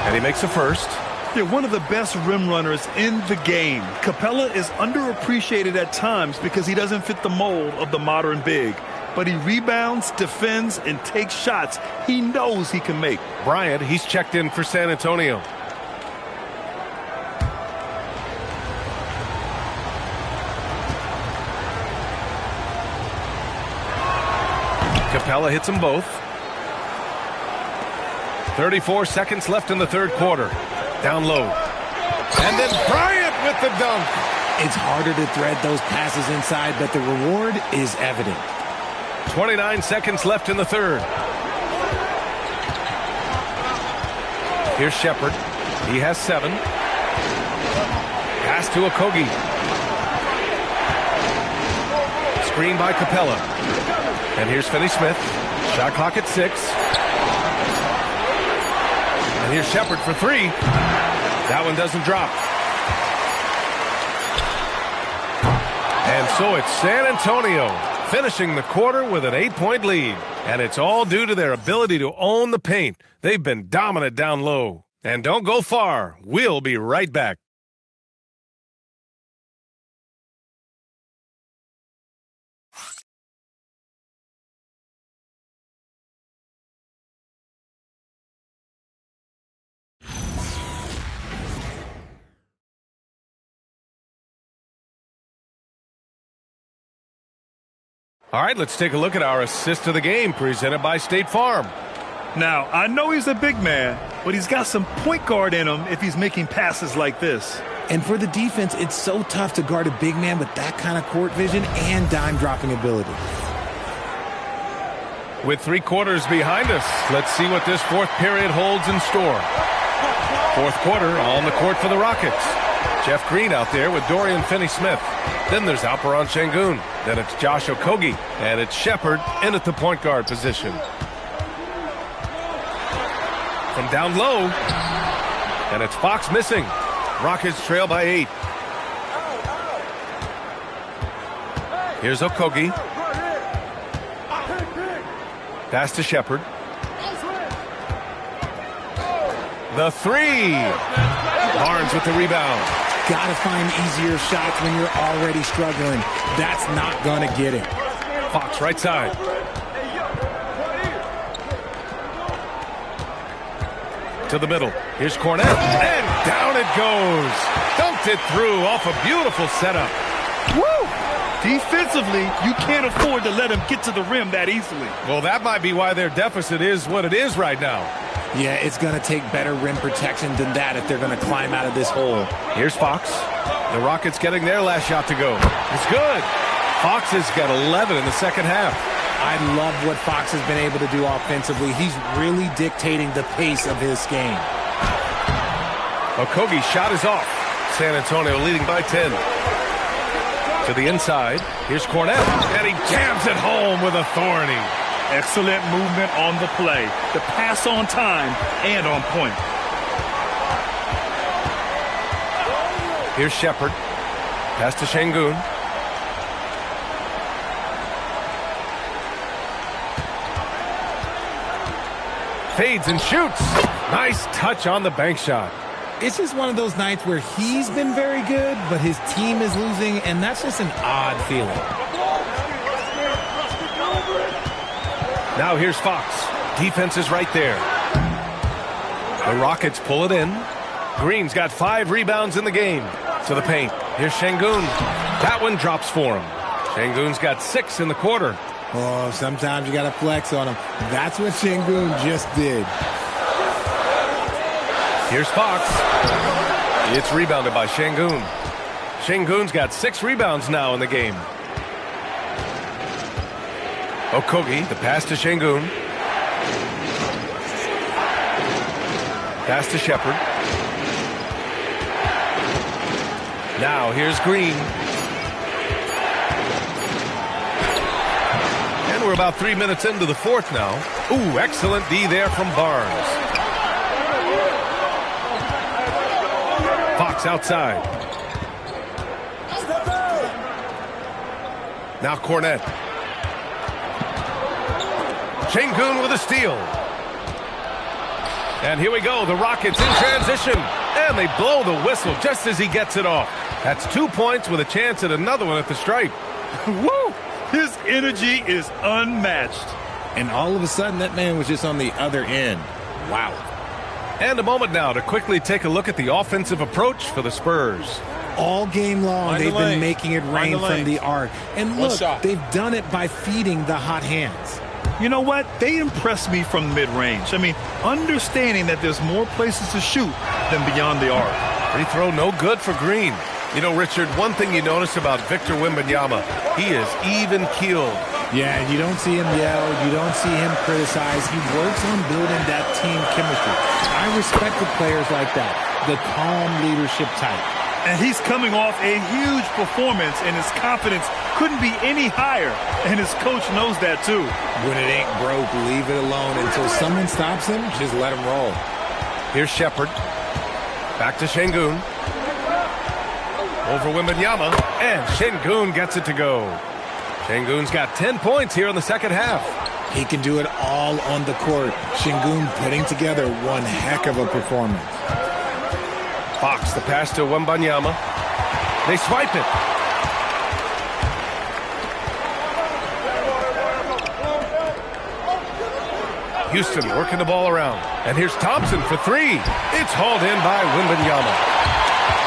And he makes a first. Yeah, one of the best rim runners in the game. Capella is underappreciated at times because he doesn't fit the mold of the modern big. But he rebounds, defends, and takes shots he knows he can make. Bryant, he's checked in for San Antonio. Capella hits them both. 34 seconds left in the third quarter. Down low. And then Bryant with the dunk. It's harder to thread those passes inside, but the reward is evident. 29 seconds left in the third. Here's Shepard. He has 7. Pass to Okogie. Screen by Capella. And here's Finney-Smith. Shot clock at 6. And here's Shepard for 3. That one doesn't drop. And so it's San Antonio finishing the quarter with an 8-point lead. And it's all due to their ability to own the paint. They've been dominant down low. And don't go far. We'll be right back. All right, let's take a look at our assist of the game presented by State Farm. Now, I know he's a big man, but he's got some point guard in him if he's making passes like this. And for the defense, it's so tough to guard a big man with that kind of court vision and dime-dropping ability. With 3 quarters behind us, let's see what this fourth period holds in store. Fourth quarter on the court for the Rockets. Jeff Green out there with Dorian Finney-Smith. Then there's Alperen Sengun. Then it's Josh Okogie. And it's Shepard in at the point guard position. From down low. And it's Fox missing. Rockets trail by 8. Here's Okogie. Pass to Shepard. The 3. Barnes with the rebound. Gotta find easier shots when you're already struggling. That's not gonna get it. Fox right side. To the middle. Here's Cornette. And down it goes. Dumped it through off a beautiful setup. Woo! Defensively, you can't afford to let him get to the rim that easily. Well, that might be why their deficit is what it is right now. Yeah, it's going to take better rim protection than that if they're going to climb out of this hole. Here's Fox. The Rockets getting their last shot to go. It's good. Fox has got 11 in the second half. I love what Fox has been able to do offensively. He's really dictating the pace of his game. Okogie's shot is off. San Antonio leading by 10. To the inside. Here's Cornette. And he jams it home with authority. Excellent movement on the play. The pass on time and on point. Here's Shepard. Pass to Sengun. Fades and shoots. Nice touch on the bank shot. It's just one of those nights where he's been very good, but his team is losing, and that's just an odd feeling. Now here's Fox. Defense is right there. The Rockets pull it in. Green's got 5 rebounds in the game. To the paint. Here's Sengun. That one drops for him. Sengun's got 6 in the quarter. Oh, sometimes you got to flex on him. That's what Sengun just did. Here's Fox. It's rebounded by Sengun. Sengun's got 6 rebounds now in the game. Okogie, the pass to Sengun. Pass to Shepard. Now here's Green. And we're about 3 minutes into the fourth now. Ooh, excellent D there from Barnes. Fox outside. Now Cornette. Sengun with a steal. And here we go. The Rockets in transition. And they blow the whistle just as he gets it off. That's 2 points with a chance at another one at the stripe. Woo! His energy is unmatched. And all of a sudden, that man was just on the other end. Wow. And a moment now to quickly take a look at the offensive approach for the Spurs. All game long, they've been making it rain from the arc. And look, they've done it by feeding the hot hands. You know what? They impress me from mid-range. I mean, understanding that there's more places to shoot than beyond the arc. Free throw no good for Green. You know, Richard, one thing you notice about Victor Wembanyama, he is even-keeled. Yeah, you don't see him yell. You don't see him criticize. He works on building that team chemistry. I respect the players like that, the calm leadership type. And he's coming off a huge performance, and his confidence couldn't be any higher. And his coach knows that, too. When it ain't broke, leave it alone. Until someone stops him, just let him roll. Here's Shepard. Back to Şengün. Over Wembanyama, and Şengün gets it to go. Şengün's got 10 points here in the second half. He can do it all on the court. Şengün putting together one heck of a performance. Fox, the pass to Wembanyama. They swipe it. Houston working the ball around. And here's Thompson for three. It's hauled in by Wembanyama.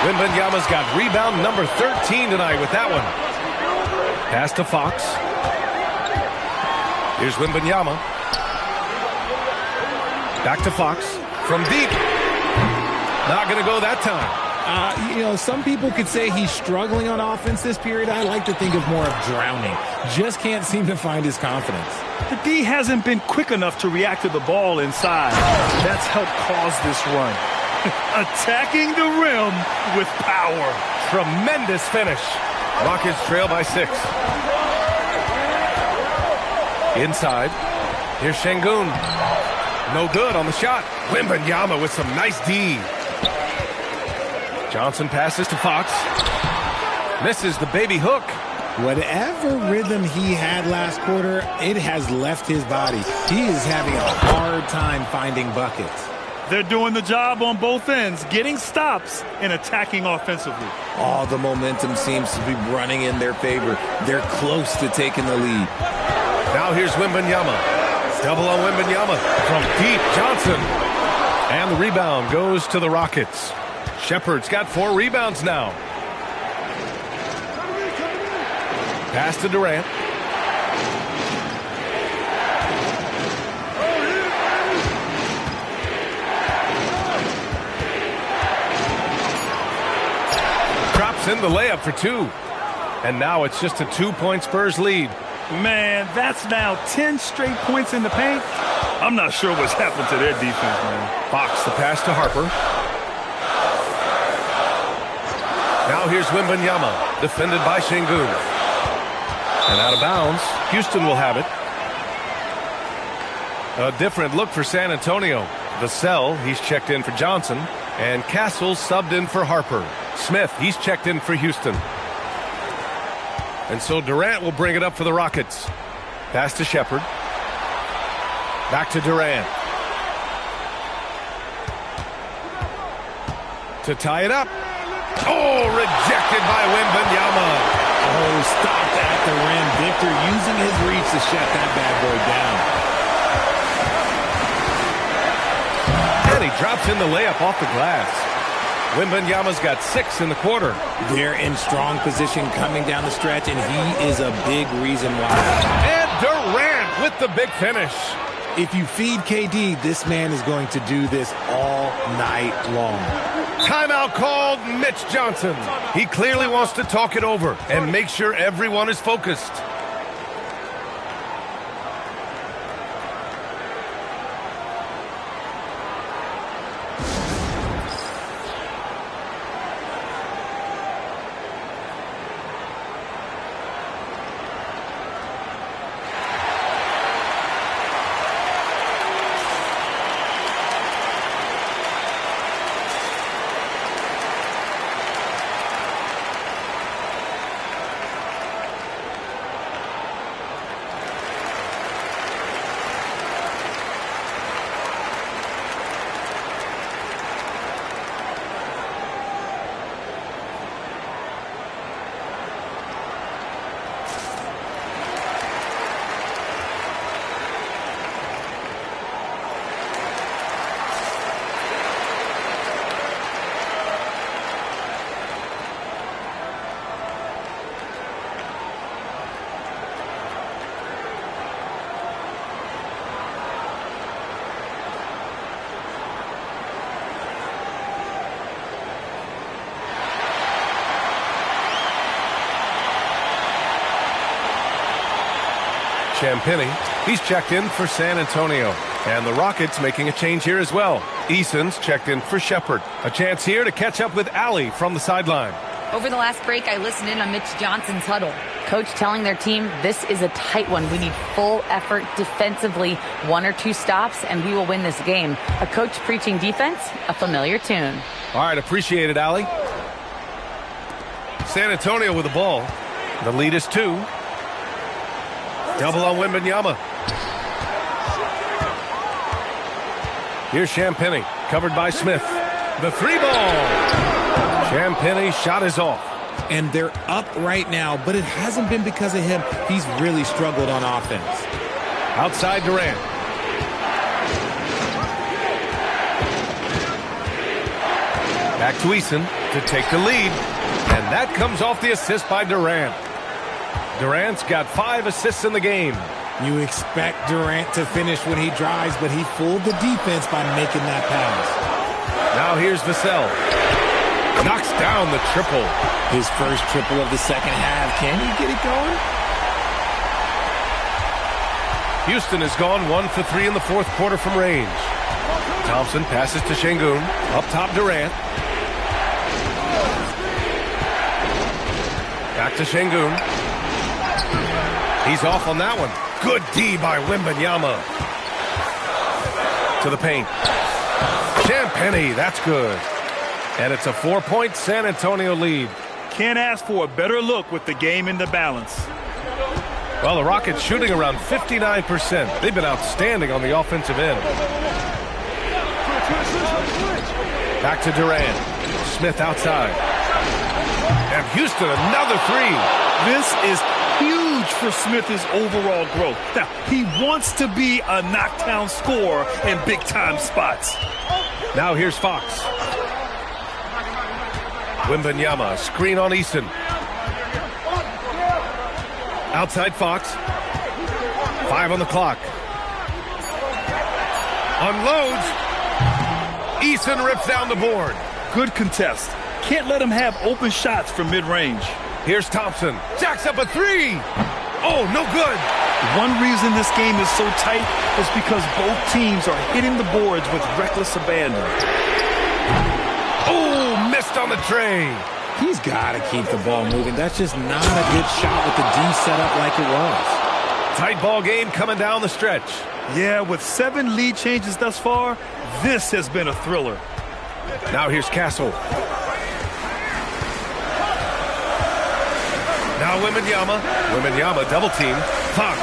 Wembanyama's got rebound number 13 tonight with that one. Pass to Fox. Here's Wembanyama. Back to Fox. From deep. Not going to go that time. You know, some people could say he's struggling on offense this period. I like to think of more of drowning. Just can't seem to find his confidence. The D hasn't been quick enough to react to the ball inside. That's helped cause this run. Attacking the rim with power. Tremendous finish. Rockets trail by 6. Inside. Here's Şengün. No good on the shot. Wembanyama with some nice D. Johnson passes to Fox. Misses the baby hook. Whatever rhythm he had last quarter, it has left his body. He is having a hard time finding buckets. They're doing the job on both ends, getting stops and attacking offensively. All the momentum seems to be running in their favor. They're close to taking the lead. Now here's Wembanyama. Double on Wembanyama from deep. Johnson. And the rebound goes to the Rockets. Shepard's got 4 rebounds now. Pass to Durant. Drops in the layup for 2. And now it's just a 2-point Spurs lead. Man, that's now 10 straight points in the paint. I'm not sure what's happened to their defense, man. Fox, the pass to Harper. Now here's Wembanyama, defended by Şengün. And out of bounds, Houston will have it. A different look for San Antonio. Vassell, he's checked in for Johnson. And Castle subbed in for Harper. Smith, he's checked in for Houston. And so Durant will bring it up for the Rockets. Pass to Shepard. Back to Durant. To tie it up. Oh, rejected by Wembanyama. Oh, stopped at the rim. Victor using his reach to shut that bad boy down. And he drops in the layup off the glass. Wembanyama's got 6 in the quarter. They're in strong position coming down the stretch, and he is a big reason why. And Durant with the big finish. If you feed KD, this man is going to do this all night long. Timeout called. Mitch Johnson. He clearly wants to talk it over and make sure everyone is focused. Champagny. He's checked in for San Antonio. And the Rockets making a change here as well. Eason's checked in for Shepard. A chance here to catch up with Allie from the sideline. Over the last break, I listened in on Mitch Johnson's huddle. Coach telling their team, this is a tight one. We need full effort defensively, 1 or 2 stops, and we will win this game. A coach preaching defense, a familiar tune. All right, appreciate it, Allie. San Antonio with the ball. The lead is 2. Double on Wembanyama. Here's Champagny, covered by Smith. The 3-ball. Champagny shot is off. And they're up right now, but it hasn't been because of him. He's really struggled on offense. Outside Durant. Back to Eason to take the lead. And that comes off the assist by Durant. Durant's got 5 assists in the game. You expect Durant to finish when he drives, but he fooled the defense by making that pass. Now here's Vassell. Knocks down the triple. His first triple of the second half. Can he get it going? Houston has gone 1 for 3 in the fourth quarter from range. Thompson passes to Şengün. Up top, Durant. Back to Şengün. He's off on that one. Good D by Wembanyama. To the paint. Champagny, that's good. And it's a 4-point San Antonio lead. Can't ask for a better look with the game in the balance. Well, the Rockets shooting around 59%. They've been outstanding on the offensive end. Back to Durant. Smith outside. And Houston, another 3. This is huge for Smith's overall growth. Now, he wants to be a knockdown scorer in big-time spots. Now here's Fox. Wembanyama, screen on Easton. Outside Fox. 5 on the clock. Unloads. Easton rips down the board. Good contest. Can't let him have open shots from mid-range. Here's Thompson. Jacks up a 3. Oh, no good. One reason this game is so tight is because both teams are hitting the boards with reckless abandon. Oh, missed on the tray. He's got to keep the ball moving. That's just not a good shot with the D set up like it was. Tight ball game coming down the stretch. Yeah, with 7 lead changes thus far, this has been a thriller. Now here's Castle. Now Wembanyama. Wembanyama double team. Fox.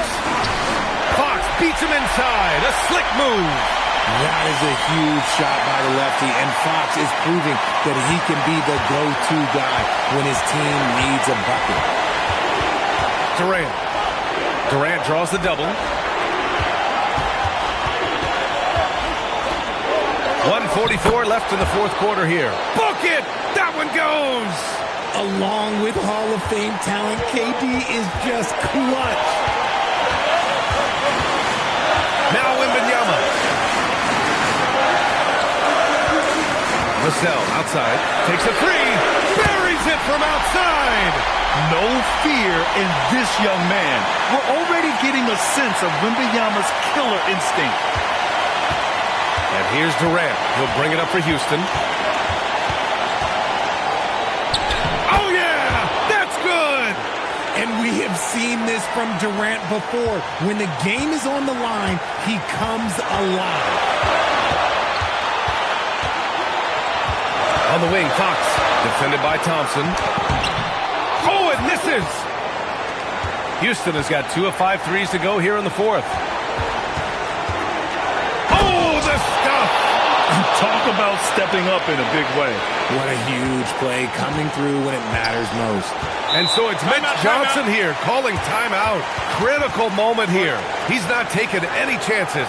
Fox beats him inside. A slick move. That is a huge shot by the lefty, and Fox is proving that he can be the go-to guy when his team needs a bucket. Durant. Durant draws the double. 1:44 left in the fourth quarter here. Book it! That one goes! Along with Hall of Fame talent, KD is just clutch. Now Wembanyama. Vassell outside, takes a 3, buries it from outside. No fear in this young man. We're already getting a sense of Wembanyama's killer instinct. And here's Durant. He'll bring it up for Houston. Oh, yeah! That's good! And we have seen this from Durant before. When the game is on the line, he comes alive. On the wing, Fox. Defended by Thompson. Oh, it misses! Houston has got 2 of 5 threes to go here in the fourth. Oh, the stuff! Talk about stepping up in a big way. What a huge play coming through when it matters most. And so it's Mitch Johnson here calling timeout. Critical moment here. He's not taking any chances.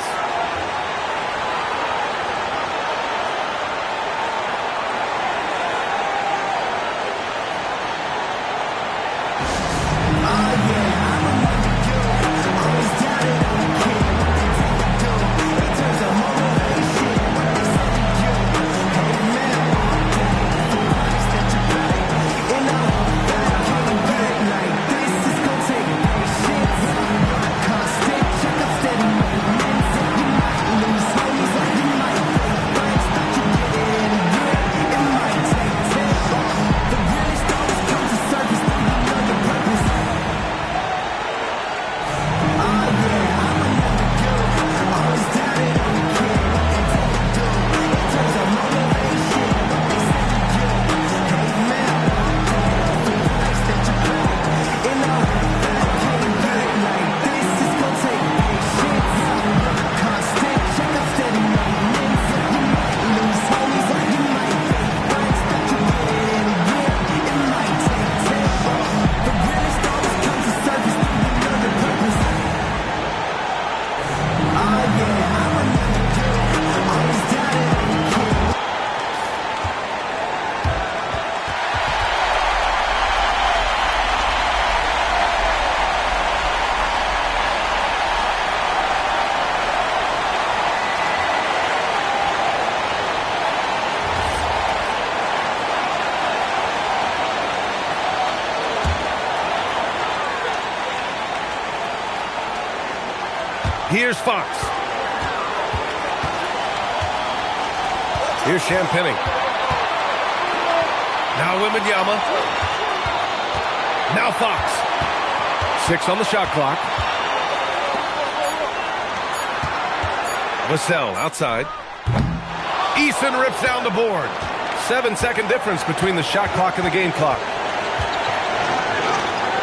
Here's Fox. Here's Champagnie. Now Wembanyama. Now Fox. 6 on the shot clock. Vassell outside. Eason rips down the board. 7-second difference between the shot clock and the game clock.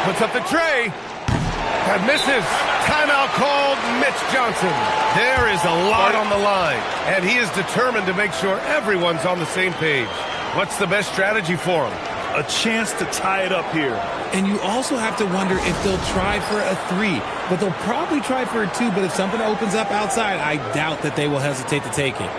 Puts up the tray. That misses. Timeout called. Mitch Johnson. There is a lot on the line, and he is determined to make sure everyone's on the same page. What's the best strategy for him? A chance to tie it up here. And you also have to wonder if they'll try for a 3, but they'll probably try for a 2, but if something opens up outside, I doubt that they will hesitate to take it.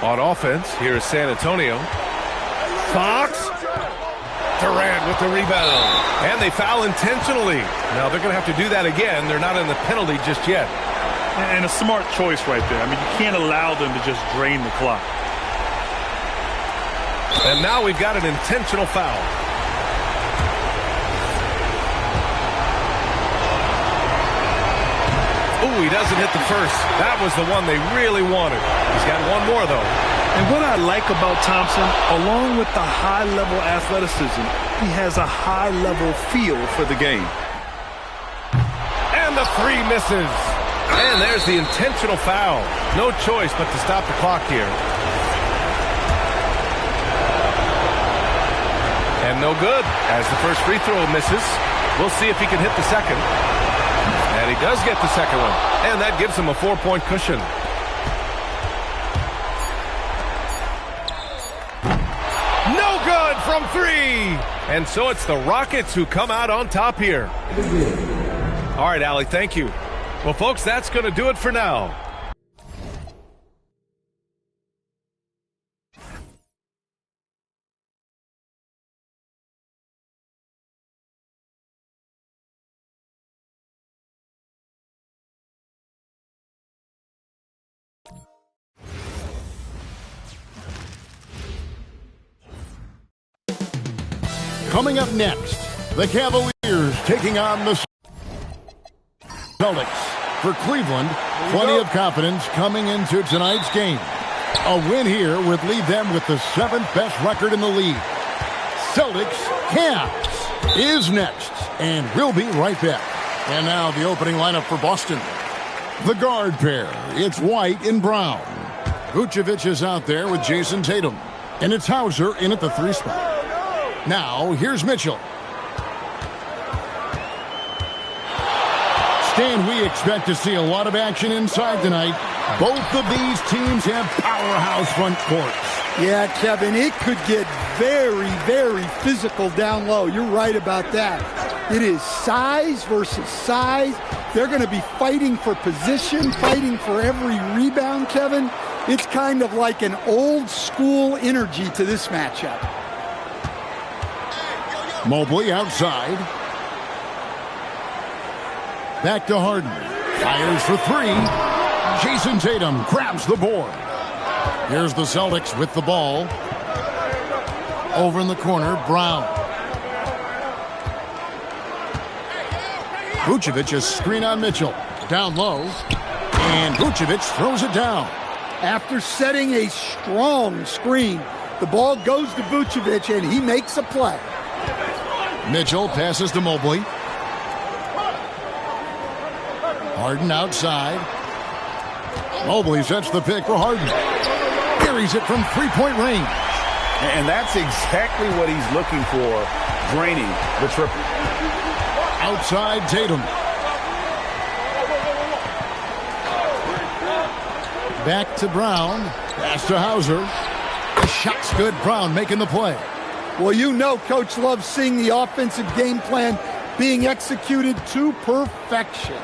On offense, here is San Antonio. Fox. Durant with the rebound. And they foul intentionally. Now they're going to have to do that again. They're not in the penalty just yet. And a smart choice right there. I mean, you can't allow them to just drain the clock. And now we've got an intentional foul. Ooh, he doesn't hit the first. That was the one they really wanted. He's got one more, though. And what I like about Thompson, along with the high-level athleticism, he has a high-level feel for the game. And the 3 misses. And there's the intentional foul. No choice but to stop the clock here. And no good, as the first free throw misses. We'll see if he can hit the second. And he does get the second one. And that gives him a 4-point cushion. No good from 3. And so it's the Rockets who come out on top here. All right, Allie, thank you. Well, folks, that's going to do it for now. Coming up next, the Cavaliers taking on the Celtics. For Cleveland, plenty of confidence coming into tonight's game. A win here would leave them with the 7th best record in the league. Celtics Cavs is next, and we'll be right back. And now the opening lineup for Boston. The guard pair, it's White and Brown. Vucevic is out there with Jason Tatum. And it's Hauser in at the 3 spot. Now, here's Mitchell. Stan, we expect to see a lot of action inside tonight. Both of these teams have powerhouse front courts. Yeah, Kevin, it could get very, very physical down low. You're right about that. It is size versus size. They're going to be fighting for position, fighting for every rebound, Kevin. It's kind of like an old school energy to this matchup. Mobley outside. Back to Harden. Fires for 3. Jason Tatum grabs the board. Here's the Celtics with the ball. Over in the corner, Brown. Vucevic a screen on Mitchell. Down low. And Vucevic throws it down. After setting a strong screen, the ball goes to Vucevic, and he makes a play. Mitchell passes to Mobley. Harden outside. Mobley sets the pick for Harden. Carries it from three-point range. And that's exactly what he's looking for, draining the triple. Outside Tatum. Back to Brown. Pass to Hauser. The shot's good. Brown making the play. Well, you know Coach loves seeing the offensive game plan being executed to perfection.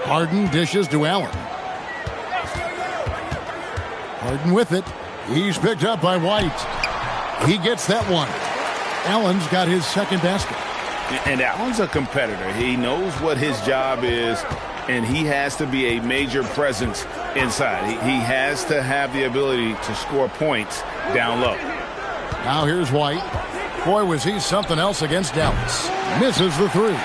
Harden dishes to Allen. Harden with it. He's picked up by White. He gets that one. Allen's got his second basket. And Allen's a competitor. He knows what his job is, and he has to be a major presence inside. He has to have the ability to score points down low. Now here's White. Boy, was he something else against Dallas. Misses the three.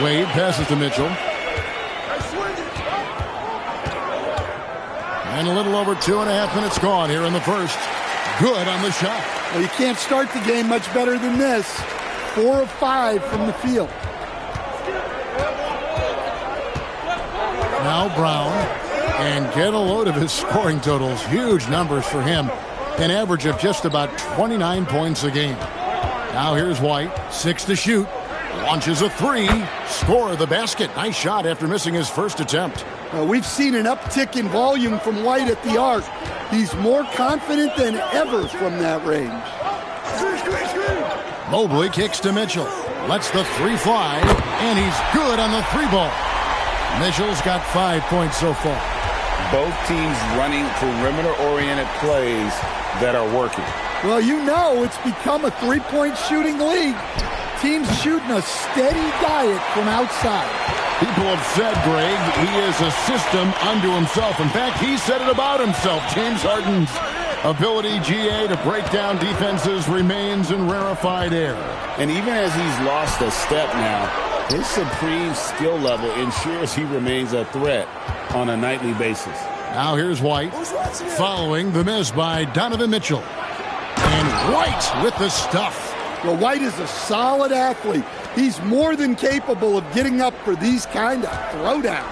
Wade passes to Mitchell. And a little over 2.5 minutes gone here in the first. Good on the shot. Well, you can't start the game much better than this. 4 of 5 from the field. Now Brown. And get a load of his scoring totals. Huge numbers for him. An average of just about 29 points a game. Now here's White. 6 to shoot. Launches a three. Score the basket. Nice shot after missing his first attempt. We've seen an uptick in volume from White at the arc. He's more confident than ever from that range. Mobley kicks to Mitchell. Lets the three fly. And he's good on the three ball. Mitchell's got 5 points so far. Both teams running perimeter-oriented plays that are working. Well, you know it's become a three-point shooting league. Teams shooting a steady diet from outside. People have said, Greg, he is a system unto himself. In fact, he said it about himself. James Harden's ability, GA, to break down defenses remains in rarefied air. And even as he's lost a step now, his supreme skill level ensures he remains a threat on a nightly basis. Now here's White, following the miss by Donovan Mitchell. And White with the stuff. Well, White is a solid athlete. He's more than capable of getting up for these kind of throwdowns.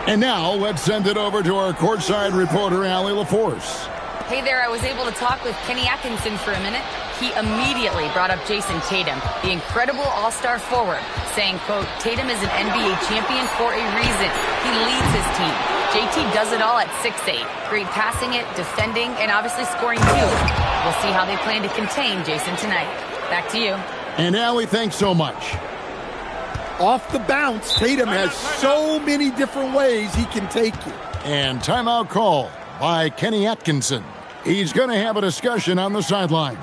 And now let's send it over to our courtside reporter, Allie LaForce. Hey there, I was able to talk with Kenny Atkinson for a minute. He immediately brought up Jason Tatum, the incredible all-star forward, saying, quote, Tatum is an NBA champion for a reason. He leads his team. JT does it all at 6'8". Great passing it, defending, and obviously scoring too. We'll see how they plan to contain Jason tonight. Back to you. And Allie, thanks so much. Off the bounce, Tatum has so many different ways he can take you. And timeout call by Kenny Atkinson. He's going to have a discussion on the sideline.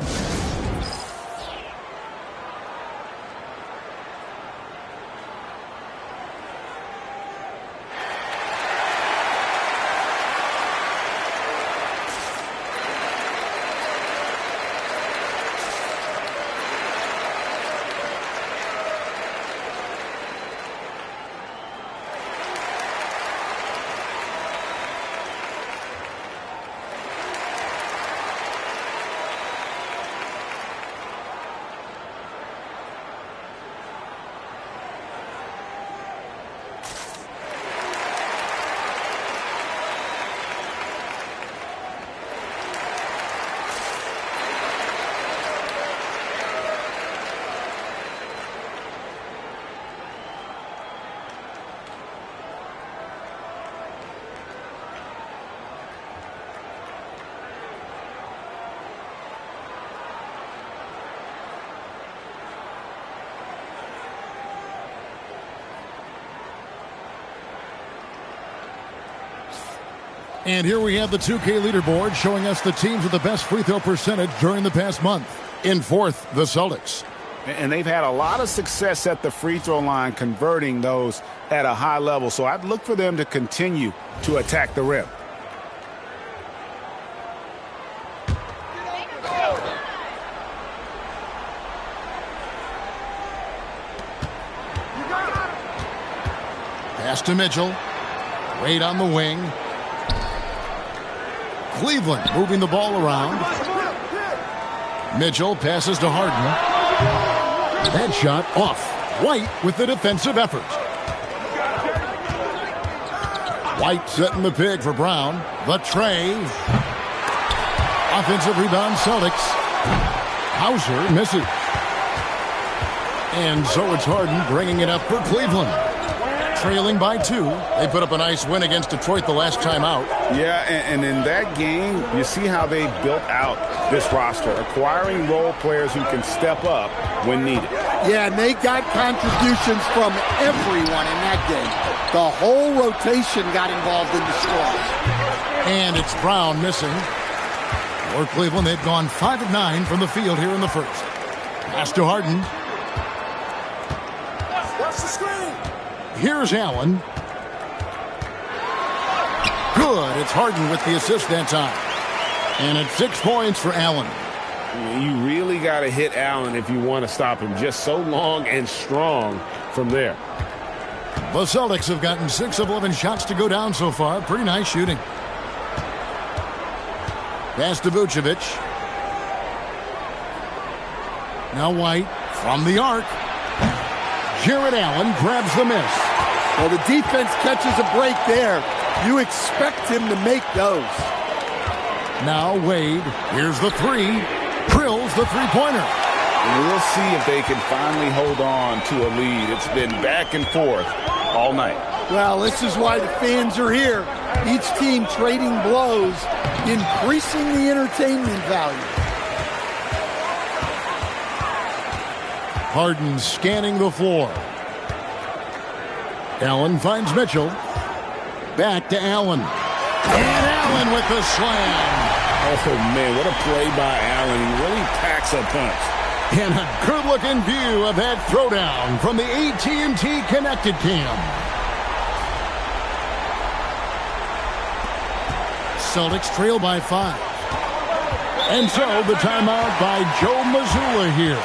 And here we have the 2K leaderboard showing us the teams with the best free throw percentage during the past month. In fourth, the Celtics. And they've had a lot of success at the free throw line, converting those at a high level. So I'd look for them to continue to attack the rim. Pass to Mitchell. Wade on the wing. Cleveland moving the ball around. Mitchell passes to Harden. That shot off. White with the defensive effort. White setting the pick for Brown. The tray. Offensive rebound, Celtics. Hauser misses. And so it's Harden bringing it up for Cleveland. Trailing by 2. They put up a nice win against Detroit the last time out. Yeah, and in that game, you see how they built out this roster, acquiring role players who can step up when needed. Yeah, and they got contributions from everyone in that game. The whole rotation got involved in the score. And it's Brown missing. For Cleveland, they've gone 5 of 9 from the field here in the first. Pass to Harden. Watch the screen. Here's Allen. Good. It's Harden with the assist that time. And it's 6 points for Allen. You really got to hit Allen if you want to stop him. Just so long and strong from there. The Celtics have gotten 6 of 11 shots to go down so far. Pretty nice shooting. Pass to Vucevic. Now White from the arc. Jared Allen grabs the miss. Well, the defense catches a break there. You expect him to make those. Now Wade. Here's the 3. Drills the three-pointer. We'll see if they can finally hold on to a lead. It's been back and forth all night. Well, this is why the fans are here. Each team trading blows, increasing the entertainment value. Harden scanning the floor. Allen finds Mitchell. Back to Allen. And Allen with the slam. Oh, man, what a play by Allen. He really packs a punch. And a good-looking view of that throwdown from the AT&T Connected Cam. Celtics trail by 5. And so the timeout by Joe Mazzulla here.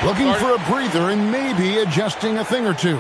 Looking for a breather and maybe adjusting a thing or two.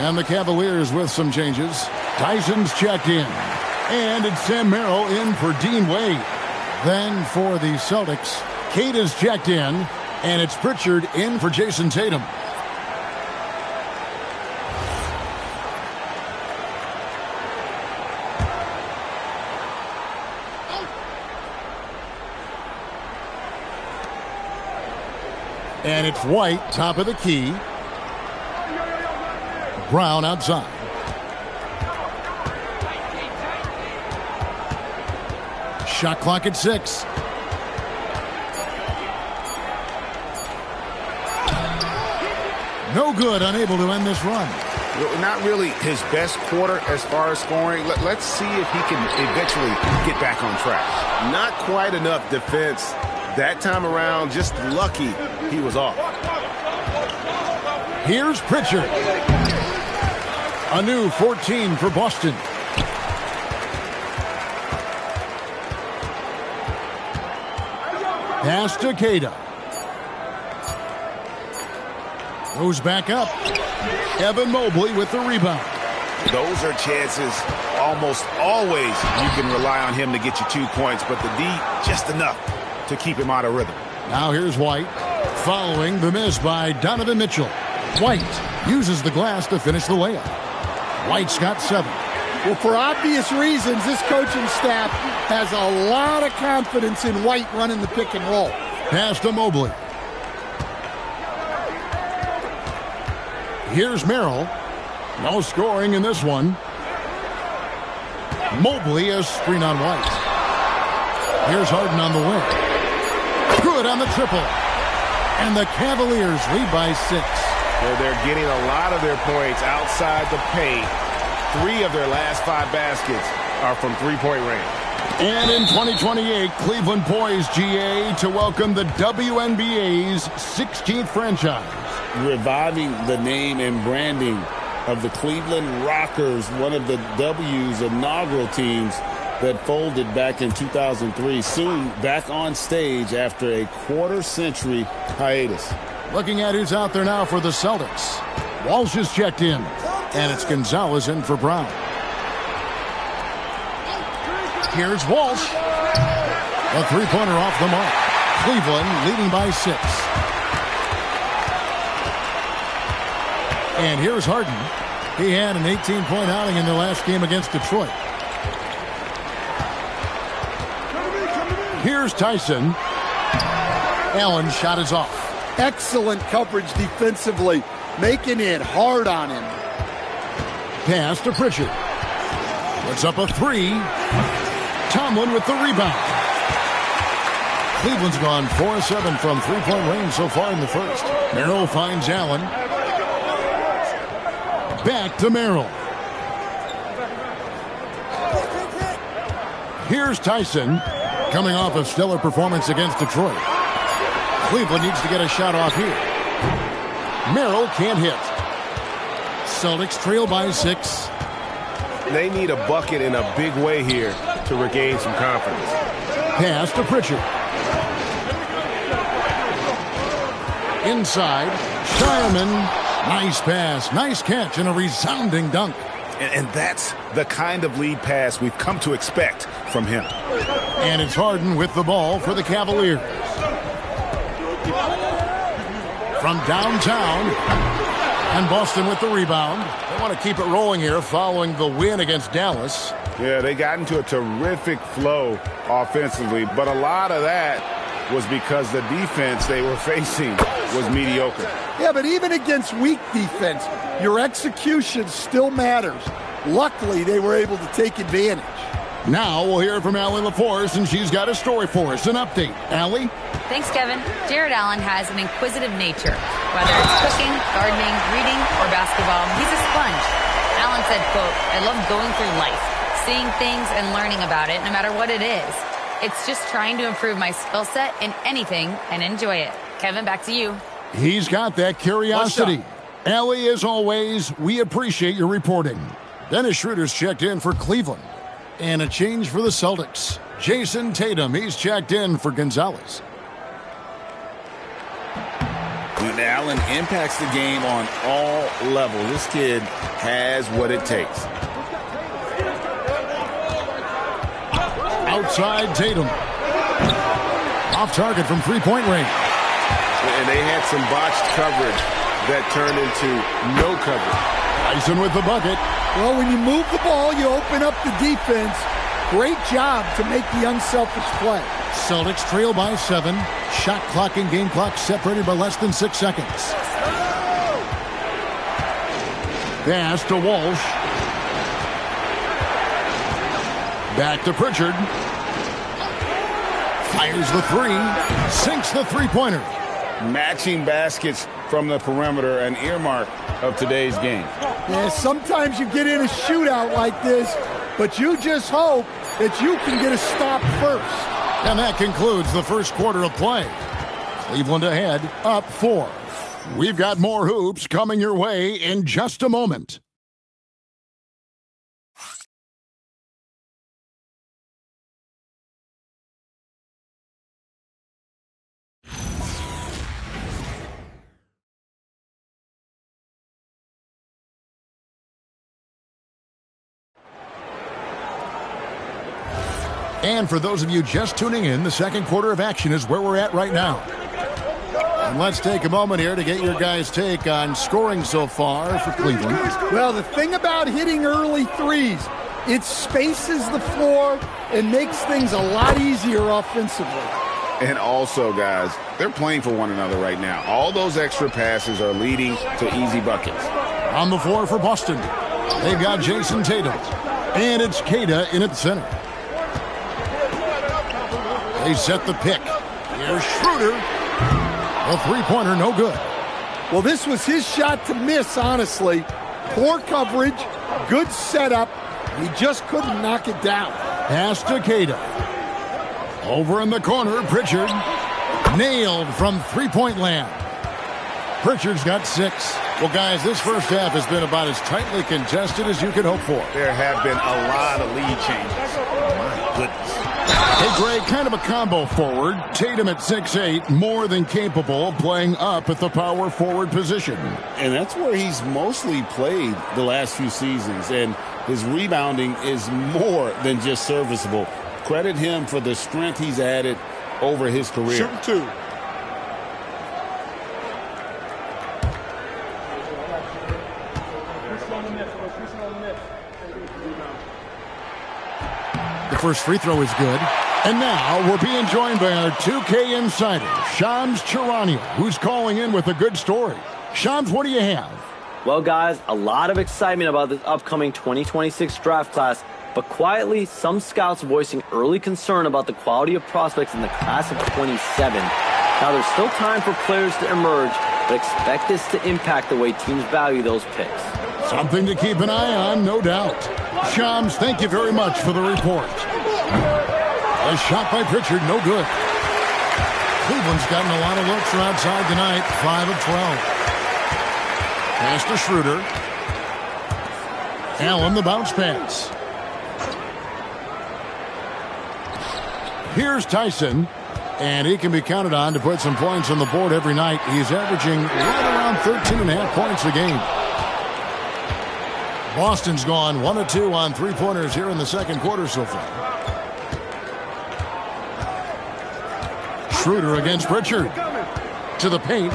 And the Cavaliers with some changes. Tyson's checked in. And it's Sam Merrill in for Dean Wade. Then for the Celtics, Kate is checked in. And it's Pritchard in for Jason Tatum. And it's White, top of the key. Brown outside. Shot clock at 6. No good, unable to end this run. Not really his best quarter as far as scoring. Let's see if he can eventually get back on track. Not quite enough defense that time around. Just lucky he was off. Here's Pritchard. A new 14 for Boston. Pass to Queta. Goes back up. Evan Mobley with the rebound. Those are chances almost always you can rely on him to get you 2 points, but the D just enough to keep him out of rhythm. Now here's White following the miss by Donovan Mitchell. White uses the glass to finish the layup. White's got 7. Well, for obvious reasons, this coaching staff has a lot of confidence in White running the pick and roll. Pass to Mobley. Here's Merrill. No scoring in this one. Mobley is screen on White. Here's Harden on the wing. Good on the triple. And the Cavaliers lead by 6. They're getting a lot of their points outside the paint. 3 of their last 5 baskets are from three-point range. And in 2028, Cleveland poised, GA, to welcome the WNBA's 16th franchise. Reviving the name and branding of the Cleveland Rockers, one of the W's inaugural teams that folded back in 2003. Soon back on stage after a quarter-century hiatus. Looking at who's out there now for the Celtics. Walsh is checked in, and it's Gonzalez in for Brown. Here's Walsh. A three-pointer off the mark. Cleveland leading by 6. And here's Harden. He had an 18-point outing in their last game against Detroit. Here's Tyson. Allen's shot is off. Excellent coverage defensively, making it hard on him. Pass to Pritchard. Puts up a 3. Tomlin with the rebound. Cleveland's gone 4-7 from three-point range so far in the first. Merrill finds Allen. Back to Merrill. Here's Tyson, coming off a stellar performance against Detroit. Cleveland needs to get a shot off here. Merrill can't hit. Celtics trail by 6. They need a bucket in a big way here to regain some confidence. Pass to Pritchard. Inside, Shireman. Nice pass, nice catch, and a resounding dunk. And that's the kind of lead pass we've come to expect from him. And it's Harden with the ball for the Cavaliers. From downtown, and Boston with the rebound. They want to keep it rolling here following the win against Dallas. Yeah, they got into a terrific flow offensively, but a lot of that was because the defense they were facing was mediocre. Yeah, but even against weak defense, your execution still matters. Luckily, they were able to take advantage. Now we'll hear from Allie LaForce, and she's got a story for us. An update. Allie? Thanks, Kevin. Jared Allen has an inquisitive nature. Whether it's cooking, gardening, reading, or basketball, he's a sponge. Allen said, quote, "I love going through life, seeing things and learning about it, no matter what it is. It's just trying to improve my skill set in anything and enjoy it." Kevin, back to you. He's got that curiosity. Allie, as always, we appreciate your reporting. Dennis Schroeder's checked in for Cleveland. And a change for the Celtics. Jason Tatum, he's checked in for Gonzalez. When Allen impacts the game on all levels, this kid has what it takes. Outside Tatum. Off target from three-point range. And they had some botched coverage that turned into no coverage. Tyson with the bucket. Well, when you move the ball, you open up the defense. Great job to make the unselfish play. Celtics trail by 7. Shot clock and game clock separated by less than 6 seconds. Pass to Walsh. Back to Pritchard. Fires the 3. Sinks the three-pointer. Matching baskets from the perimeter, an earmark of today's game. Yeah, sometimes you get in a shootout like this, but you just hope that you can get a stop first. And that concludes the first quarter of play. Cleveland ahead, up 4. We've got more hoops coming your way in just a moment. And for those of you just tuning in, the second quarter of action is where we're at right now. And let's take a moment here to get your guys' take on scoring so far for Cleveland. Well, the thing about hitting early threes, it spaces the floor and makes things a lot easier offensively. And also, guys, they're playing for one another right now. All those extra passes are leading to easy buckets. On the floor for Boston, they've got Jason Tatum. And it's Queta in at center. They set the pick. Here's Schroeder. A three-pointer, no good. Well, this was his shot to miss, honestly. Poor coverage, good setup. He just couldn't knock it down. Pass to Queta. Over in the corner, Pritchard. Nailed from three-point land. Pritchard's got 6. Well, guys, this first half has been about as tightly contested as you could hope for. There have been a lot of lead changes. My goodness. Hey, Greg, kind of a combo forward. Tatum at 6'8", more than capable of playing up at the power forward position. And that's where he's mostly played the last few seasons. And his rebounding is more than just serviceable. Credit him for the strength he's added over his career. Shooting 2. The first free throw is good. And now we're being joined by our 2K insider, Shams Charania, who's calling in with a good story. Shams, what do you have? Well, guys, a lot of excitement about this upcoming 2026 draft class, but quietly, some scouts voicing early concern about the quality of prospects in the class of 27. Now, there's still time for players to emerge, but expect this to impact the way teams value those picks. Something to keep an eye on, no doubt. Shams, thank you very much for the report. A shot by Pritchard, no good. Cleveland's gotten a lot of looks from outside tonight, 5 of 12. Pass to Schroeder. Allen, the bounce pass. Here's Tyson, and he can be counted on to put some points on the board every night. He's averaging right around 13.5 points a game. Boston's gone 1 of 2 on three-pointers here in the second quarter so far. Schroeder against Pritchard. To the paint.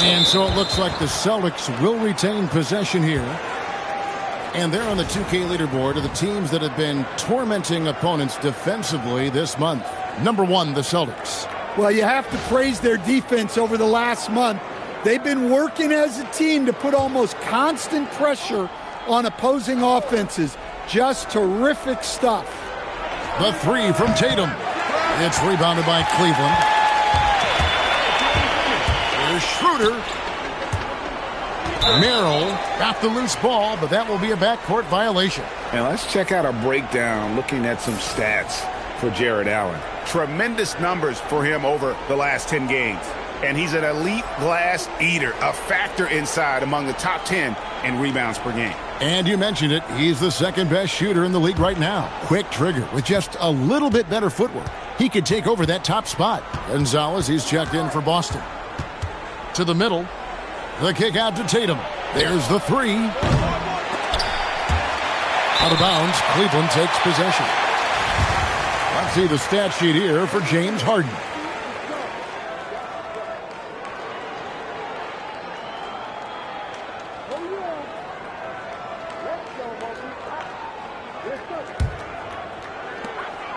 And so it looks like the Celtics will retain possession here. And they're on the 2K leaderboard of the teams that have been tormenting opponents defensively this month. Number 1, the Celtics. Well, you have to praise their defense over the last month. They've been working as a team to put almost constant pressure on opposing offenses. Just terrific stuff. The 3 from Tatum. It's rebounded by Cleveland. Here's Schroeder. Merrill got the loose ball, but that will be a backcourt violation. And let's check out a breakdown looking at some stats for Jared Allen. Tremendous numbers for him over the last 10 games. And he's an elite glass eater, a factor inside among the top 10 in rebounds per game. And you mentioned it, he's the second best shooter in the league right now. Quick trigger with just a little bit better footwork. He could take over that top spot. Gonzalez, he's checked in for Boston. To the middle. The kick out to Tatum. There's the 3. Out of bounds, Cleveland takes possession. Let's see the stat sheet here for James Harden.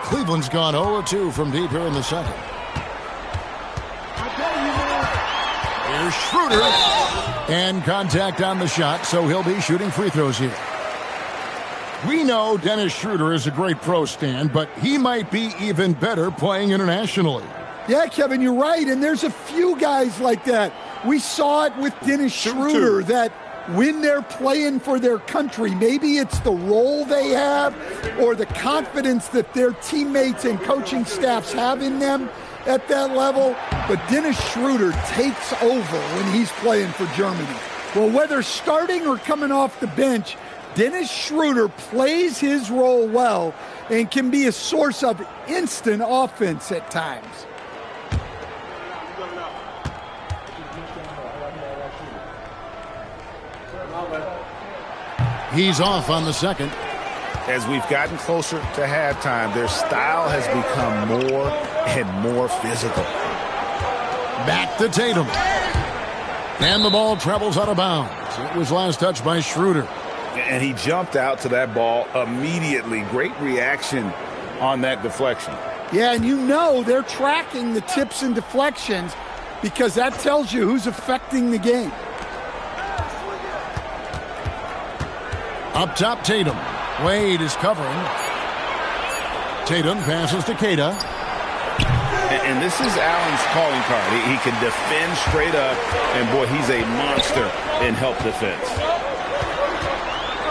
Cleveland's gone 0-2 from deep here in the second. Here's Schroeder. And contact on the shot, so he'll be shooting free throws here. We know Dennis Schroeder is a great pro, Stan, but he might be even better playing internationally. Yeah, Kevin, you're right, and there's a few guys like that. We saw it with Dennis Schroeder, that when they're playing for their country, maybe it's the role they have or the confidence that their teammates and coaching staffs have in them at that level, but Dennis Schroeder takes over when he's playing for Germany. Well, whether starting or coming off the bench, Dennis Schroeder plays his role well and can be a source of instant offense at times. He's off on the second. As we've gotten closer to halftime, their style has become more and more physical. Back to Tatum. And the ball travels out of bounds. It was last touched by Schroeder. And he jumped out to that ball immediately. Great reaction on that deflection. Yeah, and you know they're tracking the tips and deflections because that tells you who's affecting the game. Up top, Tatum. Wade is covering. Tatum passes to Keita. And this is Allen's calling card. He can defend straight up, and boy, he's a monster in help defense.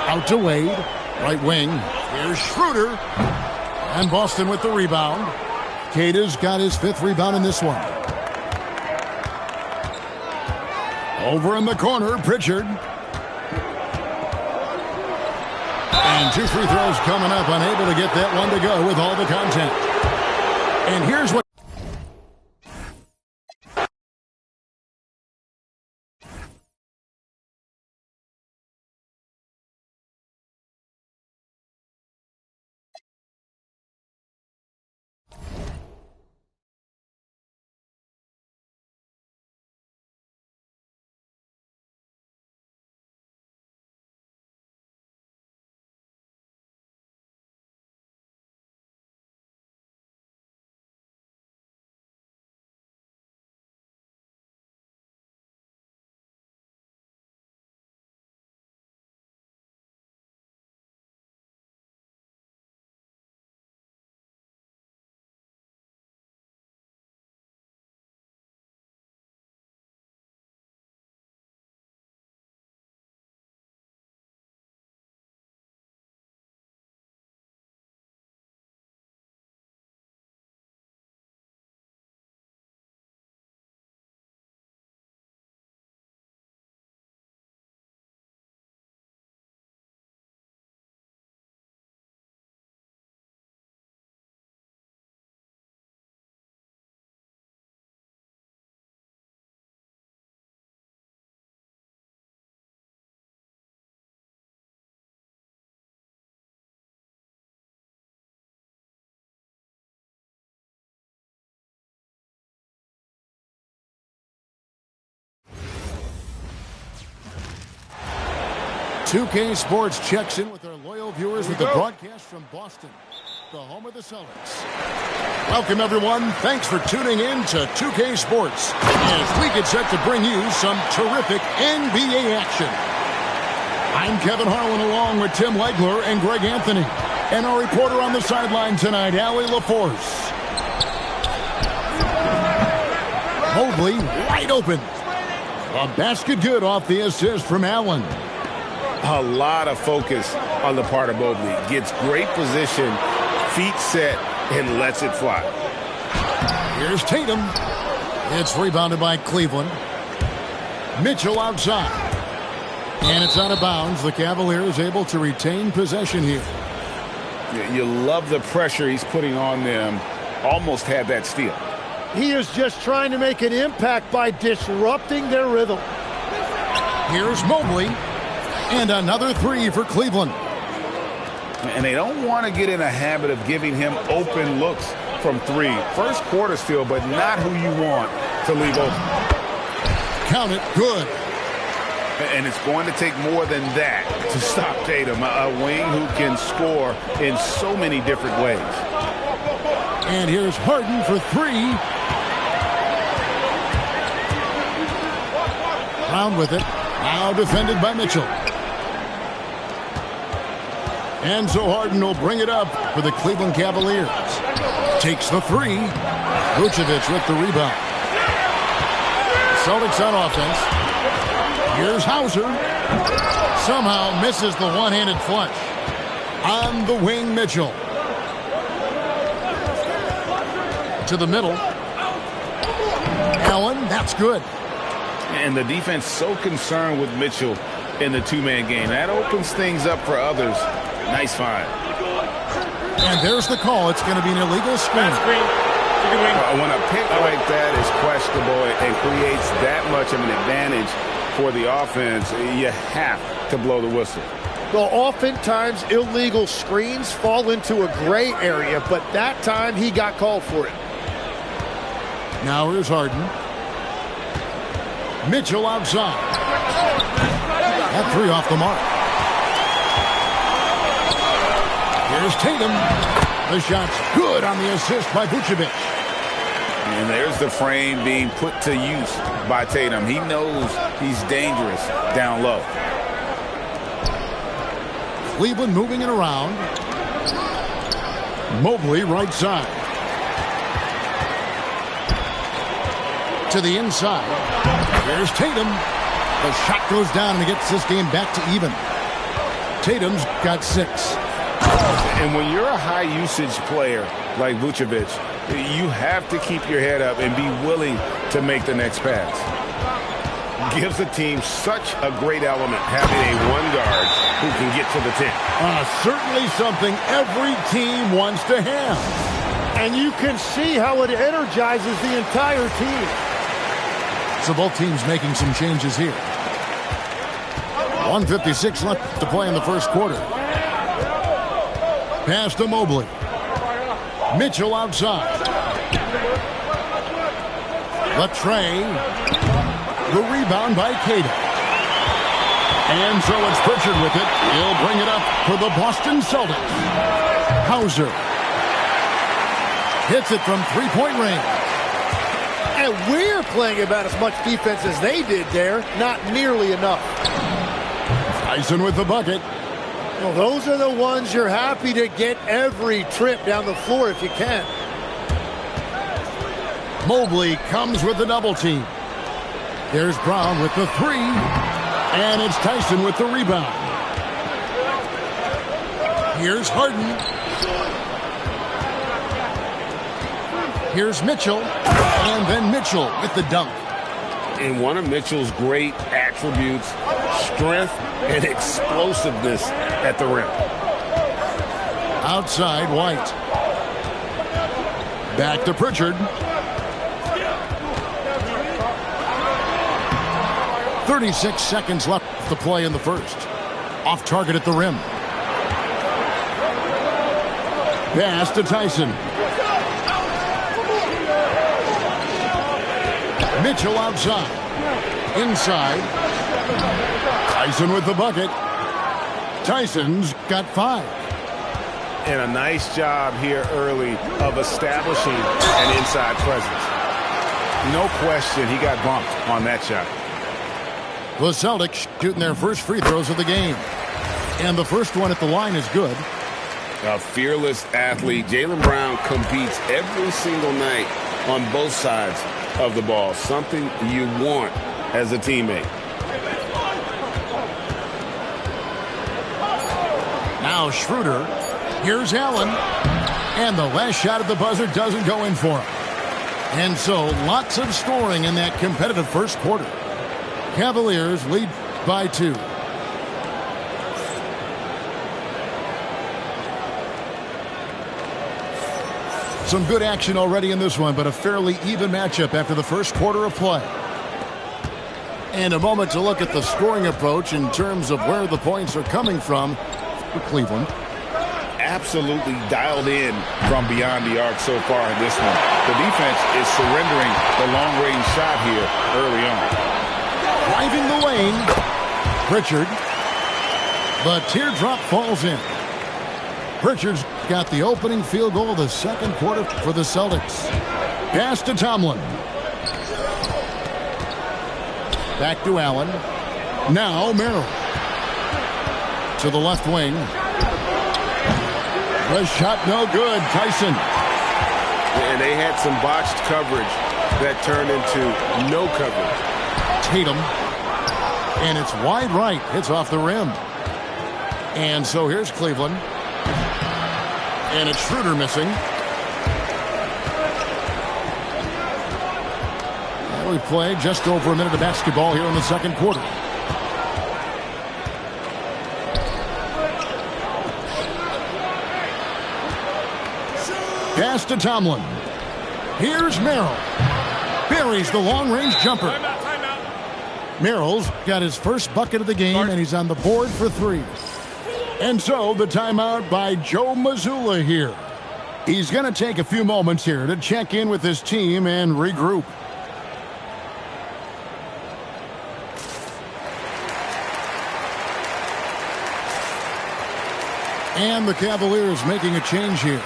Out to Wade. Right wing. Here's Schroeder. And Boston with the rebound. Keita's got his 5th rebound in this one. Over in the corner, Pritchard. And 2 free throws coming up, unable to get that one to go with all the content. And here's what... $2K Sports checks in with our loyal viewers with the broadcast from Boston, the home of the Celtics. Welcome, everyone. Thanks for tuning in to 2K Sports as we get set to bring you some terrific NBA action. I'm Kevin Harlan along with Tim Legler and Greg Anthony. And our reporter on the sideline tonight, Allie LaForce. Mobley wide open. A basket good off the assist from Allen. A lot of focus on the part of Mobley. Gets great position, feet set, and lets it fly. Here's Tatum. It's rebounded by Cleveland. Mitchell outside. And it's out of bounds. The Cavaliers able to retain possession here. You love the pressure he's putting on them. Almost had that steal. He is just trying to make an impact by disrupting their rhythm. Here's Mobley. And another 3 for Cleveland. And they don't want to get in a habit of giving him open looks from 3. First quarter steal, but not who you want to leave open. Count it, good. And it's going to take more than that to stop Tatum, a wing who can score in so many different ways. And here's Harden for 3. Brown with it. Now defended by Mitchell. And so Harden will bring it up for the Cleveland Cavaliers. Takes the 3. Vucevic with the rebound. Celtics on offense. Here's Hauser. Somehow misses the one-handed flush. On the wing, Mitchell. To the middle. Allen, that's good. And the defense so concerned with Mitchell in the 2-man game. That opens things up for others. Nice find. And there's the call. It's going to be an illegal screen. When a pick like that is questionable and creates that much of an advantage for the offense, you have to blow the whistle. Well, oftentimes illegal screens fall into a gray area, but that time he got called for it. Now here's Harden. Mitchell outside. That three off the mark. Here's Tatum. The shot's good on the assist by Vucevic. And there's the frame being put to use by Tatum. He knows he's dangerous down low. Cleveland moving it around. Mobley right side. To the inside. Here's Tatum. The shot goes down and he gets this game back to even. Tatum's got 6. And when you're a high-usage player like Vucevic, you have to keep your head up and be willing to make the next pass. Gives the team such a great element having a one guard who can get to the 10. Certainly something every team wants to have. And you can see how it energizes the entire team. So both teams making some changes here. 1:56 left to play in the first quarter. Pass to Mobley. Mitchell outside. Latrey. The rebound by Cato. And so it's Pritchard with it. He'll bring it up for the Boston Celtics. Hauser. Hits it from three-point range. And we're playing about as much defense as they did there. Not nearly enough. Tyson with the bucket. Well, those are the ones you're happy to get every trip down the floor if you can. Mobley comes with the double team. There's Brown with the 3. And it's Tyson with the rebound. Here's Harden. Here's Mitchell. And then Mitchell with the dunk. And one of Mitchell's great attributes, strength and explosiveness at the rim. Outside, White. Back to Pritchard. 36 seconds left to play in the first. Off target at the rim. Pass to Tyson. Mitchell outside. Inside. Tyson with the bucket. Tyson's got 5. And a nice job here early of establishing an inside presence. No question he got bumped on that shot. The Celtics shooting their first free throws of the game. And the first one at the line is good. A fearless athlete. Jaylen Brown competes every single night on both sides of the ball. Something you want as a teammate. Now Schroeder. Here's Allen. And the last shot at the buzzer doesn't go in for him. And so lots of scoring in that competitive first quarter. Cavaliers lead by 2. Some good action already in this one, but a fairly even matchup after the first quarter of play. And a moment to look at the scoring approach in terms of where the points are coming from for Cleveland. Absolutely dialed in from beyond the arc so far in this one. The defense is surrendering the long-range shot here early on. Driving the lane. Pritchard. The teardrop falls in. Pritchard's got the opening field goal of the second quarter for the Celtics. Pass to Tomlin. Back to Allen. Now Merrill. To the left wing. The shot no good. Tyson. And they had some botched coverage that turned into no coverage. Tatum. And it's wide right. Hits off the rim. And so here's Cleveland. And it's Schroeder missing. And we played just over a minute of basketball here in the second quarter. Pass to Tomlin. Here's Merrill. Buries the long-range jumper. Merrill's got his first bucket of the game, and he's on the board for 3. And so the timeout by Joe Mazzulla here. He's going to take a few moments here to check in with his team and regroup. And the Cavaliers making a change here.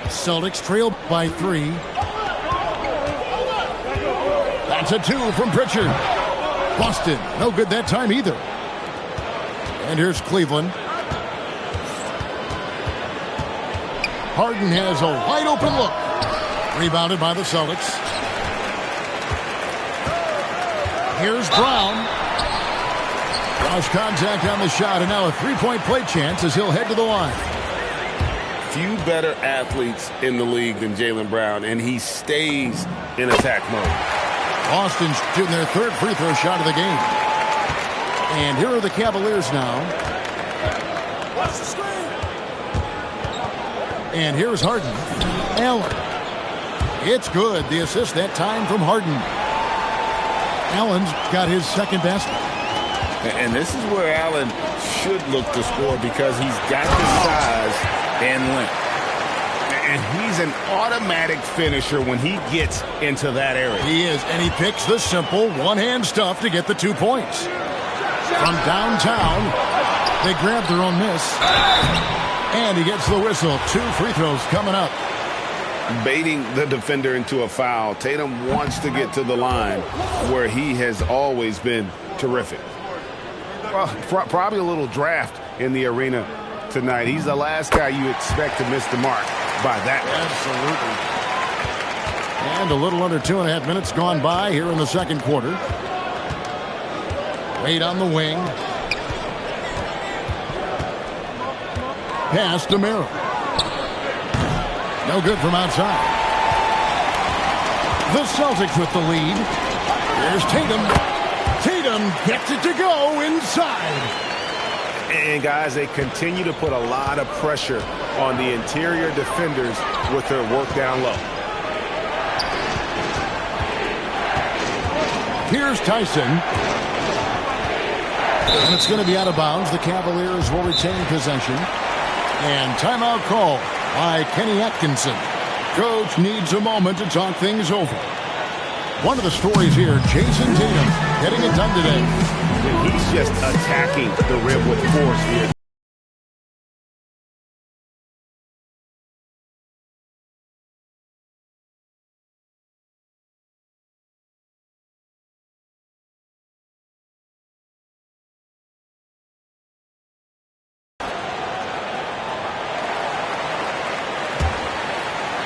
Celtics trail by 3. That's a 2 from Pritchard. Boston, no good that time either. And here's Cleveland. Harden has a wide open look. Rebounded by the Celtics. Here's Brown. Cross contact on the shot, and now a three-point play chance as he'll head to the line. Few better athletes in the league than Jaylen Brown, and he stays in attack mode. Boston's shooting their third free throw shot of the game. And here are the Cavaliers now. Watch the screen. And here's Harden. Allen. It's good. The assist that time from Harden. Allen's got his second basket. And this is where Allen should look to score because he's got the size and length. And he's an automatic finisher when he gets into that area. He is, and he picks the simple one-hand stuff to get the 2 points. From downtown, they grab their own miss. And he gets the whistle. 2 free throws coming up. Baiting the defender into a foul. Tatum wants to get to the line where he has always been terrific. Well, probably a little draft in the arena tonight. He's the last guy you expect to miss the mark by that. Absolutely. And a little under 2.5 minutes gone by here in the second quarter. Wade on the wing. Pass to Miro. No good from outside. The Celtics with the lead. Here's Tatum. Tatum gets it to go inside. And guys, they continue to put a lot of pressure on the interior defenders with their work down low. Here's Tyson. And it's going to be out of bounds. The Cavaliers will retain possession. And timeout call by Kenny Atkinson. Coach needs a moment to talk things over. One of the stories here, Jason Tatum getting it done today. And he's just attacking the rim with force here.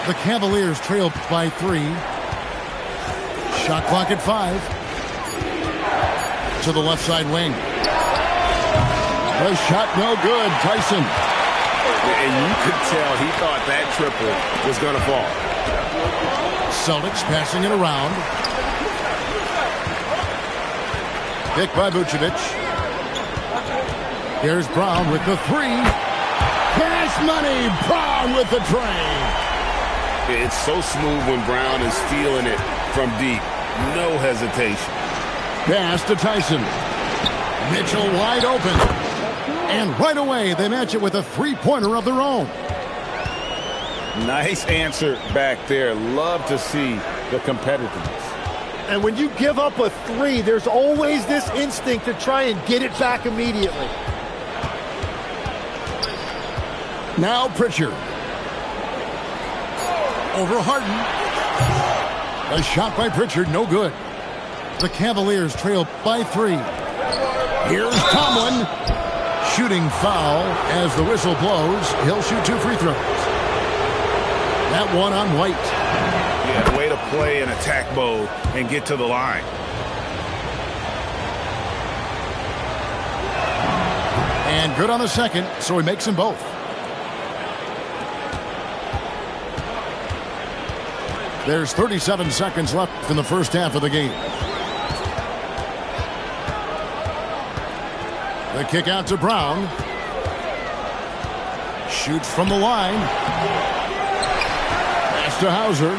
The Cavaliers trail by 3. Shot clock at 5. To the left side wing. The shot no good. Tyson. And you could tell he thought that triple was going to fall. Celtics passing it around. Pick by Vucevic. Here's Brown with the 3. Pass money. Brown with the tray. It's so smooth when Brown is feeling it from deep. No hesitation. Pass to Tyson. Mitchell wide open. And right away, they match it with a three-pointer of their own. Nice answer back there. Love to see the competitiveness. And when you give up a 3, there's always this instinct to try and get it back immediately. Now Pritchard. Over Harden. A shot by Pritchard, no good. The Cavaliers trail by 3. Here's Tomlin. Shooting foul as the whistle blows. He'll shoot 2 free throws. That one on White. Yeah, way to play in attack mode and get to the line. And good on the second, so he makes them both. There's 37 seconds left in the first half of the game. The kick out to Brown. Shoots from the line. Pass to Hauser.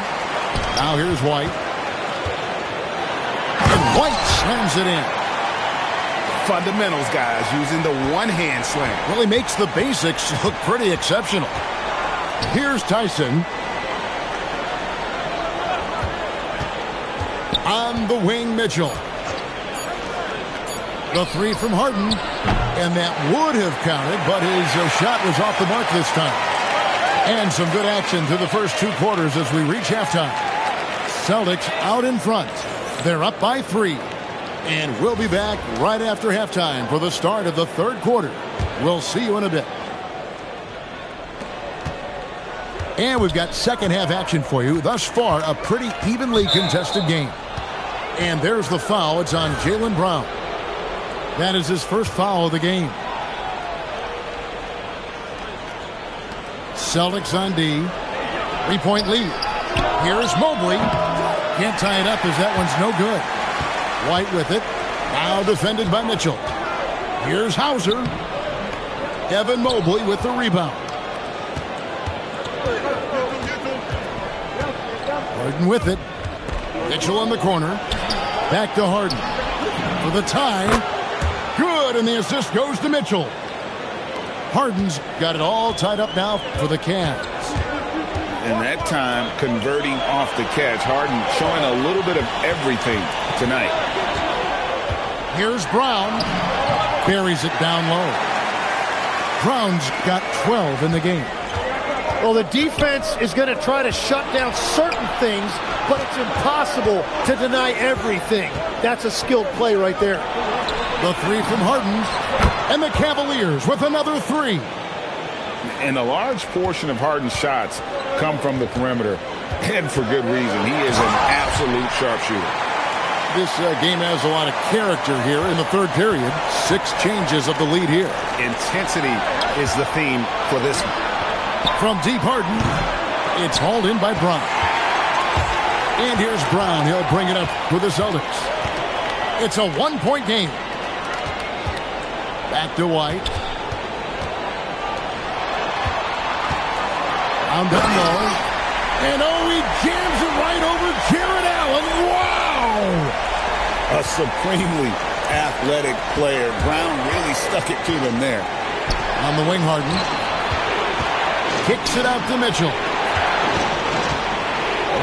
Now here's White. And White slams it in. Fundamentals, guys, using the one-hand slam. Well, he makes the basics look pretty exceptional. Here's Tyson. On the wing, Mitchell. The three from Harden. And that would have counted, but his shot was off the mark this time. And some good action through the first 2 quarters as we reach halftime. Celtics out in front. They're up by 3. And we'll be back right after halftime for the start of the 3rd quarter. We'll see you in a bit. And we've got second half action for you. Thus far, a pretty evenly contested game. And there's the foul. It's on Jaylen Brown. That is his first foul of the game. Celtics on D. 3-point lead. Here's Mobley. Can't tie it up as that one's no good. White with it. Now defended by Mitchell. Here's Hauser. Evan Mobley with the rebound. Harden with it. Mitchell in the corner. Back to Harden. For the tie. Good, and the assist goes to Mitchell. Harden's got it all tied up now for the Cavs. And that time, converting off the catch. Harden showing a little bit of everything tonight. Here's Brown. Buries it down low. Brown's got 12 in the game. Well, the defense is going to try to shut down certain things, but it's impossible to deny everything. That's a skilled play right there. The three from Harden, and the Cavaliers with another 3. And a large portion of Harden's shots come from the perimeter, and for good reason. He is an absolute sharpshooter. This game has a lot of character here in the 3rd period. 6 changes of the lead here. Intensity is the theme for this one. From deep Harden, it's hauled in by Brown. And here's Brown. He'll bring it up for the Celtics. It's a 1-point game. Back to White. Down low. And he jams it right over Jared Allen. Wow! A supremely athletic player. Brown really stuck it to them there. On the wing, Harden. Kicks it out to Mitchell.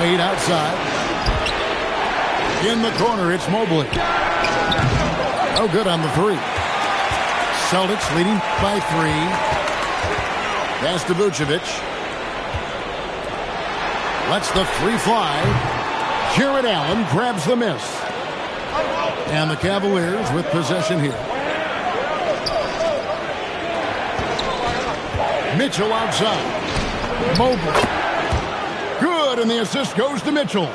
Wade outside. In the corner, it's Mobley. Oh, good on the 3. Celtics leading by 3. Pass to Vucevic. Lets the 3 fly. Jared Allen grabs the miss. And the Cavaliers with possession here. Mitchell outside. Mobley. Good, and the assist goes to Mitchell.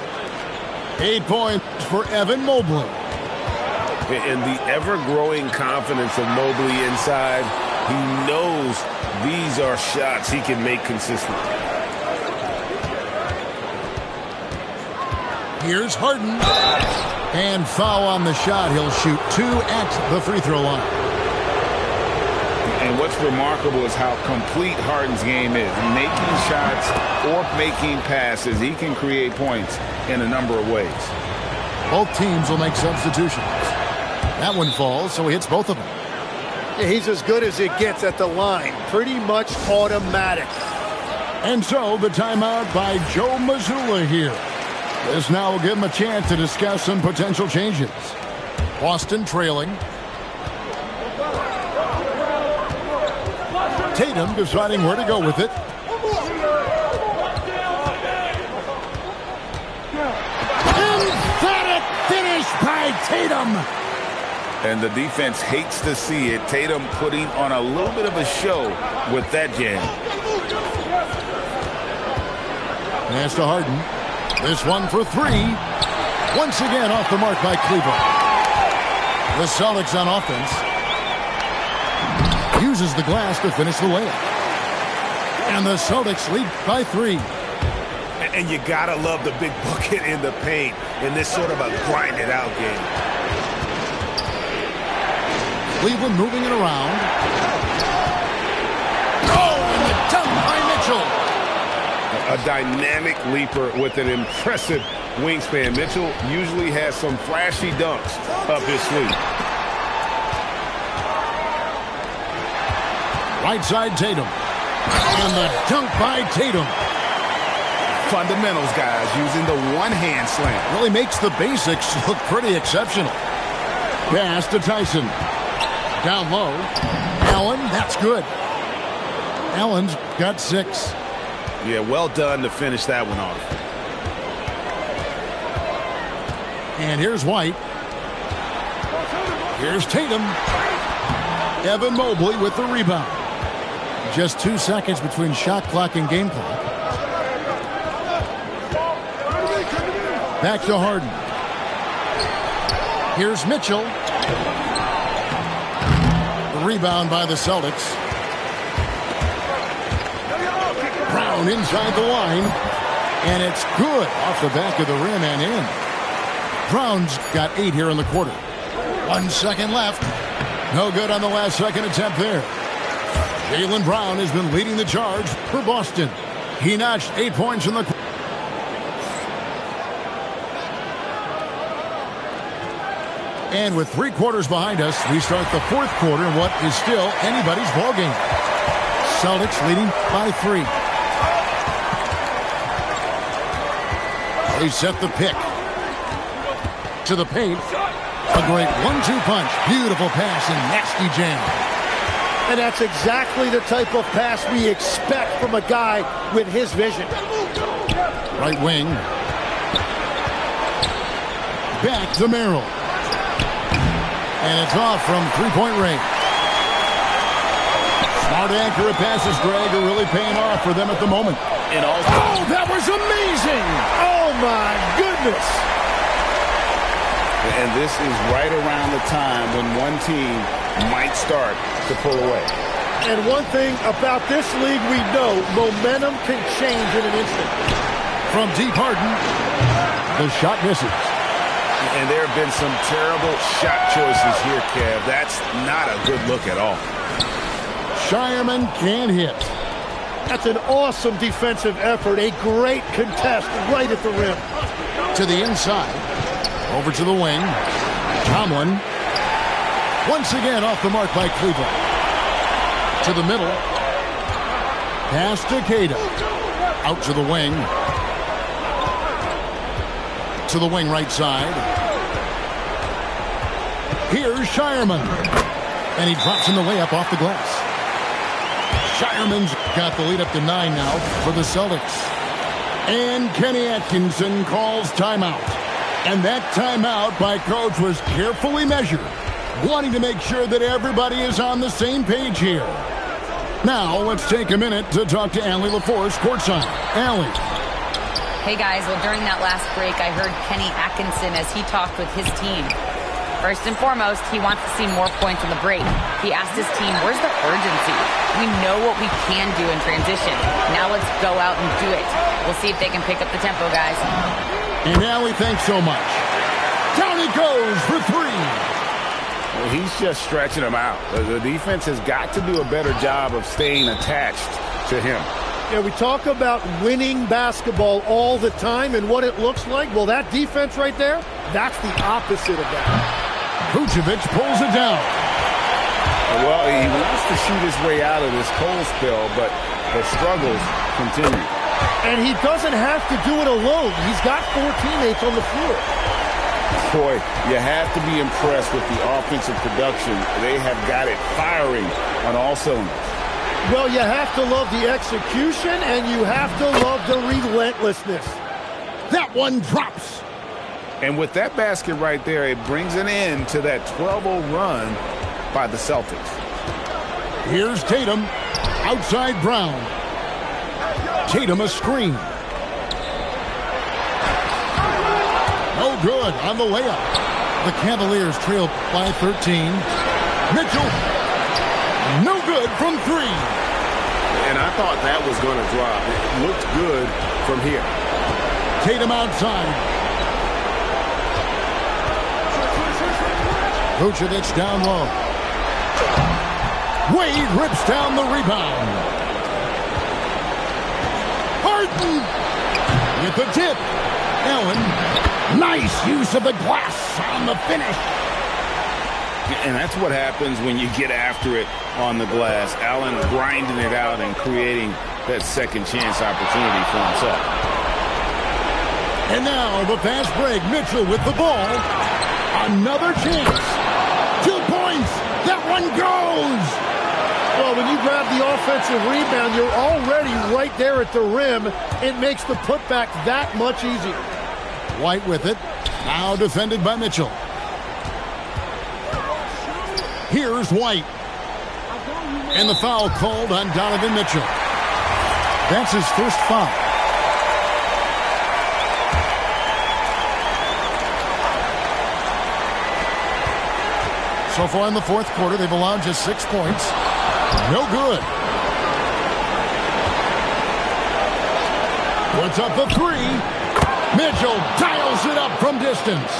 8 points for Evan Mobley. And the ever-growing confidence of Mobley inside, he knows these are shots he can make consistently. Here's Harden. And foul on the shot. He'll shoot 2 at the free throw line. And what's remarkable is how complete Harden's game is. Making shots or making passes, he can create points in a number of ways. Both teams will make substitutions. That one falls, so he hits both of them. Yeah, he's as good as it gets at the line. Pretty much automatic. And so the timeout by Joe Mazzulla here. This now will give him a chance to discuss some potential changes. Boston trailing. Tatum deciding where to go with it. Emphatic finish by Tatum. And the defense hates to see it. Tatum putting on a little bit of a show with that jam. Pass to Harden. This one for 3. Once again off the mark by Cleveland. The Celtics on offense. Uses the glass to finish the layup. And the Celtics lead by 3. And you gotta love the big bucket in the paint in this sort of a grinded out game. Cleveland moving it around. Oh, and the dunk by Mitchell. A dynamic leaper with an impressive wingspan. Mitchell usually has some flashy dunks up his sleeve. Right side Tatum. And the dunk by Tatum. Fundamentals, guys, using the one-hand slam. Really makes the basics look pretty exceptional. Pass to Tyson. Down low. Allen, that's good. Allen's got 6. Yeah, well done to finish that one off. And here's White. Here's Tatum. Evan Mobley with the rebound. Just 2 seconds between shot clock and game clock. Back to Harden. Here's Mitchell. The rebound by the Celtics. Brown inside the line. And it's good off the back of the rim and in. Brown's got 8 here in the quarter. 1 second left. No good on the last second attempt there. Jaylen Brown has been leading the charge for Boston. He notched 8 points in the quarter. And with 3 quarters behind us, we start the 4th quarter in what is still anybody's ballgame. Celtics leading by 3. They set the pick. To the paint. A great 1-2 punch. Beautiful pass and nasty jam. And that's exactly the type of pass we expect from a guy with his vision. Right wing. Back to Merrill. And it's off from 3-point range. Smart accurate passes, Greg, are really paying off for them at the moment. Oh, that was amazing! Oh, my goodness! And this is right around the time when one team might start to pull away. And one thing about this league we know, momentum can change in an instant. From deep Harden, the shot misses. And there have been some terrible shot choices here, Kev. That's not a good look at all. Shireman can't hit. That's an awesome defensive effort. A great contest right at the rim. To the inside. Over to the wing. Tomlin. Once again off the mark by Cleveland. To the middle. Pass to Queta. Out to the wing. To the wing right side. Here's Shireman. And he drops in the layup off the glass. Shireman's got the lead up to 9 now for the Celtics. And Kenny Atkinson calls timeout. And that timeout by coach was carefully measured, wanting to make sure that everybody is on the same page here. Now let's take a minute to talk to Allie LaForce courtside. Allie. Hey guys, well during that last break I heard Kenny Atkinson as he talked with his team. First and foremost, he wants to see more points on the break. He asked his team, where's the urgency? We know what we can do in transition. Now let's go out and do it. We'll see if they can pick up the tempo, guys. And Allie, thanks so much. Down he goes for 3. Well, he's just stretching them out. The defense has got to do a better job of staying attached to him. Yeah, we talk about winning basketball all the time and what it looks like. Well, that defense right there, that's the opposite of that. Vucevic pulls it down. Well, he wants to shoot his way out of this cold spell, but the struggles continue. And he doesn't have to do it alone. He's got 4 teammates on the floor. Boy, you have to be impressed with the offensive production. They have got it firing on all cylinders. Well, you have to love the execution, and you have to love the relentlessness. That one drops. And with that basket right there, it brings an end to that 12-0 run by the Celtics. Here's Tatum. Outside Brown. Tatum a screen. No good on the layup. The Cavaliers trail by 13. Mitchell. No good from 3. And I thought that was going to drop. It looked good from here. Tatum outside. Vucevic down low. Wade rips down the rebound. Harden with the tip. Allen, nice use of the glass on the finish. And that's what happens when you get after it on the glass. Allen grinding it out and creating that second chance opportunity for himself. And now the fast break. Mitchell with the ball. Another chance. 2 points. That one goes. Well, when you grab the offensive rebound, you're already right there at the rim. It makes the putback that much easier. White with it. Now defended by Mitchell. Here's White. And the foul called on Donovan Mitchell. That's his first foul. So far in the fourth quarter, they've allowed just 6 points. No good. Puts up the three. Mitchell dials it up from distance.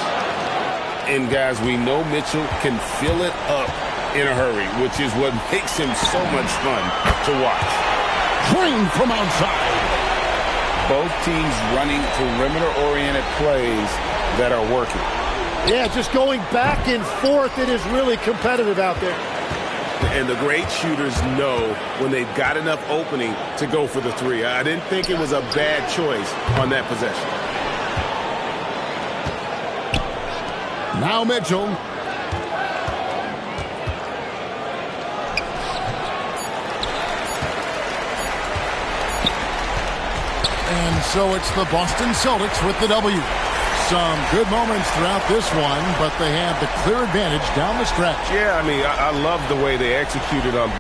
And, guys, we know Mitchell can fill it up in a hurry, which is what makes him so much fun to watch. Drained from outside. Both teams running perimeter-oriented plays that are working. Yeah, just going back and forth, it is really competitive out there. And the great shooters know when they've got enough opening to go for the three. I didn't think it was a bad choice on that possession. Now Mitchell. And so it's the Boston Celtics with the W. Some good moments throughout this one, but they had the clear advantage down the stretch. Yeah, I mean, I love the way they executed on.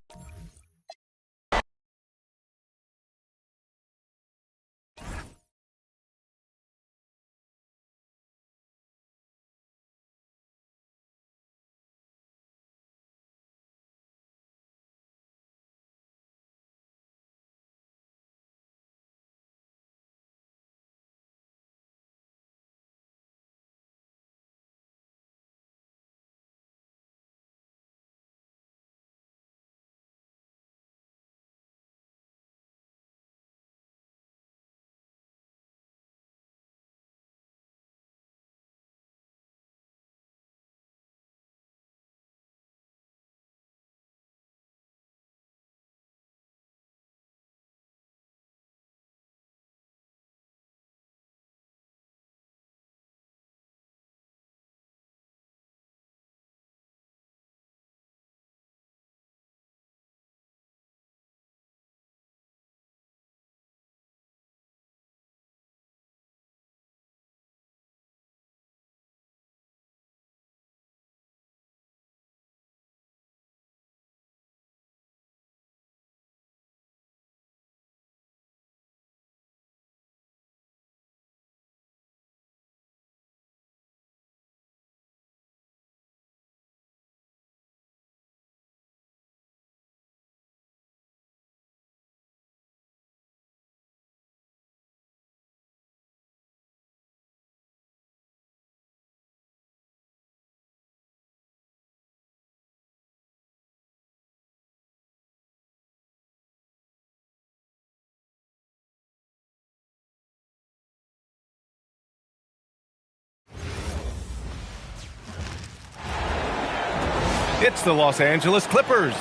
It's the Los Angeles Clippers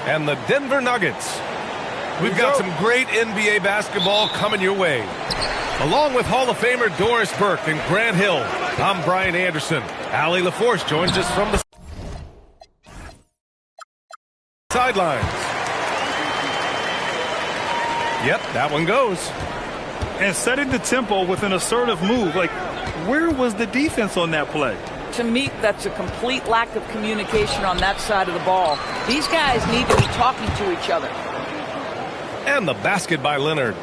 and the Denver Nuggets. We've got some great NBA basketball coming your way. Along with Hall of Famer Doris Burke and Grant Hill, I'm Brian Anderson. Allie LaForce joins us from the sidelines. Yep, that one goes. And setting the tempo with an assertive move. Like, where was the defense on that play? To me, that's a complete lack of communication on that side of the ball. These guys need to be talking to each other. And the basket by Leonard.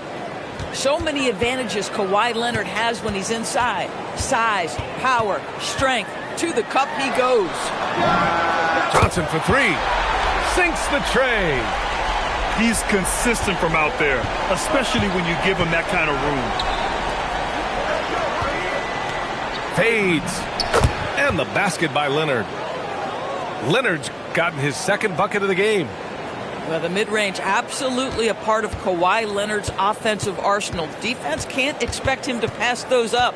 So many advantages Kawhi Leonard has when he's inside. Size, power, strength. To the cup he goes. Johnson for three. Sinks the tray. He's consistent from out there, especially when you give him that kind of room. Fades. And the basket by Leonard. Leonard's gotten his second bucket of the game. Well, the mid-range absolutely a part of Kawhi Leonard's offensive arsenal. Defense can't expect him to pass those up.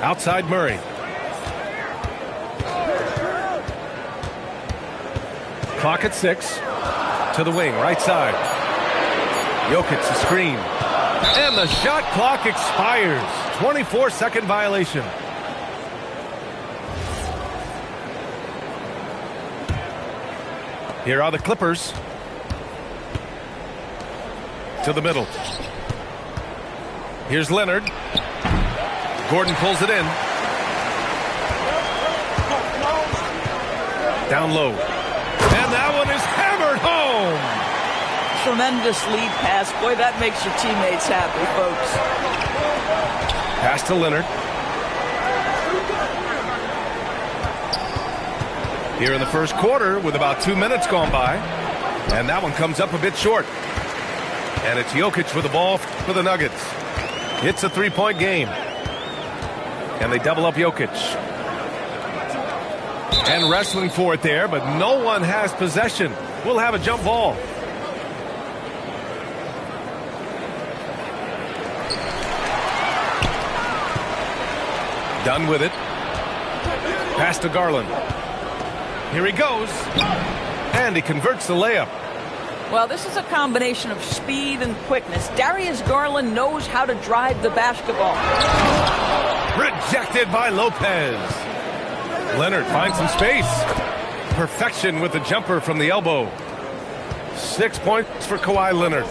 Outside Murray. Clock at 6. To the wing, right side. Jokic, the screen. And the shot clock expires. 24-second violation. Here are the Clippers. To the middle. Here's Leonard. Gordon pulls it in. Down low. And that one is hammered home. Tremendous lead pass. Boy, that makes your teammates happy, folks. Pass to Leonard. Here in the first quarter with about 2 minutes gone by. And that one comes up a bit short. And it's Jokic with the ball for the Nuggets. It's a three-point game. And they double up Jokic. And wrestling for it there, but no one has possession. We'll have a jump ball. Done with it. Pass to Garland. Here he goes. And he converts the layup. Well, this is a combination of speed and quickness. Darius Garland knows how to drive the basketball. Rejected by Lopez. Leonard finds some space. Perfection with the jumper from the elbow. 6 points for Kawhi Leonard.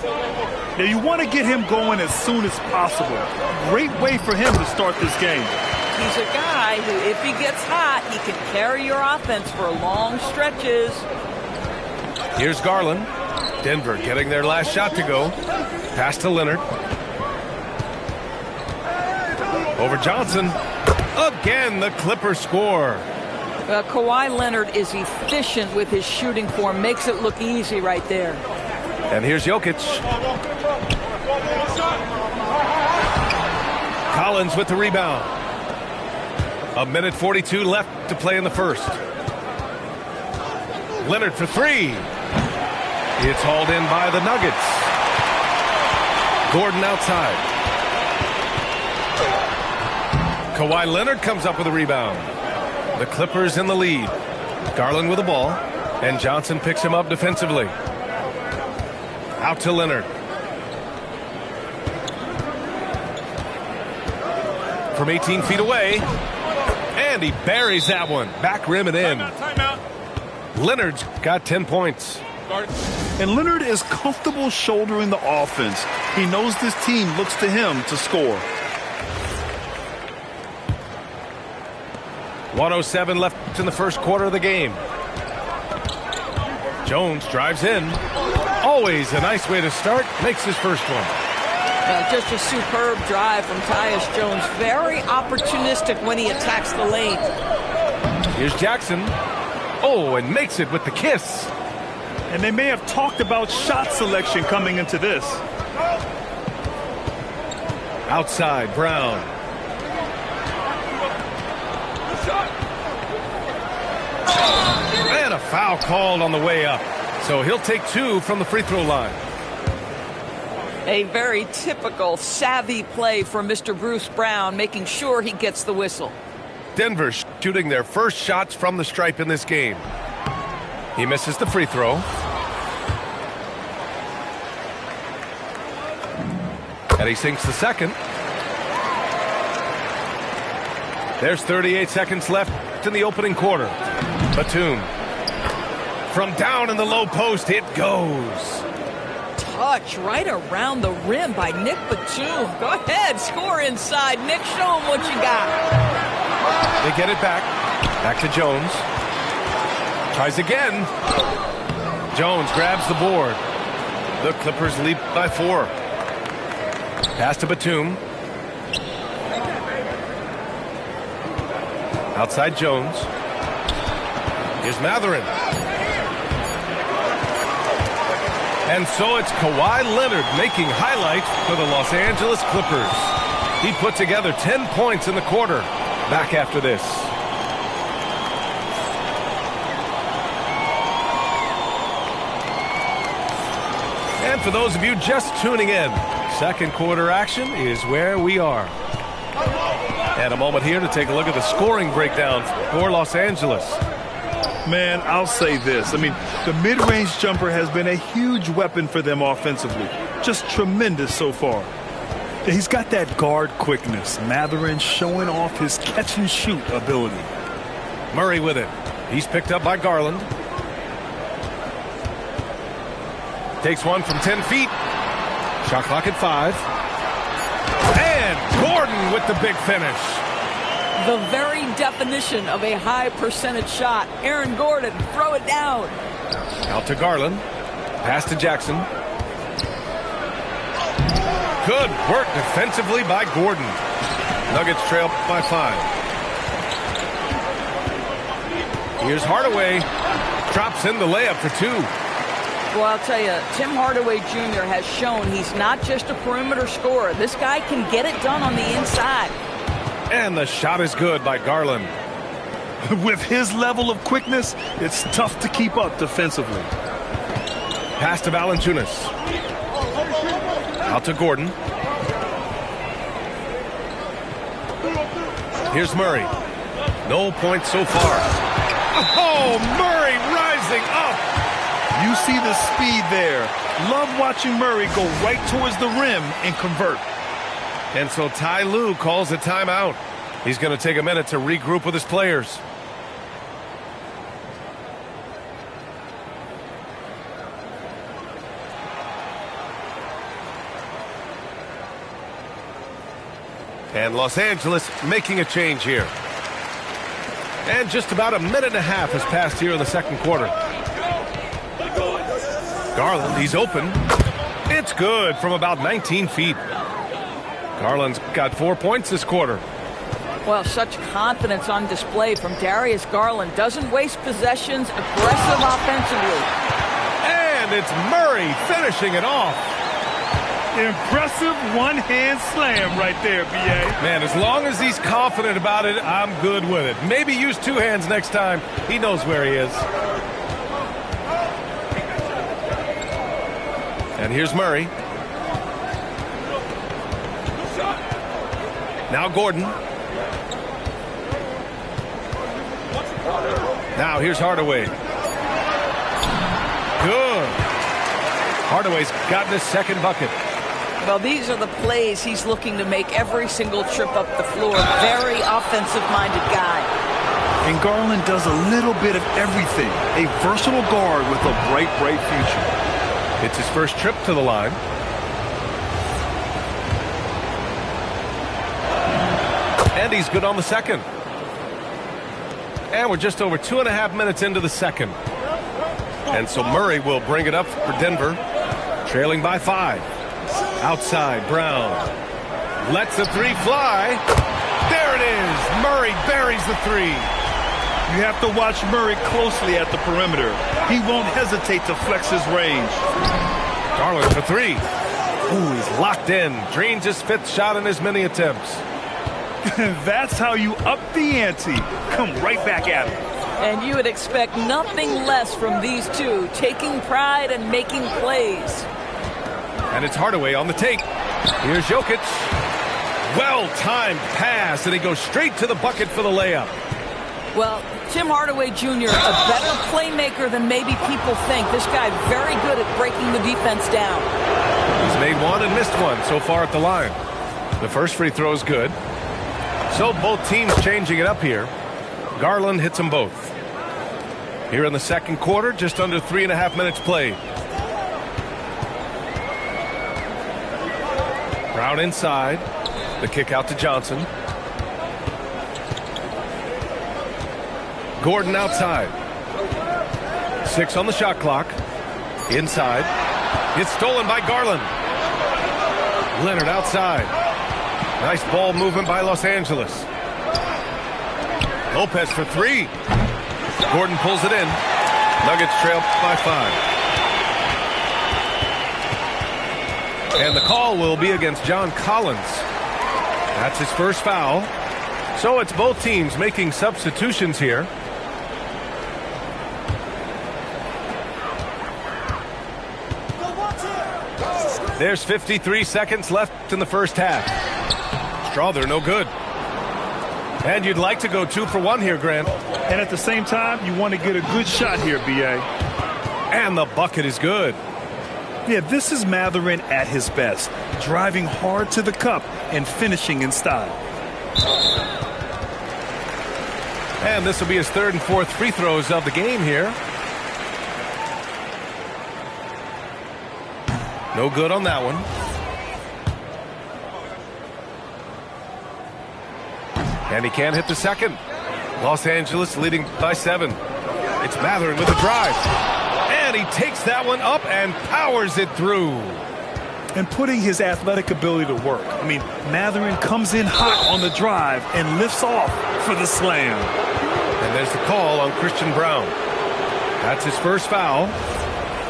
Now you want to get him going as soon as possible. Great way for him to start this game. He's a guy who, if he gets hot, he can carry your offense for long stretches. Here's Garland. Denver getting their last shot to go. Pass to Leonard. Over Johnson. Again, the Clippers score. Kawhi Leonard is efficient with his shooting form. Makes it look easy right there. And here's Jokic. Collins with the rebound. 1:42 left to play in the first. Leonard for three. It's hauled in by the Nuggets. Gordon outside. Kawhi Leonard comes up with a rebound. The Clippers in the lead. Garland with the ball. And Johnson picks him up defensively. Out to Leonard. From 18 feet away. And he buries that one. Back rim and in. Leonard's got 10 points. And Leonard is comfortable shouldering the offense. He knows this team looks to him to score. 1:07 left in the first quarter of the game. Jones drives in. Always a nice way to start. Makes his first one. Just a superb drive from Tyus Jones. Very opportunistic when he attacks the lane. Here's Jackson. Oh, and makes it with the kiss. And they may have talked about shot selection coming into this. Outside, Brown. And a foul called on the way up. So he'll take two from the free throw line. A very typical savvy play from Mr. Bruce Brown, making sure he gets the whistle. Denver shooting their first shots from the stripe in this game. He misses the free throw. And he sinks the second. There's 38 seconds left in the opening quarter. Batum. From down in the low post, it goes. Touch right around the rim by Nick Batum. Go ahead, score inside. Nick, show him what you got. They get it back. Back to Jones. Tries again. Jones grabs the board. The Clippers lead by 4. Pass to Batum. Outside Jones. Here's Matherin. And so it's Kawhi Leonard making highlights for the Los Angeles Clippers. He put together 10 points in the quarter. Back after this. And for those of you just tuning in, second quarter action is where we are. And a moment here to take a look at the scoring breakdown for Los Angeles. Man, I'll say this. I mean, the mid-range jumper has been a huge weapon for them offensively. Just tremendous so far. He's got that guard quickness. Mathurin showing off his catch-and-shoot ability. Murray with it. He's picked up by Garland. Takes one from 10 feet. Shot clock at 5. And Gordon with the big finish. The very definition of a high percentage shot. Aaron Gordon, throw it down. Out to Garland. Pass to Jackson. Good work defensively by Gordon. Nuggets trail by 5. Here's Hardaway. Drops in the layup for 2. Well, I'll tell you, Tim Hardaway Jr. has shown he's not just a perimeter scorer. This guy can get it done on the inside. And the shot is good by Garland. With his level of quickness, it's tough to keep up defensively. Pass to Valanciunas. Out to Gordon. Here's Murray. No points so far. Oh, Murray rising up. You see the speed there. Love watching Murray go right towards the rim and convert. And so Ty Lue calls a timeout. He's going to take a minute to regroup with his players. And Los Angeles making a change here. And just about a minute and a half has passed here in the second quarter. Garland, he's open. It's good from about 19 feet. Garland's got 4 points this quarter. Well, such confidence on display from Darius Garland. Doesn't waste possessions, aggressive offensively. And it's Murray finishing it off. Impressive one-hand slam right there, B.A. Man, as long as he's confident about it, I'm good with it. Maybe use 2 hands next time. He knows where he is. And here's Murray. Now Gordon. Now here's Hardaway. Good. Hardaway's gotten his second bucket. Well, these are the plays he's looking to make every single trip up the floor. Very offensive-minded guy. And Garland does a little bit of everything. A versatile guard with a bright, bright future. It's his first trip to the line. And he's good on the second. And we're just over 2.5 minutes into the second. And so Murray will bring it up for Denver, trailing by 5. Outside, Brown. Lets the 3 fly. There it is. Murray buries the 3. You have to watch Murray closely at the perimeter. He won't hesitate to flex his range. Garland for 3. Ooh, he's locked in. Drains his 5th shot in his many attempts. That's how you up the ante. Come right back at him. And you would expect nothing less from these two, taking pride and making plays. And it's Hardaway on the take. Here's Jokic. Well-timed pass, and he goes straight to the bucket for the layup. Well, Tim Hardaway Jr., a better playmaker than maybe people think. This guy very good at breaking the defense down. He's made 1 and missed 1 so far at the line. The first free throw is good. So both teams changing it up here. Garland hits them both. Here in the second quarter, just under 3.5 minutes played. Brown inside. The kick out to Johnson. Gordon outside. 6 on the shot clock. Inside. It's stolen by Garland. Leonard outside. Nice ball movement by Los Angeles. Lopez for 3. Gordon pulls it in. Nuggets trail by 5. And the call will be against John Collins. That's his first foul. So it's both teams making substitutions here. There's 53 seconds left in the first half. Strawther no good. And you'd like to go 2 for 1 here, Grant. And at the same time, you want to get a good shot here, B.A. And the bucket is good. Yeah, this is Mathurin at his best, driving hard to the cup and finishing in style. And this will be his 3rd and 4th free throws of the game here. No good on that one. And he can't hit the second. Los Angeles leading by 7. It's Mathurin with a drive. And he takes that one up and powers it through. And putting his athletic ability to work. I mean, Mathurin comes in hot on the drive and lifts off for the slam. And there's the call on Christian Braun. That's his first foul.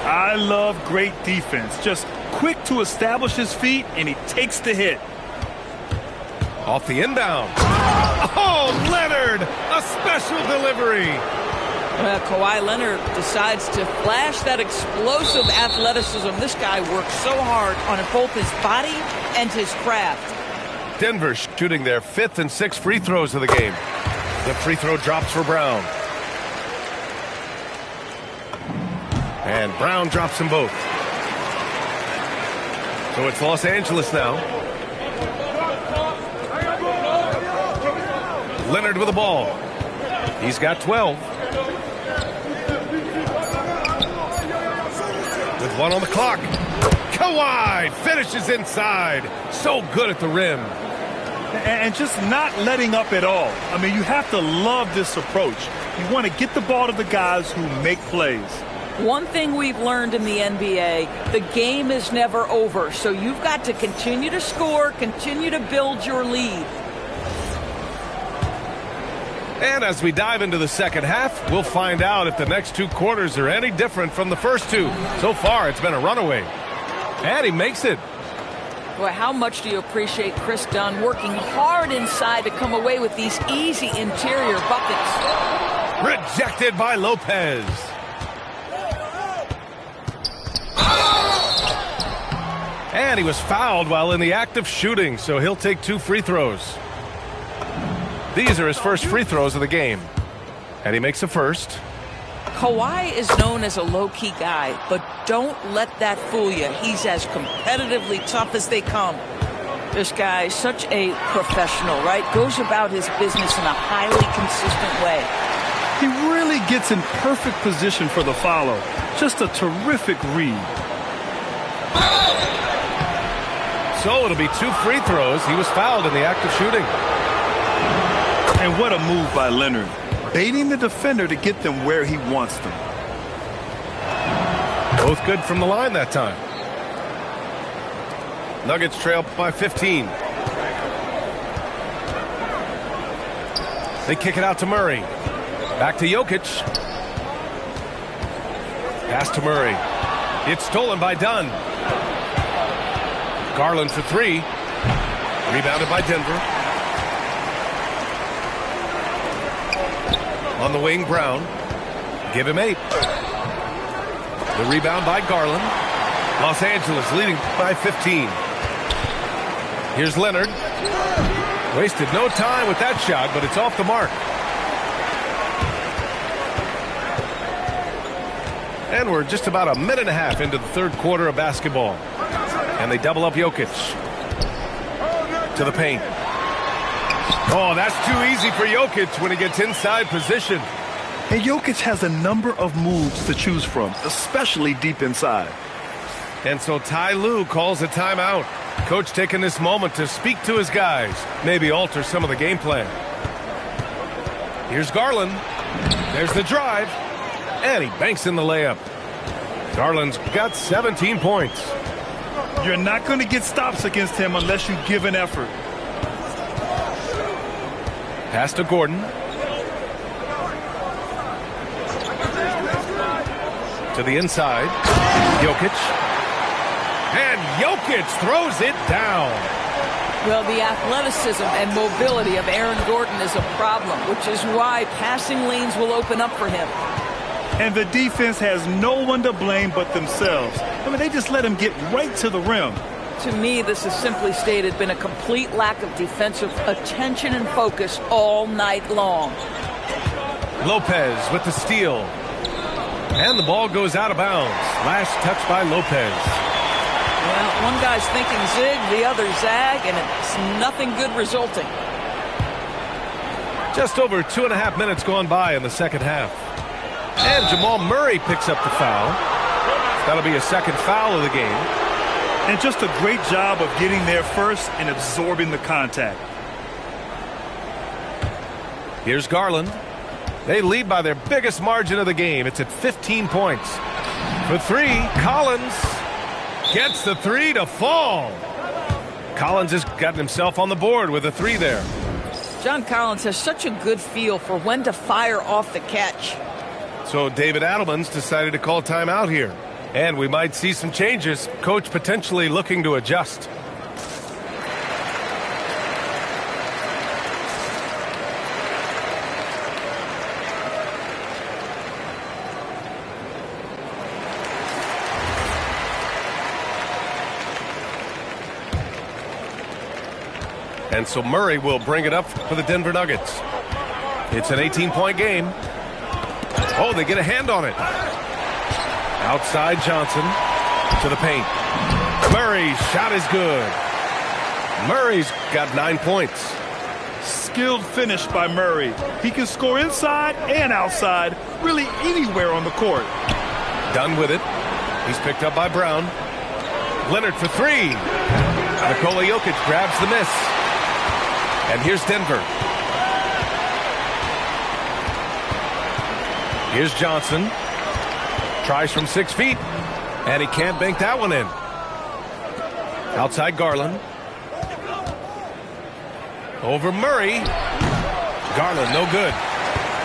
I love great defense. Just quick to establish his feet, and he takes the hit. Off the inbound. Oh, Leonard! A special delivery. Kawhi Leonard decides to flash that explosive athleticism. This guy works so hard on both his body and his craft. Denver shooting their 5th and 6th free throws of the game. The free throw drops for Braun. And Braun drops them both. So it's Los Angeles now. Leonard with the ball. He's got 12. With 1 on the clock. Kawhi finishes inside. So good at the rim. And just not letting up at all. I mean, you have to love this approach. You want to get the ball to the guys who make plays. One thing we've learned in the NBA, the game is never over. So you've got to continue to score, continue to build your lead. And as we dive into the second half, we'll find out if the next 2 quarters are any different from the first 2. So far, it's been a runaway. And he makes it. Boy, how much do you appreciate Chris Dunn working hard inside to come away with these easy interior buckets. Rejected by Lopez. And he was fouled while in the act of shooting, so he'll take 2 free throws. These are his first free throws of the game. And he makes the first. Kawhi is known as a low-key guy, but don't let that fool you. He's as competitively tough as they come. This guy is such a professional, right? Goes about his business in a highly consistent way. He really gets in perfect position for the follow. Just a terrific read. So it'll be 2 free throws. He was fouled in the act of shooting. And what a move by Leonard. Baiting the defender to get them where he wants them. Both good from the line that time. Nuggets trail by 15. They kick it out to Murray. Back to Jokic. Pass to Murray. It's stolen by Dunn. Garland for 3. Rebounded by Denver. On the wing, Brown. Give him 8. The rebound by Garland. Los Angeles leading by 15. Here's Leonard. Wasted no time with that shot, but it's off the mark. And we're just about a minute and a half into the 3rd quarter of basketball. And they double up Jokic. To the paint. Oh, that's too easy for Jokic when he gets inside position. And Jokic has a number of moves to choose from, especially deep inside. And so Ty Lue calls a timeout. Coach taking this moment to speak to his guys, maybe alter some of the game plan. Here's Garland. There's the drive. And he banks in the layup. Garland's got 17 points. You're not going to get stops against him unless you give an effort. Pass to Gordon. To the inside. Jokic. And Jokic throws it down. Well, the athleticism and mobility of Aaron Gordon is a problem, which is why passing lanes will open up for him. And the defense has no one to blame but themselves. I mean, they just let him get right to the rim. To me, this is simply stated been a complete lack of defensive attention and focus all night long. Lopez with the steal. And the ball goes out of bounds. Last touch by Lopez. Well, one guy's thinking zig, the other zag, and it's nothing good resulting. Just over 2.5 minutes gone by in the second half. And Jamal Murray picks up the foul. That'll be a second foul of the game. And just a great job of getting there first and absorbing the contact. Here's Garland. They lead by their biggest margin of the game. It's at 15 points. For three, Collins gets the three to fall. Collins has gotten himself on the board with a three there. John Collins has such a good feel for when to fire off the catch. So David Adelman's decided to call timeout here. And we might see some changes. Coach potentially looking to adjust. And so Murray will bring it up for the Denver Nuggets. It's an 18-point game. Oh, they get a hand on it. Outside Johnson to the paint. Murray's shot is good. Murray's got 9 points. Skilled finish by Murray. He can score inside and outside, really anywhere on the court. Done with it. He's picked up by Brown. Leonard for three. Nikola Jokic grabs the miss. And here's Denver. Here's Johnson. Tries from 6 feet. And he can't bank that one in. Outside Garland. Over Murray. Garland, no good.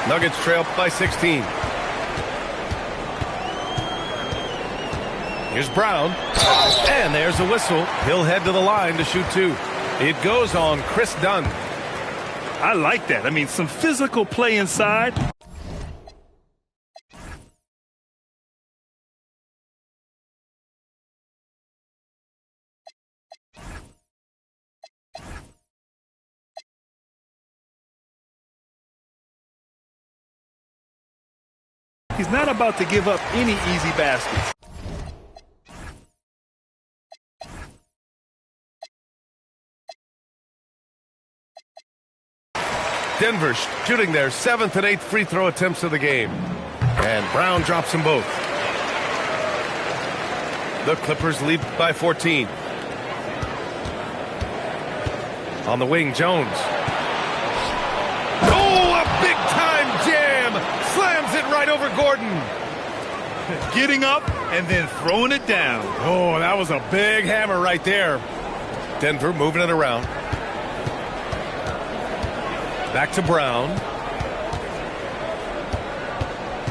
Nuggets trail by 16. Here's Brown. And there's the whistle. He'll head to the line to shoot two. It goes on Chris Dunn. I like that. I mean, some physical play inside. He's not about to give up any easy baskets. Denver shooting their 7th and 8th free throw attempts of the game. And Brown drops them both. The Clippers lead by 14. On the wing, Jones. Oh, a big-time jam! Slams it right over Gordon. Getting up and then throwing it down. Oh, that was a big hammer right there. Denver moving it around. Back to Brown.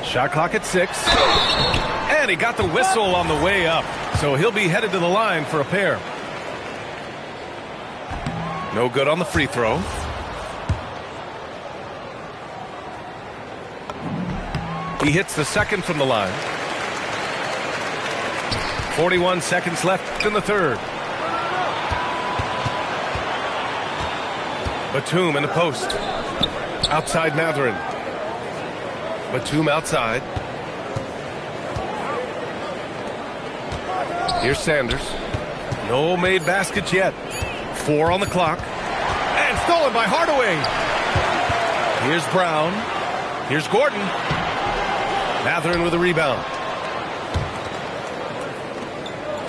Shot clock at 6. And he got the whistle on the way up. So he'll be headed to the line for a pair. No good on the free throw. He hits the second from the line. 41 seconds left in the third. Batum in the post. Outside Mathurin. Batum outside. Here's Sanders. No made baskets yet. 4 on the clock. And stolen by Hardaway. Here's Brown. Here's Gordon. Mathurin with a rebound.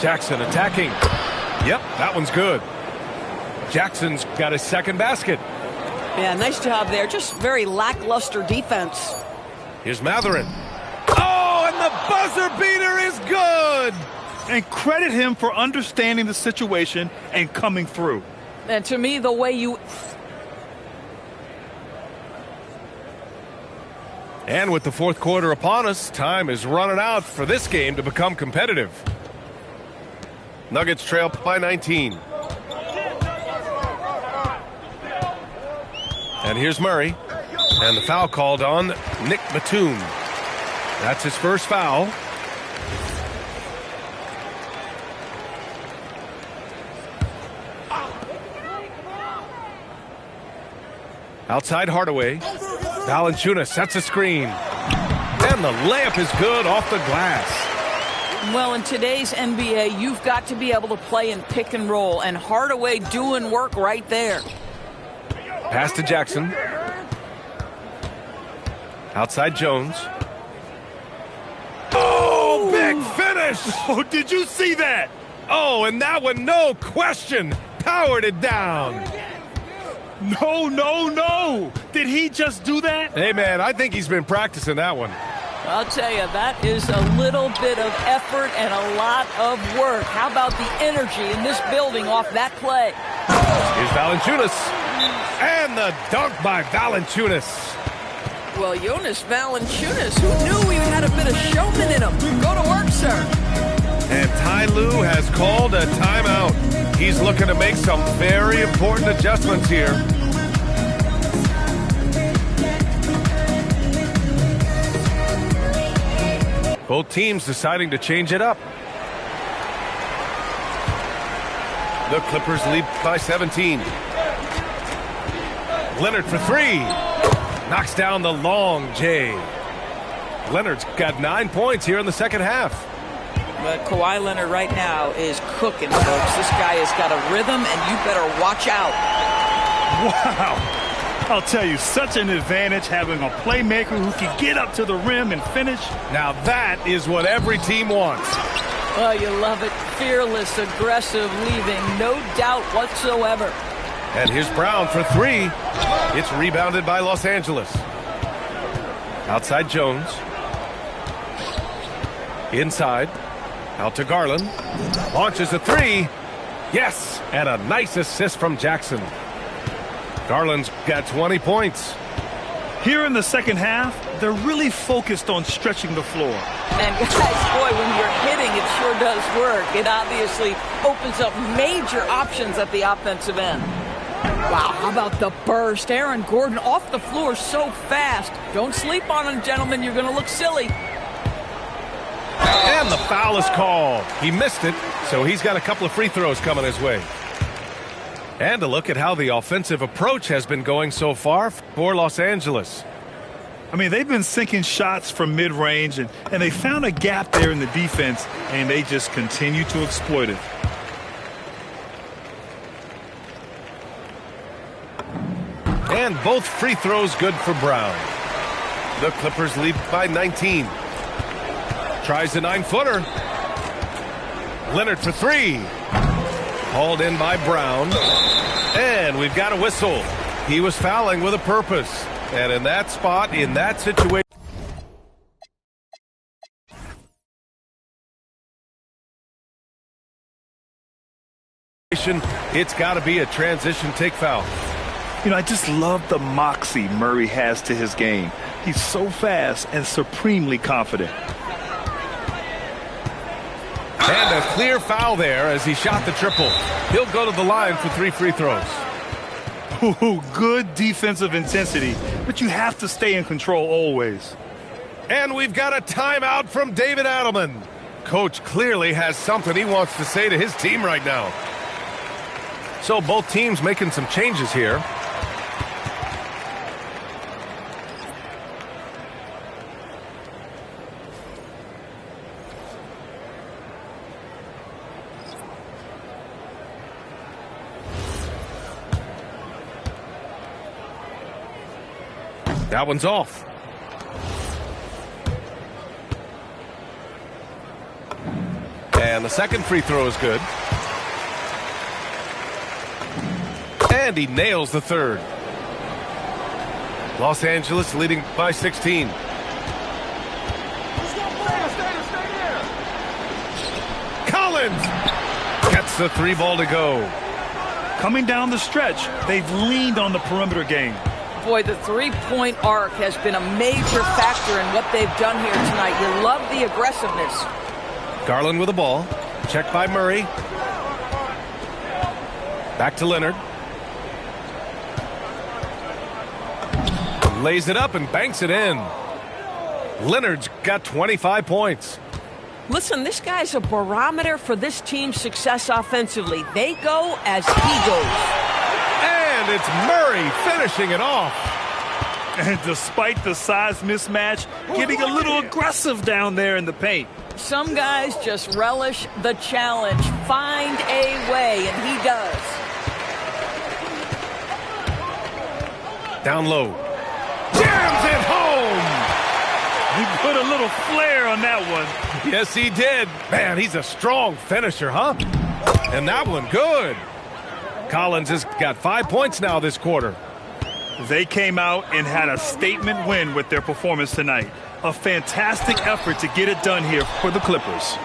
Jackson attacking. Yep, that one's good. Jackson's got his second basket. Yeah, nice job there. Just very lackluster defense. Here's Mathurin. Oh, and the buzzer beater is good. And credit him for understanding the situation and coming through. And to me, the way you... And with the fourth quarter upon us, time is running out for this game to become competitive. Nuggets trail by 19. And here's Murray. And the foul called on Nick Batum. That's his first foul. Outside Hardaway. Valanciunas sets a screen. And the layup is good off the glass. Well, in today's NBA, you've got to be able to play in pick and roll, and Hardaway doing work right there. Pass to Jackson. Outside Jones. Oh, big finish! Oh, did you see that? Oh, and that one, no question, powered it down. No. Did he just do that? Hey, man, I think he's been practicing that one. I'll tell you, that is a little bit of effort and a lot of work. How about the energy in this building off that play? Here's Valanciunas. And the dunk by Valanciunas. Well, Jonas Valanciunas, who knew he had a bit of showman in him? Go to work, sir. And Ty Lue has called a timeout. He's looking to make some very important adjustments here. Both teams deciding to change it up. The Clippers lead by 17. Leonard for three. Knocks down the long J. Leonard's got 9 points here in the second half. But Kawhi Leonard right now is cooking, folks. This guy has got a rhythm, and you better watch out. Wow. I'll tell you, such an advantage having a playmaker who can get up to the rim and finish. Now that is what every team wants. Oh, you love it. Fearless, aggressive, leaving no doubt whatsoever. And here's Brown for three. It's rebounded by Los Angeles. Outside Jones. Inside. Out to Garland. Launches a three. Yes! And a nice assist from Jackson. Garland's got 20 points. Here in the second half, they're really focused on stretching the floor. And guys, boy, when you're hitting, it sure does work. It obviously opens up major options at the offensive end. Wow, how about the burst? Aaron Gordon off the floor so fast. Don't sleep on him, gentlemen. You're going to look silly. And the foul is called. He missed it, so he's got a couple of free throws coming his way. And a look at how the offensive approach has been going so far for Los Angeles. I mean, they've been sinking shots from mid-range, and they found a gap there in the defense, and they just continue to exploit it. And both free throws good for Brown. The Clippers lead by 19. Tries a 9-footer. Leonard for three. Hauled in by Brown. And we've got a whistle. He was fouling with a purpose. And in that spot, in that situation, it's got to be a transition take foul. You know, I just love the moxie Murray has to his game. He's so fast and supremely confident. And a clear foul there as he shot the triple. He'll go to the line for 3 free throws. Ooh, good defensive intensity, but you have to stay in control always. And we've got a timeout from David Adelman. Coach clearly has something he wants to say to his team right now. So both teams making some changes here. That one's off. And the second free throw is good. And he nails the third. Los Angeles leading by 16. Collins gets the 3 ball to go. Coming down the stretch, they've leaned on the perimeter game. Boy, the three-point arc has been a major factor in what they've done here tonight. You love the aggressiveness. Garland with the ball. Checked by Murray. Back to Leonard. Lays it up and banks it in. Leonard's got 25 points. Listen, this guy's a barometer for this team's success offensively. They go as he goes. And And it's Murray finishing it off. And despite the size mismatch, getting a little aggressive down there in the paint. Some guys just relish the challenge. Find a way, and he does. Down low. Jams it home! He put a little flair on that one. Yes, he did. Man, he's a strong finisher, huh? And that one, good. Collins has got 5 points now this quarter. They came out and had a statement win with their performance tonight. A fantastic effort to get it done here for the Clippers.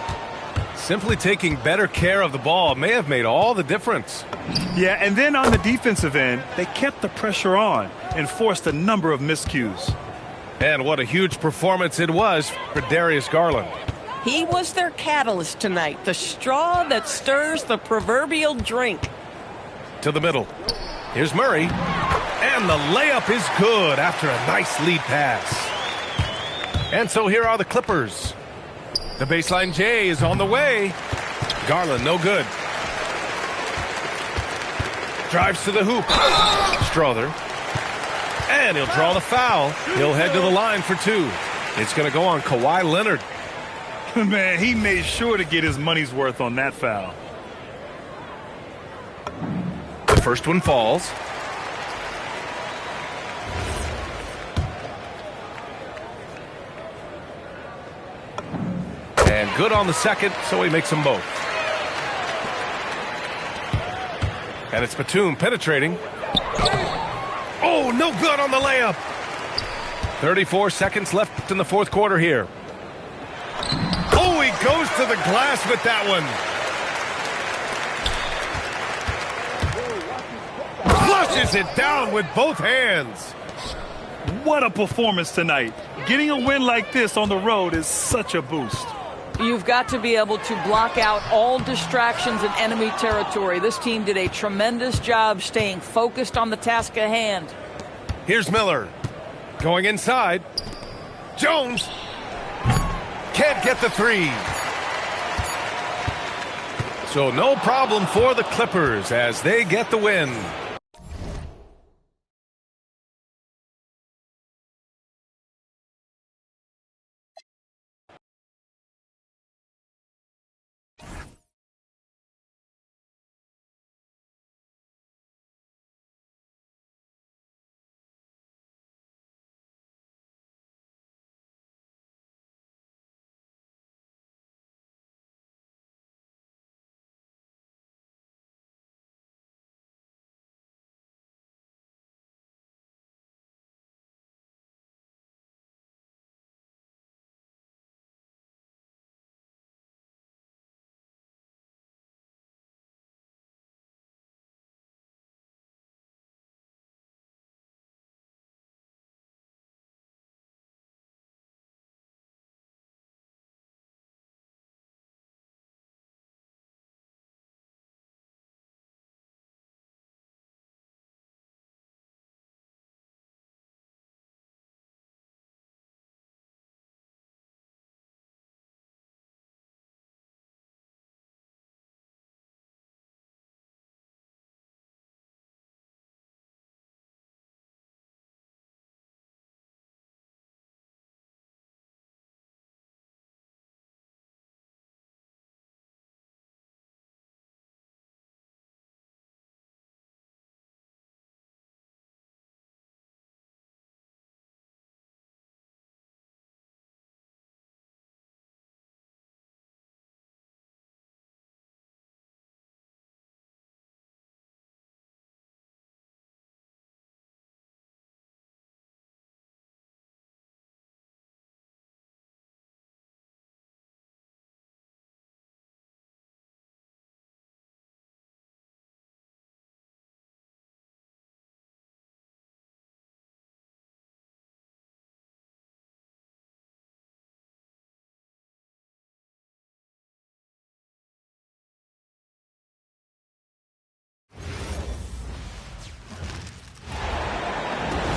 Simply taking better care of the ball may have made all the difference. Yeah, and then on the defensive end, they kept the pressure on and forced a number of miscues. And what a huge performance it was for Darius Garland. He was their catalyst tonight, the straw that stirs the proverbial drink. To the middle. Here's Murray. And the layup is good after a nice lead pass. And so here are the Clippers. The baseline J is on the way. Garland, no good. Drives to the hoop. Strother. And he'll draw the foul. He'll head to the line for two. It's going to go on Kawhi Leonard. Man, he made sure to get his money's worth on that foul. The first one falls. And good on the second, so he makes them both. And it's Batum penetrating. Oh, no good on the layup. 34 seconds left in the fourth quarter here. Oh, he goes to the glass with that one. Flushes it down with both hands. What a performance tonight. Getting a win like this on the road is such a boost. You've got to be able to block out all distractions in enemy territory. This team did a tremendous job staying focused on the task at hand. Here's Miller. Going inside. Jones can't get the three. So no problem for the Clippers as they get the win.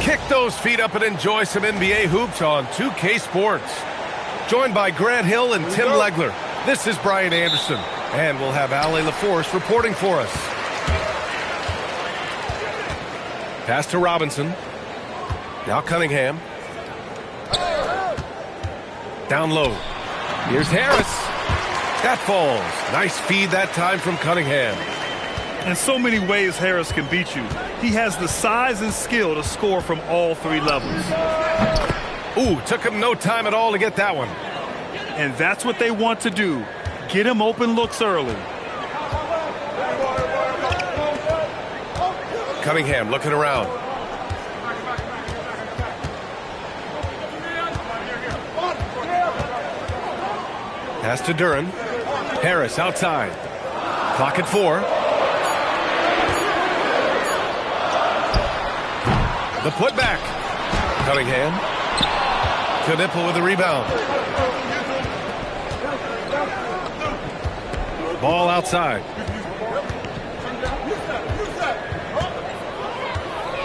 Kick those feet up and enjoy some NBA hoops on 2K Sports. Joined by Grant Hill and Tim Legler, this is Brian Anderson, and we'll have Ale LaForce reporting for us. Pass to Robinson. Now Cunningham. Down low. Here's Harris. That falls. Nice feed that time from Cunningham. In so many ways, Harris can beat you. He has the size and skill to score from all three levels. Ooh, took him no time at all to get that one. And that's what they want to do. Get him open looks early. Cunningham looking around. Pass to Duren. Harris outside. Clock at 4. The putback. Cunningham. Knipple with the rebound. Ball outside.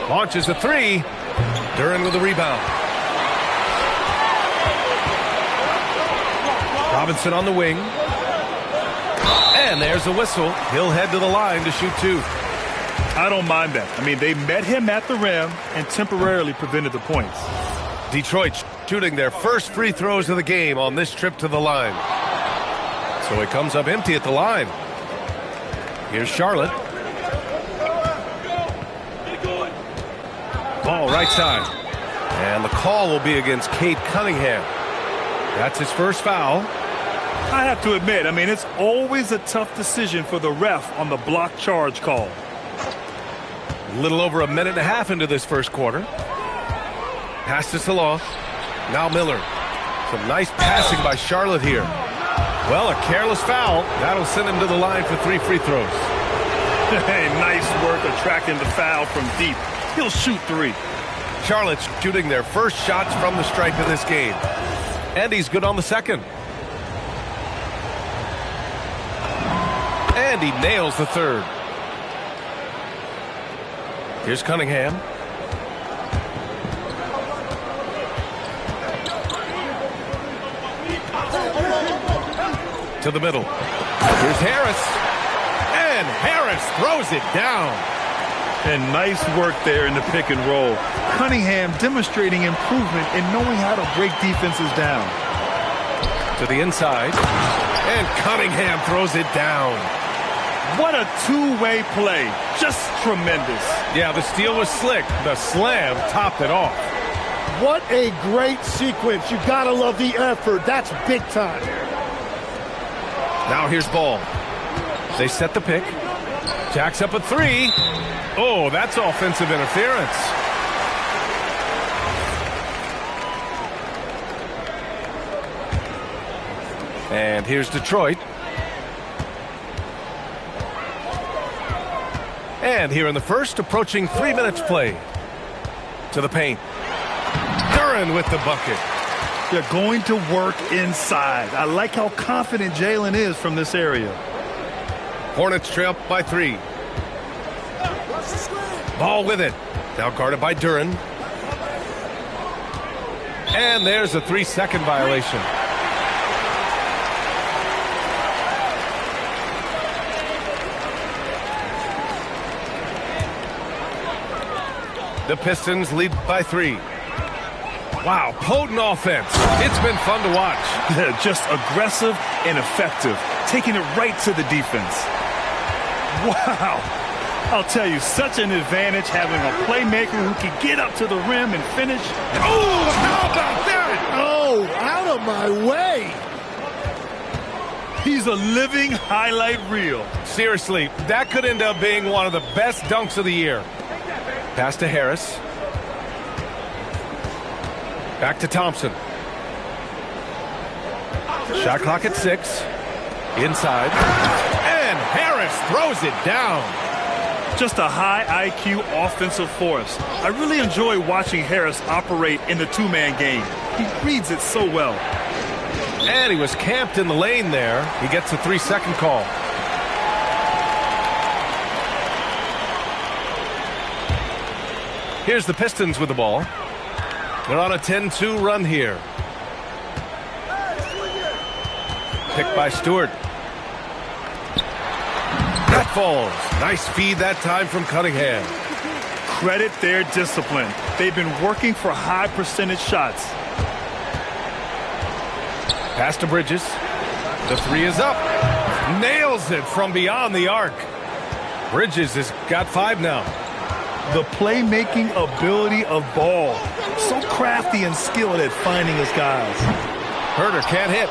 Launches a 3. Duren with the rebound. Robinson on the wing. And there's a whistle. He'll head to the line to shoot 2. I don't mind that. I mean, they met him at the rim and temporarily prevented the points. Detroit shooting their first free throws of the game on this trip to the line. So it comes up empty at the line. Here's Charlotte. Ball right side. And the call will be against Cade Cunningham. That's his first foul. I have to admit, I mean, it's always a tough decision for the ref on the block charge call. A little over a minute and a half into this first quarter. Pass to Salah. Now Miller. Some nice passing by Charlotte here. Well, a careless foul. That'll send him to the line for 3 free throws. Hey, nice work attracting the foul from deep. He'll shoot 3. Charlotte's shooting their first shots from the stripe in this game. And he's good on the second. And he nails the third. Here's Cunningham. To the middle. Here's Harris. And Harris throws it down. And nice work there in the pick and roll. Cunningham demonstrating improvement in knowing how to break defenses down. To the inside. And Cunningham throws it down. What a two-way play. Just tremendous. Yeah, the steal was slick. The slam topped it off. What a great sequence. You gotta love the effort. That's big time. Now here's Ball. They set the pick. Jacks up a 3. Oh, that's offensive interference. And here's Detroit. And here in the first, approaching 3 minutes play. To the paint. Duren with the bucket. They're going to work inside. I like how confident Jalen is from this area. Hornets trail by 3. Ball with it. Now guarded by Duren. And there's a 3-second violation. The Pistons lead by 3. Wow, potent offense. It's been fun to watch. Yeah, just aggressive and effective, taking it right to the defense. Wow. I'll tell you, such an advantage having a playmaker who can get up to the rim and finish. Oh, how about that? Oh, out of my way. He's a living highlight reel. Seriously, that could end up being one of the best dunks of the year. Pass to Harris. Back to Thompson. Shot clock at 6. Inside. And Harris throws it down. Just a high IQ offensive force. I really enjoy watching Harris operate in the two-man game. He reads it so well. And he was camped in the lane there. He gets a 3-second call. Here's the Pistons with the ball. They're on a 10-2 run here. Picked by Stewart. That falls. Nice feed that time from Cunningham. Credit their discipline. They've been working for high percentage shots. Pass to Bridges. The three is up. Nails it from beyond the arc. Bridges has got 5 now. The playmaking ability of Ball. So crafty and skilled at finding his guys. Herter can't hit.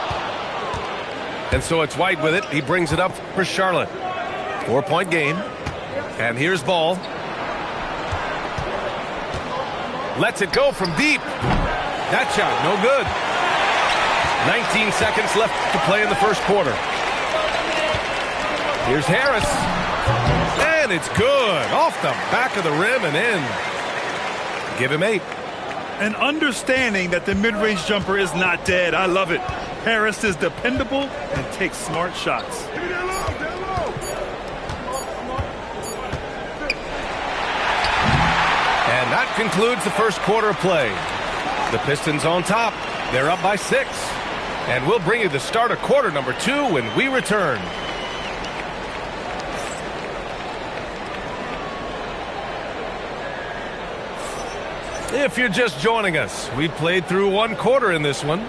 And so it's White with it. He brings it up for Charlotte. 4-point game. And here's Ball. Lets it go from deep. That shot, no good. 19 seconds left to play in the first quarter. Here's Harris. And it's good. Off the back of the rim and in. Give him 8. An understanding that the mid-range jumper is not dead. I love it. Harris is dependable and takes smart shots. And that concludes the first quarter of play. The Pistons on top. They're up by 6. And we'll bring you the start of quarter number 2 when we return. If you're just joining us, we played through 1 quarter in this one.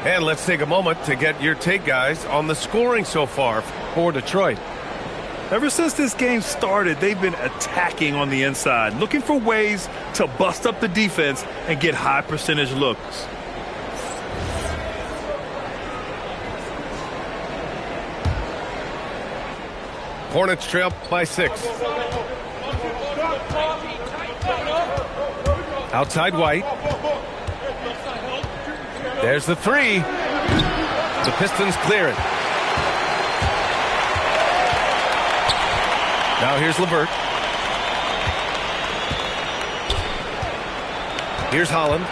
And let's take a moment to get your take, guys, on the scoring so far for Detroit. Ever since this game started, they've been attacking on the inside, looking for ways to bust up the defense and get high percentage looks. Hornets trail by 6. Outside White. There's the 3. The Pistons clear it. Now here's LeVert. Here's Holland.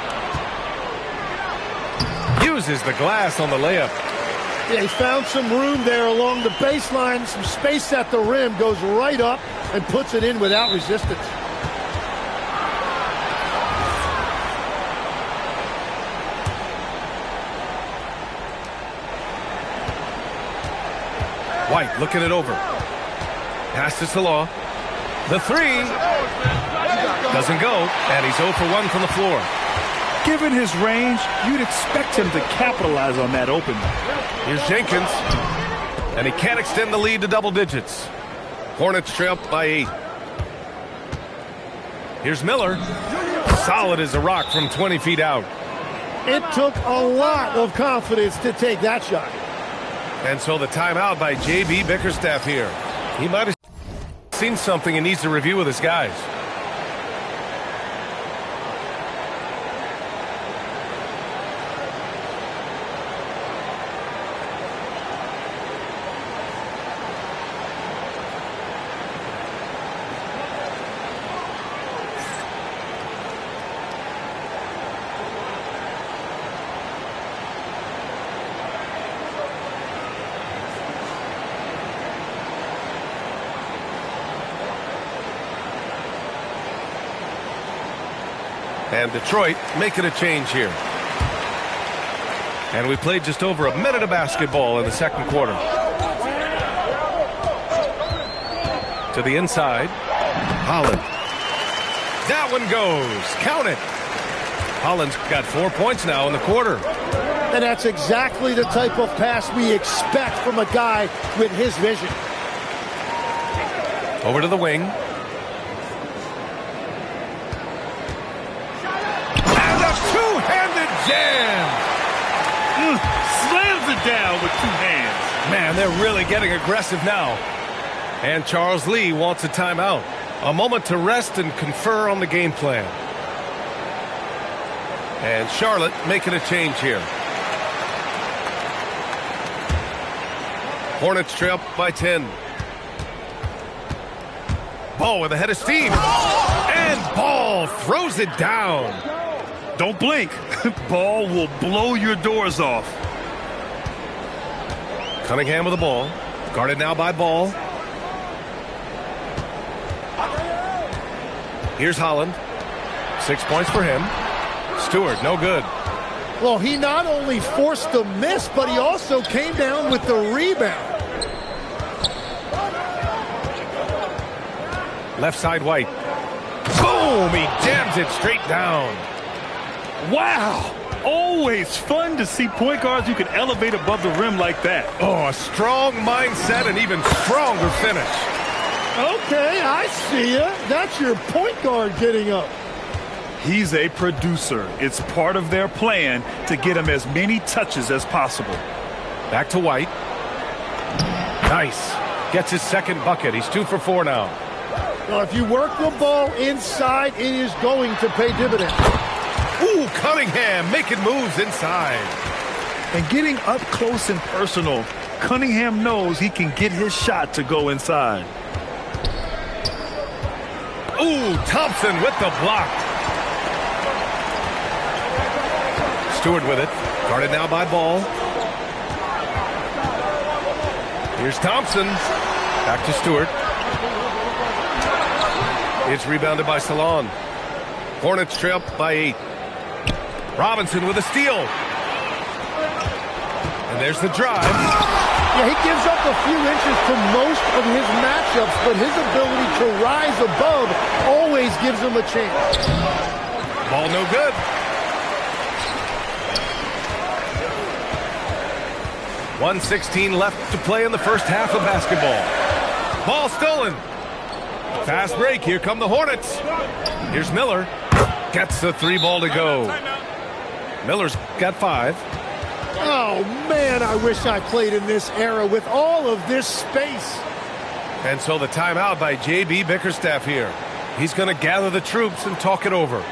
Uses the glass on the layup. Yeah, he found some room there along the baseline, some space at the rim, goes right up and puts it in without resistance. White looking it over. Passes to Law. The 3 doesn't go, and he's 0 for 1 from the floor. Given his range, you'd expect him to capitalize on that open. Here's Jenkins, and he can't extend the lead to double digits. Hornets trail by 8. Here's Miller. Solid as a rock from 20 feet out. It took a lot of confidence to take that shot. And so the timeout by J.B. Bickerstaff here. He might have seen something and needs to review with his guys. And Detroit making a change here. And we played just over a minute of basketball in the second quarter. To the inside. Holland. That one goes. Count it. Holland's got 4 points now in the quarter. And that's exactly the type of pass we expect from a guy with his vision. Over to the wing. Jam! Slams it down with 2 hands. Man, they're really getting aggressive now. And Charles Lee wants a timeout. A moment to rest and confer on the game plan. And Charlotte making a change here. Hornets trail by 10. Ball with a head of steam. And Ball throws it down. Don't blink. Ball will blow your doors off. Cunningham with the ball. Guarded now by Ball. Here's Holland. 6 points for him. Stewart, no good. Well, he not only forced the miss, but he also came down with the rebound. Left side White. Boom! He jams it straight down. Wow! Always fun to see point guards who can elevate above the rim like that. Oh, a strong mindset and even stronger finish. Okay, I see ya. That's your point guard getting up. He's a producer. It's part of their plan to get him as many touches as possible. Back to White. Nice. Gets his second bucket. He's 2 for 4 now. Well, if you work the ball inside, it is going to pay dividends. Ooh, Cunningham making moves inside. And getting up close and personal, Cunningham knows he can get his shot to go inside. Ooh, Thompson with the block. Stewart with it. Guarded now by Ball. Here's Thompson. Back to Stewart. It's rebounded by Salon. Hornets trail by 8. Robinson with a steal. And there's the drive. Yeah, he gives up a few inches to most of his matchups, but his ability to rise above always gives him a chance. Ball no good. .116 left to play in the first half of basketball. Ball stolen. Fast break. Here come the Hornets. Here's Miller. Gets the 3 ball to go. Miller's got 5. Oh, man, I wish I played in this era with all of this space. And so the timeout by J.B. Bickerstaff here. He's going to gather the troops and talk it over.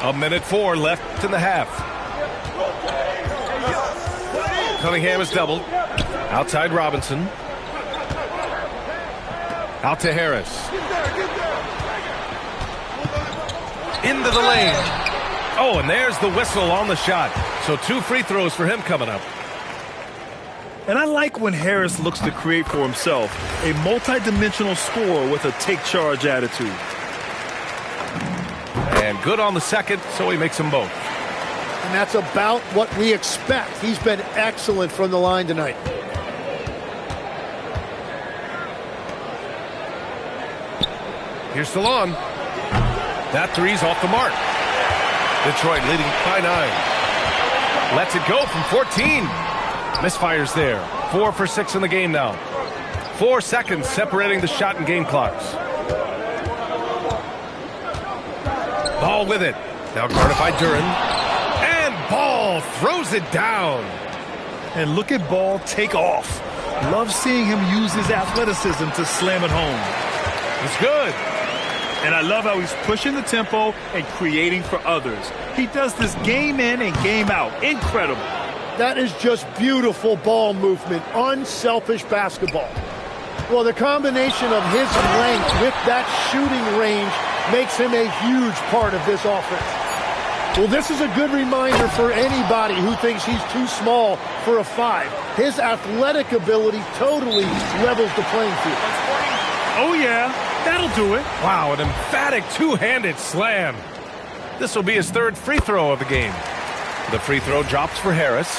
A minute 4 left in the half. Cunningham is doubled. Outside Robinson. Out to Harris. Into the lane. Oh, and there's the whistle on the shot. So 2 free throws for him coming up. And I like when Harris looks to create for himself a multi-dimensional scorer with a take charge attitude. And good on the second, so he makes them both. And that's about what we expect. He's been excellent from the line tonight. Here's Salon. That 3's off the mark. Detroit leading by 9. Lets it go from 14. Misfires there. 4 for 6 in the game now. 4 seconds separating the shot and game clocks. Ball with it. Now guarded by Duran. And Ball throws it down. And look at Ball take off. Love seeing him use his athleticism to slam it home. It's good. And I love how he's pushing the tempo and creating for others. He does this game in and game out. Incredible. That is just beautiful ball movement. Unselfish basketball. Well, the combination of his length with that shooting range makes him a huge part of this offense. Well, this is a good reminder for anybody who thinks he's too small for a 5. His athletic ability totally levels the playing field. Oh, yeah. That'll do it. Wow, an emphatic two-handed slam. This will be his 3rd free throw of the game. The free throw drops for Harris.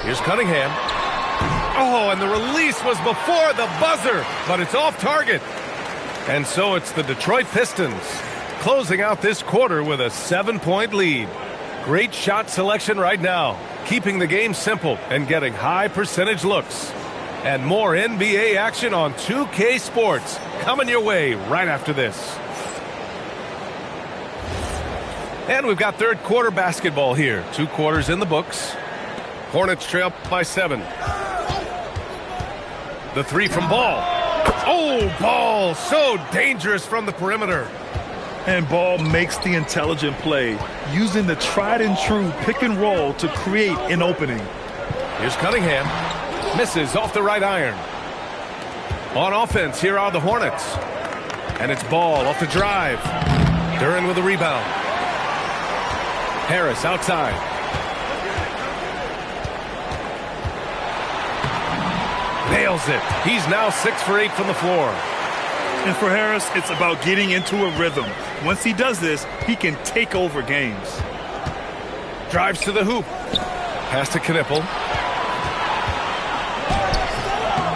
Here's Cunningham. Oh, and the release was before the buzzer, but it's off target. And so it's the Detroit Pistons closing out this quarter with a 7-point lead. Great shot selection right now, keeping the game simple and getting high percentage looks. And more NBA action on 2K Sports coming your way right after this. And we've got 3rd quarter basketball here. 2 quarters in the books. Hornets trail by 7. The 3 from Ball. Oh, Ball so dangerous from the perimeter. And Ball makes the intelligent play, using the tried and true pick and roll to create an opening. Here's Cunningham. Misses off the right iron. On offense, here are the Hornets. And it's Ball off the drive. Duran with a rebound. Harris outside. nails it. He's now 6 for 8 from the floor. And for Harris, it's about getting into a rhythm. Once he does this, he can take over games. Drives to the hoop. Pass to Knipple.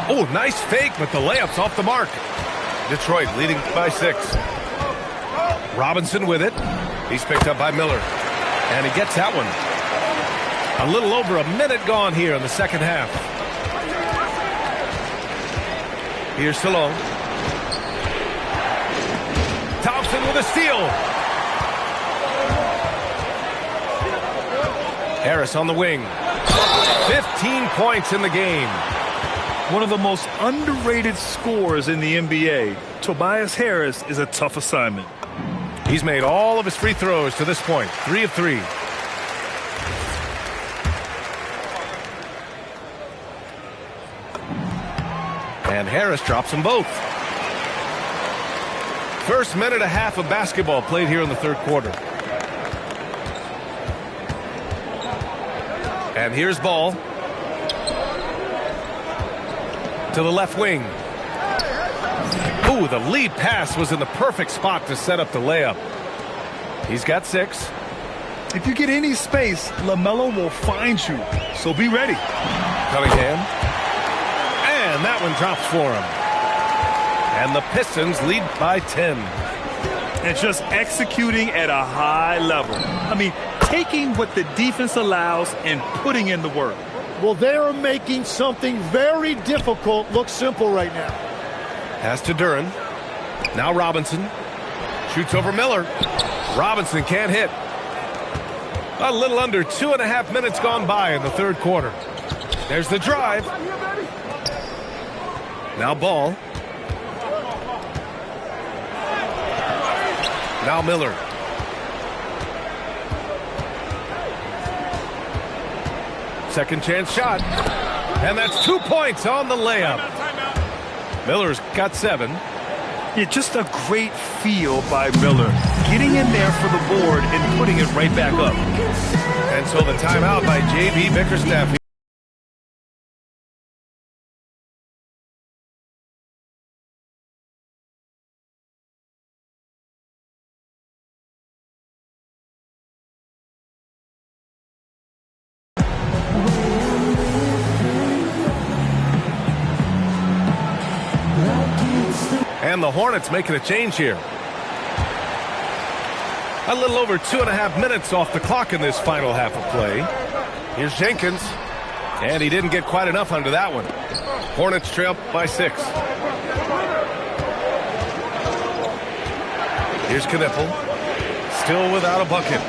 Oh, nice fake, but the layup's off the mark. Detroit leading by 6. Robinson with it. He's picked up by Miller. And he gets that one. A little over a minute gone here in the second half. Here's Salone. Thompson with a steal. Harris on the wing. 15 points in the game. One of the most underrated scorers in the NBA, Tobias Harris, is a tough assignment. He's made all of his free throws to this point. 3 of 3. And Harris drops them both. First minute and a half of basketball played here in the third quarter. And here's Ball. To the left wing. Ooh, the lead pass was in the perfect spot to set up the layup. He's got 6. If you get any space, LaMelo will find you, so be ready. Cunningham. And that one drops for him. And the Pistons lead by 10. And just executing at a high level. I mean, taking what the defense allows and putting in the work. Well, they're making something very difficult look simple right now. Pass to Duren. Now Robinson. Shoots over Miller. Robinson can't hit. A little under 2.5 minutes gone by in the third quarter. There's the drive. Now Ball. Now Miller. Second chance shot. And that's 2 points on the layup. Miller's got 7. Yeah, just a great feel by Miller. Getting in there for the board and putting it right back up. And so the timeout by J.B. Bickerstaff. And the Hornets making a change here. A little over 2.5 minutes off the clock in this final half of play. Here's Jenkins. And he didn't get quite enough under that one. Hornets trail by 6. Here's Knipple. Still without a bucket.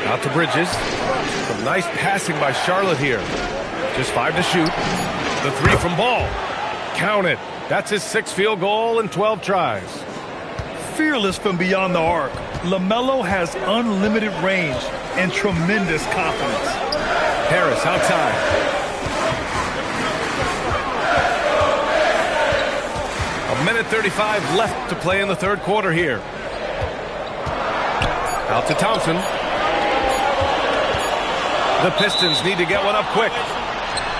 Out to Bridges. Some nice passing by Charlotte here. Just 5 to shoot. The 3 from Ball. Count it. That's his 6th field goal in 12 tries. Fearless from beyond the arc, LaMelo has unlimited range and tremendous confidence. Harris outside. A minute 35 left to play in the third quarter here. Out to Thompson. The Pistons need to get one up quick.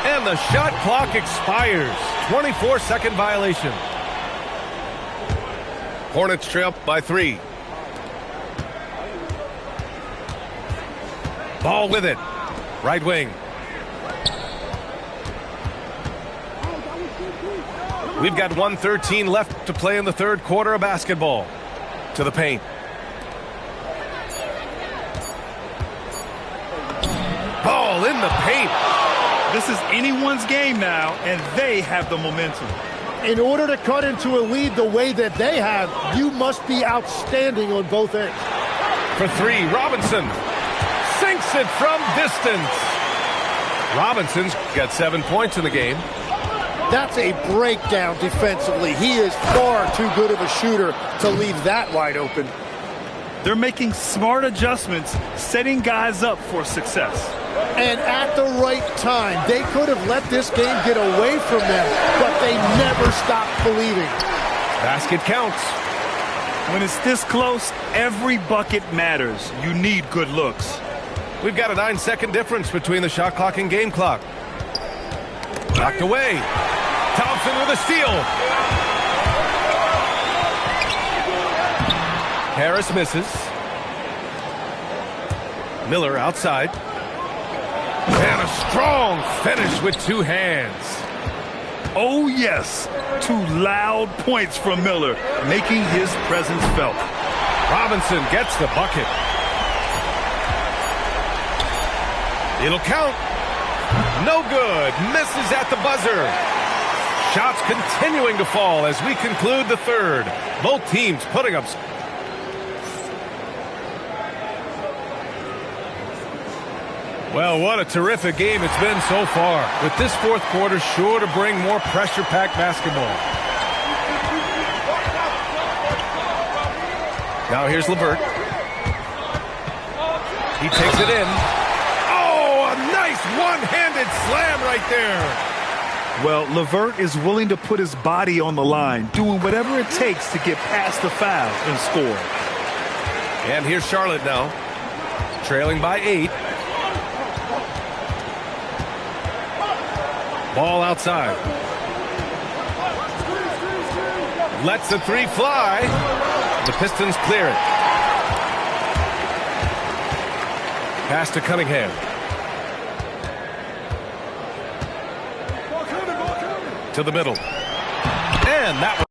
And the shot clock expires. 24-second violation. Hornets trail by 3. Ball with it. Right wing. We've got 1:13 left to play in the third quarter of basketball. To the paint. Ball in the paint. This is anyone's game now, and they have the momentum. In order to cut into a lead the way that they have, you must be outstanding on both ends. For 3, Robinson sinks it from distance. Robinson's got 7 points in the game. That's a breakdown defensively. He is far too good of a shooter to leave that wide open. They're making smart adjustments, setting guys up for success. And at the right time, they could have let this game get away from them, but they never stopped believing. Basket counts. When it's this close, every bucket matters. You need good looks. We've got a 9-second difference between the shot clock and game clock. Knocked away. Thompson with a steal. Harris misses. Miller outside. And a strong finish with two hands. Oh, yes. 2 loud points from Miller, making his presence felt. Robinson gets the bucket. It'll count. No good. Misses at the buzzer. Shots continuing to fall as we conclude the third. Both teams putting up. Well, what a terrific game it's been so far. With this fourth quarter sure to bring more pressure-packed basketball. Now here's LeVert. He takes it in. Oh, a nice one-handed slam right there. Well, LeVert is willing to put his body on the line, doing whatever it takes to get past the foul and score. And here's Charlotte now, trailing by 8. Ball outside. Lets the 3 fly. The Pistons clear it. Pass to Cunningham. To the middle. And that